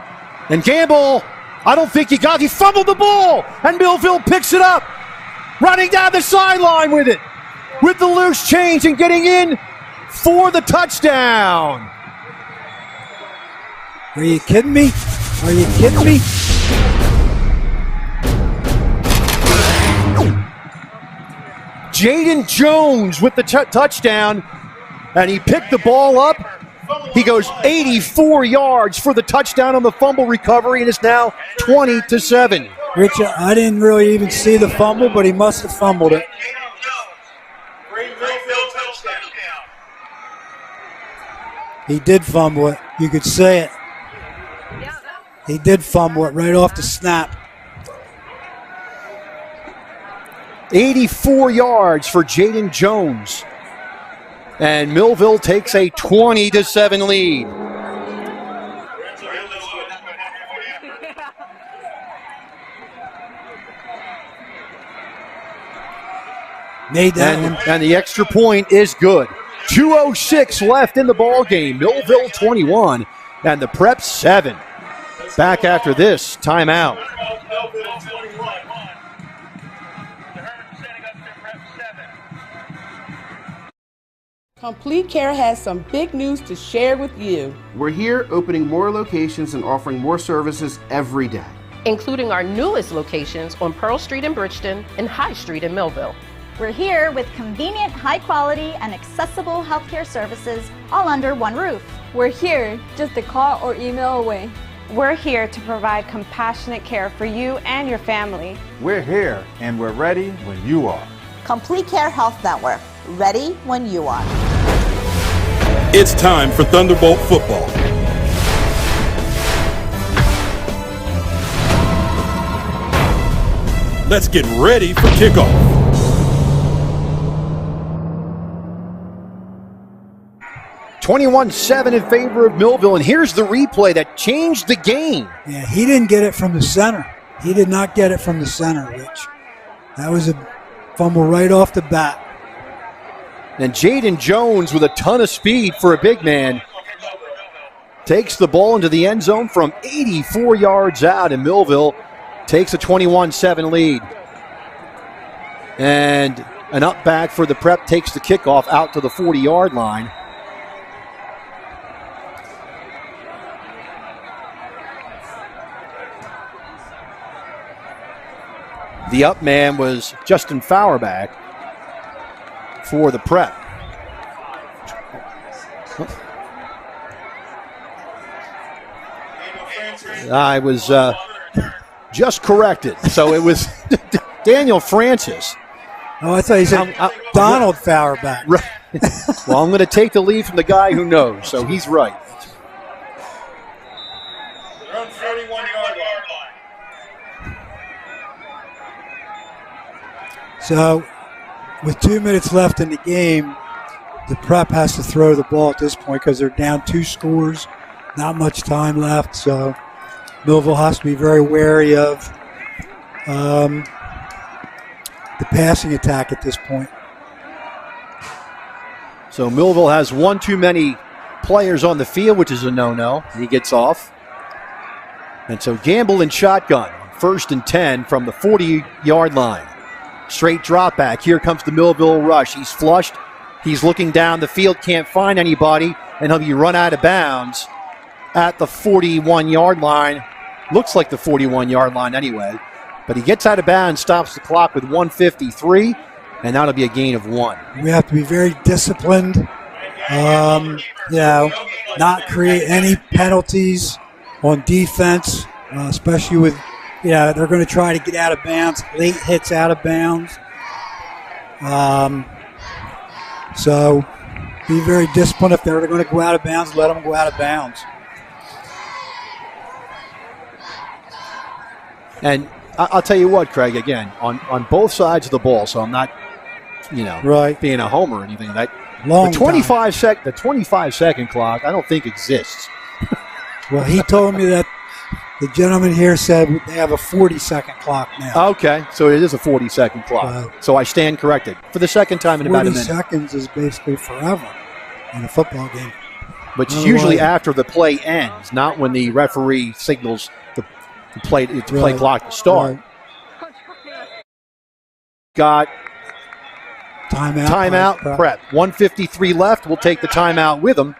And Gamble, I don't think he fumbled the ball. And Millville picks it up. Running down the sideline with it. With the loose change and getting in for the touchdown. Are you kidding me? Are you kidding me? Jaden Jones with the touchdown, and he picked the ball up. He goes 84 yards for the touchdown on the fumble recovery, and it's now 20-7. Rich, I didn't really even see the fumble, but he must have fumbled it. He did fumble it. You could say it. He did fumble it right off the snap. 84 yards for Jaden Jones. And Millville takes a 20-7 lead. Made that and the extra point is good. 2:06 left in the ball game. Millville 21 and the Prep 7. Back after this timeout. Complete Care has some big news to share with you. We're here opening more locations and offering more services every day, including our newest locations on Pearl Street in Bridgeton and High Street in Millville. We're here with convenient, high quality, and accessible healthcare services all under one roof. We're here just a call or email away. We're here to provide compassionate care for you and your family. We're here and we're ready when you are. Complete Care Health Network, ready when you are. It's time for Thunderbolt football. Let's get ready for kickoff. (21-7) in favor of Millville, and here's the replay that changed the game. Yeah, he didn't get it from the center. He did not get it from the center, Rich. That was a fumble right off the bat. And Jaden Jones, with a ton of speed for a big man, takes the ball into the end zone from 84 yards out, and Millville takes a 21-7 lead. And an up back for the Prep takes the kickoff out to the 40-yard line. The up man was Justin Fauerbach for the Prep. I was just corrected. So it was Daniel Francis. Oh, I thought you said Donald Fauerbach. Right. Well, I'm going to take the lead from the guy who knows, so he's right. They're on 41-yard line. So, with 2 minutes left in the game, the Prep has to throw the ball at this point because they're down 2 scores, not much time left. So, Millville has to be very wary of the passing attack at this point. So Millville has one too many players on the field, which is a no-no. He gets off. And so Gamble in shotgun, 1st and 10 from the 40-yard line. Straight drop back. Here comes the Millville rush. He's flushed. He's looking down the field, can't find anybody, and he'll be run out of bounds at the 41-yard line. Looks like the 41-yard line anyway. But he gets out of bounds, stops the clock with 1:53, and that'll be a gain of 1. We have to be very disciplined, not create any penalties on defense, especially with, they're going to try to get out of bounds, late hits out of bounds. So be very disciplined. If they're going to go out of bounds, let them go out of bounds. And I'll tell you what, Craig, again, on both sides of the ball, so I'm not, being a homer or anything. The 25-second clock, I don't think exists. Well, he told me that the gentleman here said they have a 40-second clock now. Okay, so it is a 40-second clock. So I stand corrected for the second time in about a minute. 40 seconds is basically forever in a football game. But it's usually after the play ends, not when the referee signals the play clock to start. Right. Got timeout prep. 1:53 left. We'll take the timeout with them.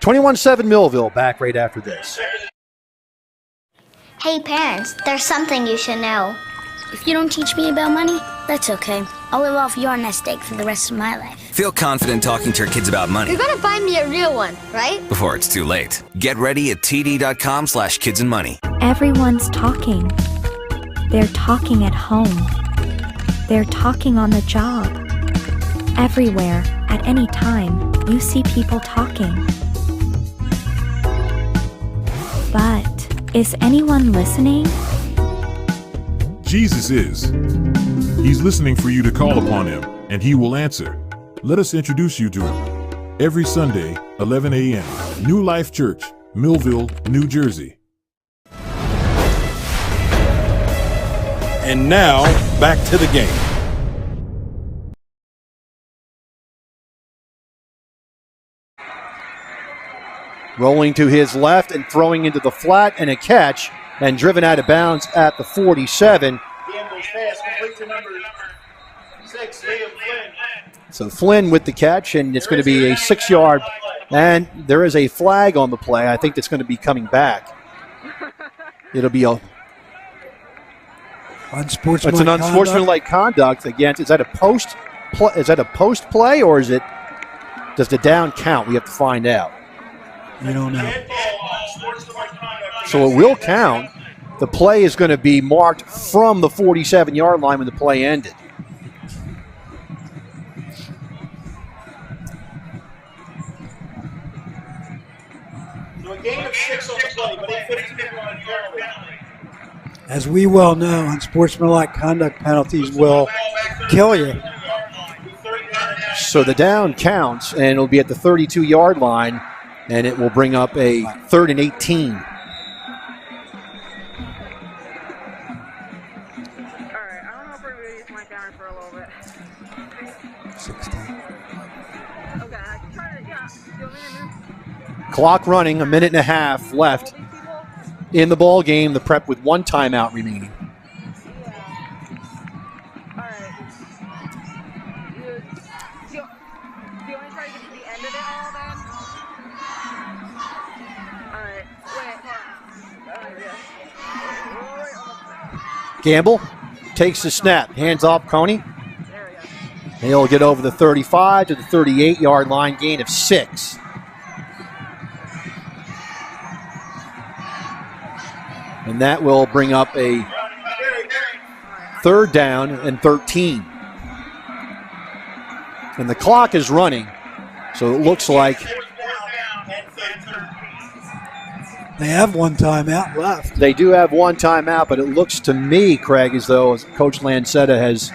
21-7 Millville, back right after this. Hey parents, there's something you should know. If you don't teach me about money, that's okay. I'll live off your nest egg for the rest of my life. Feel confident talking to your kids about money. You're gonna find me a real one, right? Before it's too late. Get ready at td.com/kidsandmoney. Everyone's talking. They're talking at home. They're talking on the job. Everywhere, at any time, you see people talking. But is anyone listening? Jesus is. He's listening for you to call upon him, and he will answer. Let us introduce you to him. Every Sunday, 11 a.m., New Life Church, Millville, New Jersey. And now, back to the game. Rolling to his left and throwing into the flat, and a catch, and driven out of bounds at the 47. So Flynn with the catch, and it's going to be a 6-yard, and there is a flag on the play. I think that's going to be coming back. It'll be it's an unsportsmanlike conduct against. Is that a post play, or does the down count? We have to find out. We don't know. So it will count. The play is going to be marked from the 47-yard line when the play ended. So a gain of 6 on the play, but a 15-yard penalty. As we well know, unsportsmanlike conduct penalties will kill you. So the down counts, and it'll be at the 32-yard line, and it will bring up a 3rd and 18. Clock running, a minute and a half left in the ball game. The Prep with 1 timeout remaining. Gamble takes the snap, hands off Coney. And he'll get over the 35 to the 38-yard line, gain of 6. And that will bring up a 3rd down and 13. And the clock is running, so it looks like they have 1 timeout left. They do have 1 timeout, but it looks to me, Craig, as though Coach Lancetta has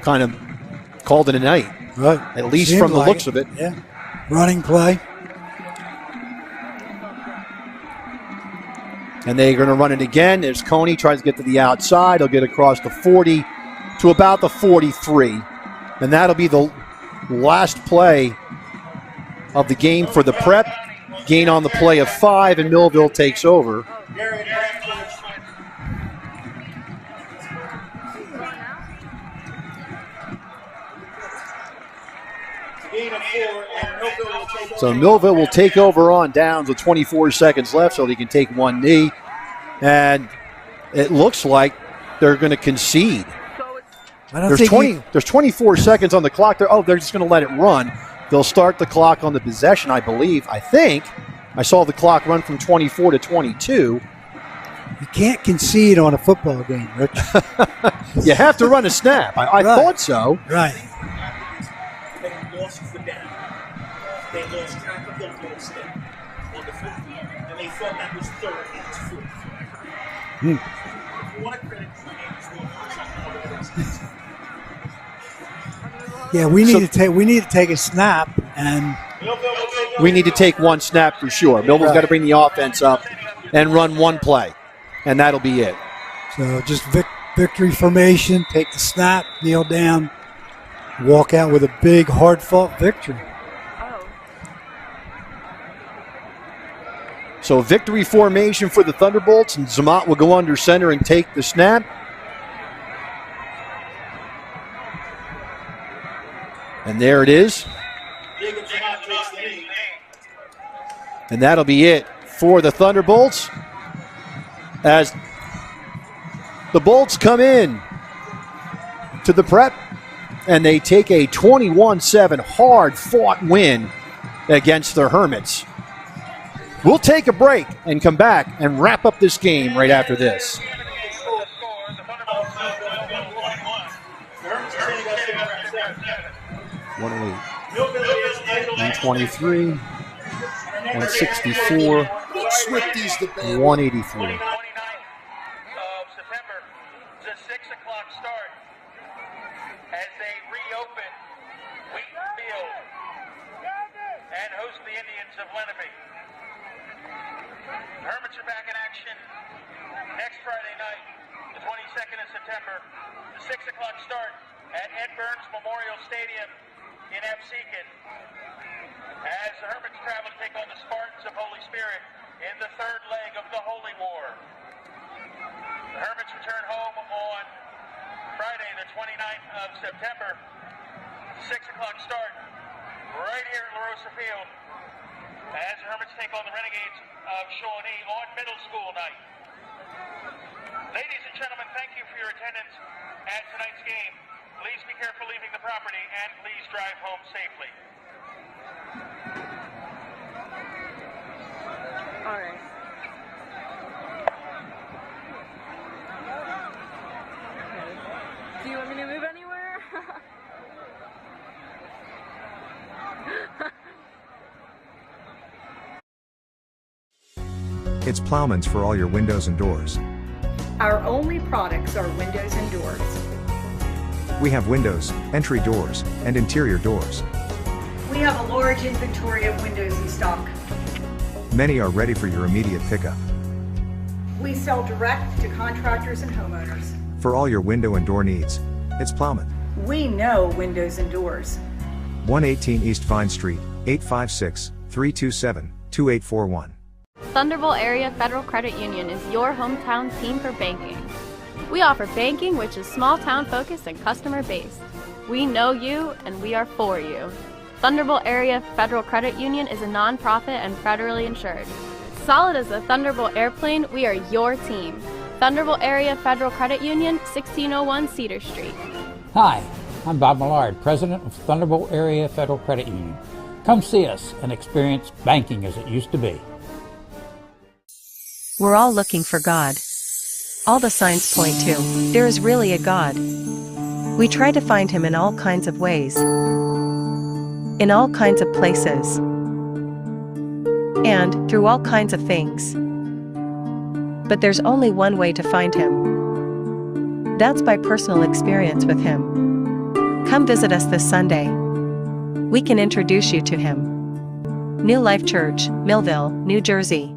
kind of called it a night. Right. At least from the looks of it. Yeah. Running play. And they're going to run it again. There's Coney, tries to get to the outside. He'll get across the 40 to about the 43. And that'll be the last play of the game for the Prep. Gain on the play of 5, and Millville takes over. So Millville will take over on downs with 24 seconds left, so they can take 1 knee. And it looks like they're going to concede. I don't think There's 24 seconds on the clock. They're just going to let it run. They'll start the clock on the possession, I believe. I think I saw the clock run from 24 to 22. You can't concede on a football game, Rich. You have to run a snap. I thought so. Right. They lost the down. They lost track of their goal step on the field, and they thought that was third and it was fourth. If you want to credit the game, it's one person. Yeah, we need to take a snap, and we need to take one snap for sure. Millville's got to bring the offense up and run one play, and that'll be it. So just victory formation, take the snap, kneel down, walk out with a big, hard-fought victory. So victory formation for the Thunderbolts, and Zamat will go under center and take the snap. And there it is. And that'll be it for the Thunderbolts as the Bolts come in to the prep and they take a 21-7 hard-fought win against the Hermits. We'll take a break and come back and wrap up this game right after this. 108, 123, 164, 183. Hermits are back in action next Friday night, the 22nd of September, the 6 o'clock start at Ed Burns Memorial Stadium in Absecon. As the Hermits travel to take on the Spartans of Holy Spirit in the third leg of the Holy War. The Hermits return home on Friday, the 29th of September, 6 o'clock start, right here at La Rosa Field, as the Hermits take on the Renegades of Shawnee on middle school night. Ladies and gentlemen, thank you for your attendance at tonight's game. Please be careful leaving the property and please drive home safely. All right. Okay. Do you want me to move anywhere? It's Plowman's for all your windows and doors. Our only products are windows and doors. We have windows, entry doors, and interior doors. We have a large inventory of windows in stock. Many are ready for your immediate pickup. We sell direct to contractors and homeowners. For all your window and door needs, it's Plowman. We know windows and doors. 118 East Vine Street, 856-327-2841. Thunderbolt Area Federal Credit Union is your hometown team for banking. We offer banking which is small town focused and customer based. We know you and we are for you. Thunderbolt Area Federal Credit Union is a nonprofit and federally insured. Solid as a Thunderbolt airplane, we are your team. Thunderbolt Area Federal Credit Union, 1601 Cedar Street. Hi, I'm Bob Millard, President of Thunderbolt Area Federal Credit Union. Come see us and experience banking as it used to be. We're all looking for God. All the signs point to, there is really a God. We try to find Him in all kinds of ways, in all kinds of places, and through all kinds of things. But there's only one way to find Him. That's by personal experience with Him. Come visit us this Sunday. We can introduce you to Him. New Life Church, Millville, New Jersey.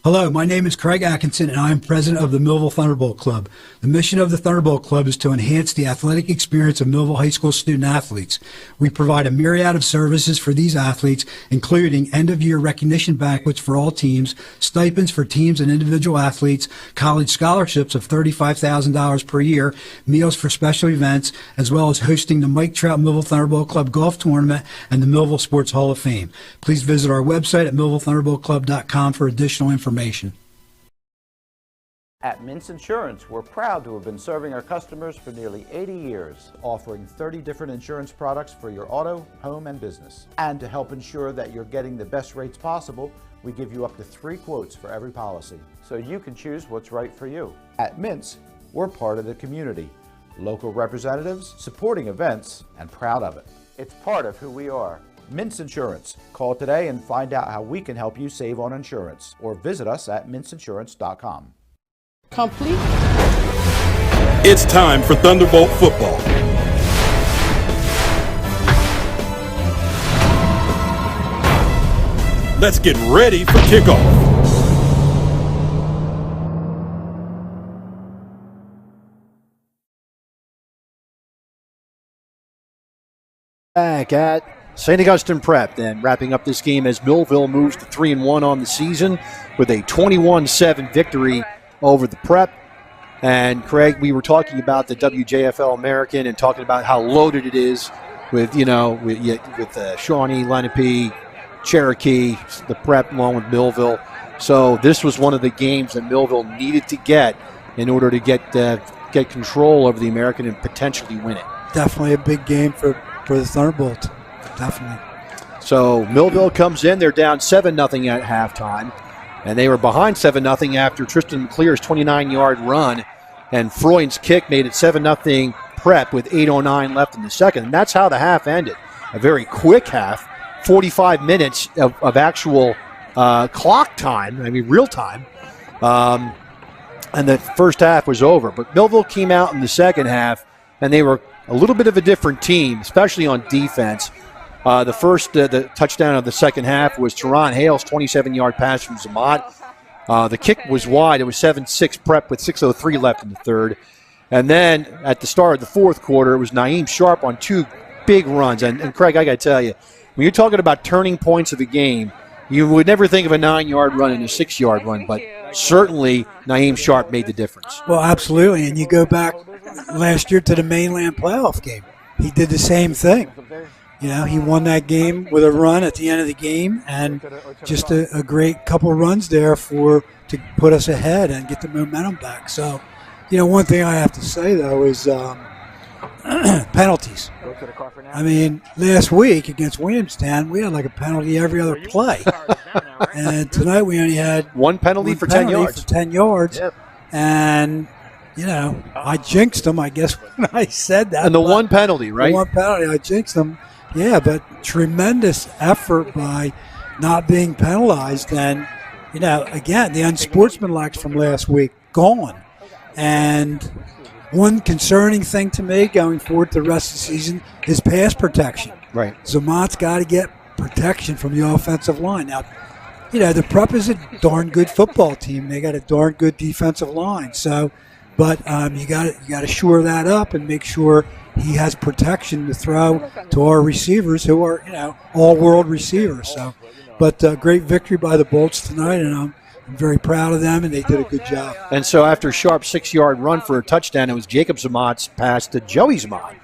Hello, my name is Craig Atkinson, and I am president of the Millville Thunderbolt Club. The mission of the Thunderbolt Club is to enhance the athletic experience of Millville High School student-athletes. We provide a myriad of services for these athletes, including end-of-year recognition banquets for all teams, stipends for teams and individual athletes, college scholarships of $35,000 per year, meals for special events, as well as hosting the Mike Trout Millville Thunderbolt Club Golf Tournament and the Millville Sports Hall of Fame. Please visit our website at millvillethunderboltclub.com for additional information. At Mintz Insurance, we're proud to have been serving our customers for nearly 80 years, offering 30 different insurance products for your auto, home, and business. And to help ensure that you're getting the best rates possible, we give you up to 3 quotes for every policy, so you can choose what's right for you. At Mintz, we're part of the community, local representatives, supporting events, and proud of it. It's part of who we are. Mintz Insurance. Call today and find out how we can help you save on insurance, or visit us at mintzinsurance.com. Complete. It's time for Thunderbolt football. Let's get ready for kickoff. Back at St. Augustine Prep, then wrapping up this game as Millville moves to 3-1 on the season with a 21-7 victory over the Prep. And Craig, we were talking about the WJFL American and talking about how loaded it is with Shawnee, Lenape, Cherokee, the Prep along with Millville. So this was one of the games that Millville needed to get in order to get control over the American and potentially win it. Definitely a big game for the Thunderbolts. Definitely. So Millville comes in. They're down 7-0 at halftime. And they were behind 7-0 after Tristan McClear's 29-yard run. And Freund's kick made it 7-0 Prep with 8:09 left in the second. And that's how the half ended. A very quick half. 45 minutes of actual clock time. I mean, real time. And the first half was over. But Millville came out in the second half, and they were a little bit of a different team, especially on defense. The touchdown of the second half was Teron Hale's 27-yard pass from Zamat. The kick was wide. It was 7-6 Prep with 6:03 left in the third. And then at the start of the fourth quarter, it was Naeem Sharp on 2 big runs. And Craig, I got to tell you, when you're talking about turning points of the game, you would never think of a 9-yard run and a 6-yard run, but certainly Naeem Sharp made the difference. Well, absolutely. And you go back last year to the mainland playoff game. He did the same thing. You know, he won that game with a run at the end of the game, and just a great couple runs there to put us ahead and get the momentum back. So, you know, one thing I have to say, though, is penalties. I mean, last week against Williamstown, we had like a penalty every other play. And tonight we only had one penalty for 10 yards. For 10 yards. Yep. And, you know, I jinxed them, I guess, when I said that. And the one penalty, right? The one penalty, I jinxed them. Yeah, but tremendous effort by not being penalized. And, you know, again, the unsportsmanlike from last week, gone. And one concerning thing to me going forward the rest of the season is pass protection. Right. Zamat's got to get protection from the offensive line. Now, you know, the Prep is a darn good football team. They got a darn good defensive line. So, but you got to shore that up and make sure he has protection to throw to our receivers who are, you know, all-world receivers. So, but great victory by the Bolts tonight, and I'm very proud of them, and they did a good job. And so after Sharp's 6-yard run for a touchdown, it was Jacob Zamat's pass to Joey Zamat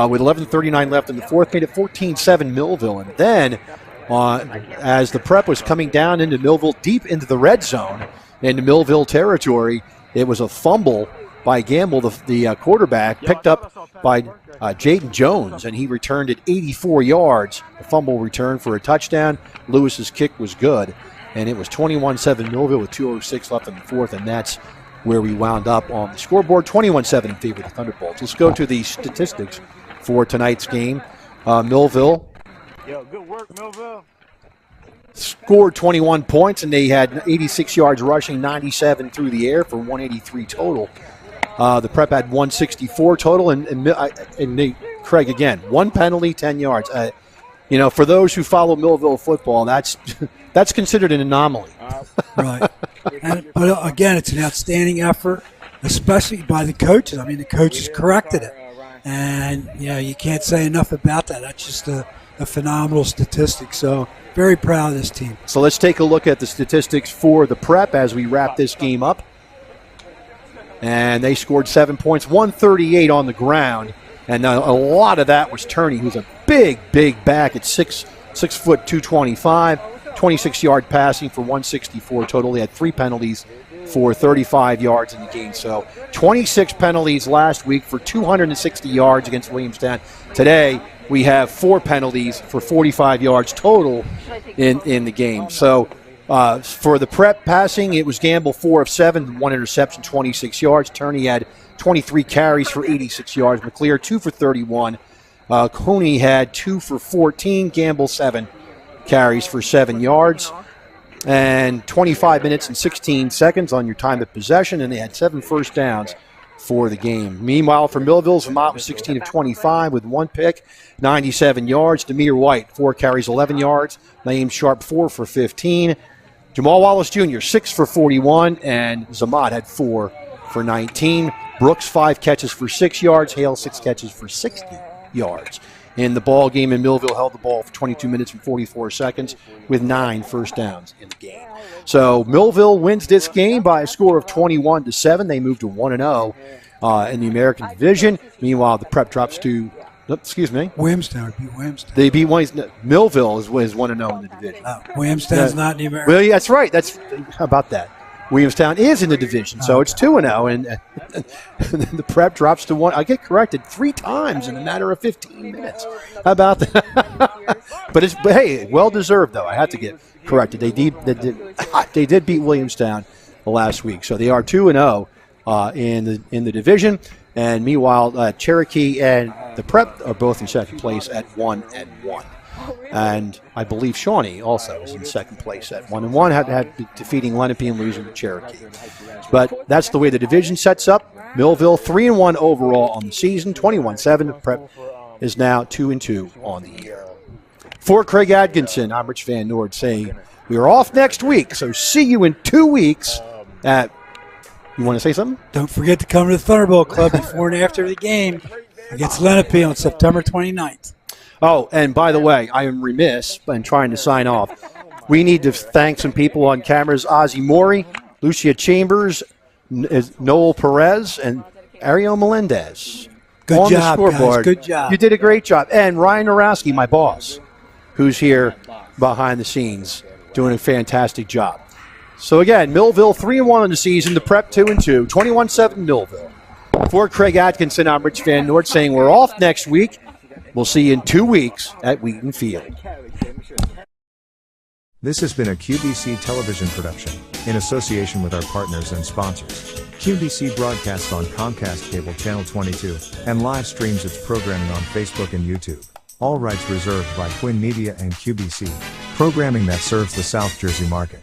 with 11:39 left in the fourth, made it 14-7 Millville. And then as the Prep was coming down into Millville, deep into the red zone, into Millville territory, it was a fumble by Gamble, the quarterback, picked up by Jaden Jones, and he returned it 84 yards. A fumble return for a touchdown. Lewis's kick was good, and it was 21-7 Millville with 2:06 left in the fourth, and that's where we wound up on the scoreboard, 21-7 in favor of the Thunderbolts. Let's go to the statistics for tonight's game. Millville good work, Millville. Scored 21 points, and they had 86 yards rushing, 97 through the air for 183 total. The Prep had 164 total, and Craig, again, one penalty, 10 yards. You know, for those who follow Millville football, that's considered an anomaly. Right. But again, it's an outstanding effort, especially by the coaches. I mean, the coaches corrected it. And, you know, you can't say enough about that. That's just a phenomenal statistic. So, very proud of this team. So let's take a look at the statistics for the Prep as we wrap this game up. And they scored 7 points, 138 on the ground. And a lot of that was Turney, who's a big back at 6 foot 225, 26-yard passing for 164 total. He had 3 penalties, for 35 yards in the game. So 26 penalties last week for 260 yards against Williamstown. Today, we have 4 penalties for 45 yards total in the game. So for the Prep passing, it was Gamble 4 of 7, 1 interception, 26 yards. Turney had 23 carries for 86 yards. McClear 2 for 31. Cooney had 2 for 14. Gamble 7 carries for 7 yards. And 25 minutes and 16 seconds on your time of possession, and they had 7 first downs for the game. Meanwhile, for Millville, Vermont was 16 of 25 with 1 pick, 97 yards. Demir White, 4 carries, 11 yards. Naeem Sharp, 4 for 15. Jamal Wallace Jr., 6 for 41, and Zamat had 4 for 19. Brooks, 5 catches for 6 yards. Hale, 6 catches for 60 yards. In the ball game, and Millville held the ball for 22 minutes and 44 seconds with 9 first downs in the game. So Millville wins this game by a score of 21-7. They move to 1-0 in the American Division. Meanwhile, the Prep drops to, Williamstown beat Williamstown. They beat Millville is 1-0 in the division. Williamstown's not in the American. Well, yeah, that's right. How about that? Williamstown is in the division, so it's 2-0, and the Prep drops to 1. I get corrected 3 times in a matter of 15 minutes. How about that? But hey, well deserved though. I have to get corrected. They did beat Williamstown last week, so they are 2-0 in the division. And meanwhile, Cherokee and the Prep are both in second place at 1-1. And I believe Shawnee also is in second place at 1-1, had defeating Lenape and losing to Cherokee. But that's the way the division sets up. Millville 3-1 overall on the season, 21-7. Prep is now 2-2 on the year. For Craig Atkinson, I'm Rich Van Noord saying we are off next week, so see you in 2 weeks at. You want to say something? Don't forget to come to the Thunderbolt Club before and after the game against Lenape on September 29th. Oh, and by the way, I am remiss in trying to sign off. We need to thank some people on cameras: Ozzie Maury, Lucia Chambers, Noel Perez, and Ariel Melendez. Good job, the scoreboard. guys. Good job. You did a great job. And Ryan Orowski, my boss, who's here behind the scenes, doing a fantastic job. So again, Millville 3-1 on the season, the Prep 2-2, 21-7 Millville. For Craig Atkinson, I'm Rich Van Noord saying we're off next week. We'll see you in 2 weeks at Wheaton Field. This has been a QBC television production in association with our partners and sponsors. QBC broadcasts on Comcast Cable Channel 22 and live streams its programming on Facebook and YouTube. All rights reserved by Quinn Media and QBC, programming that serves the South Jersey market.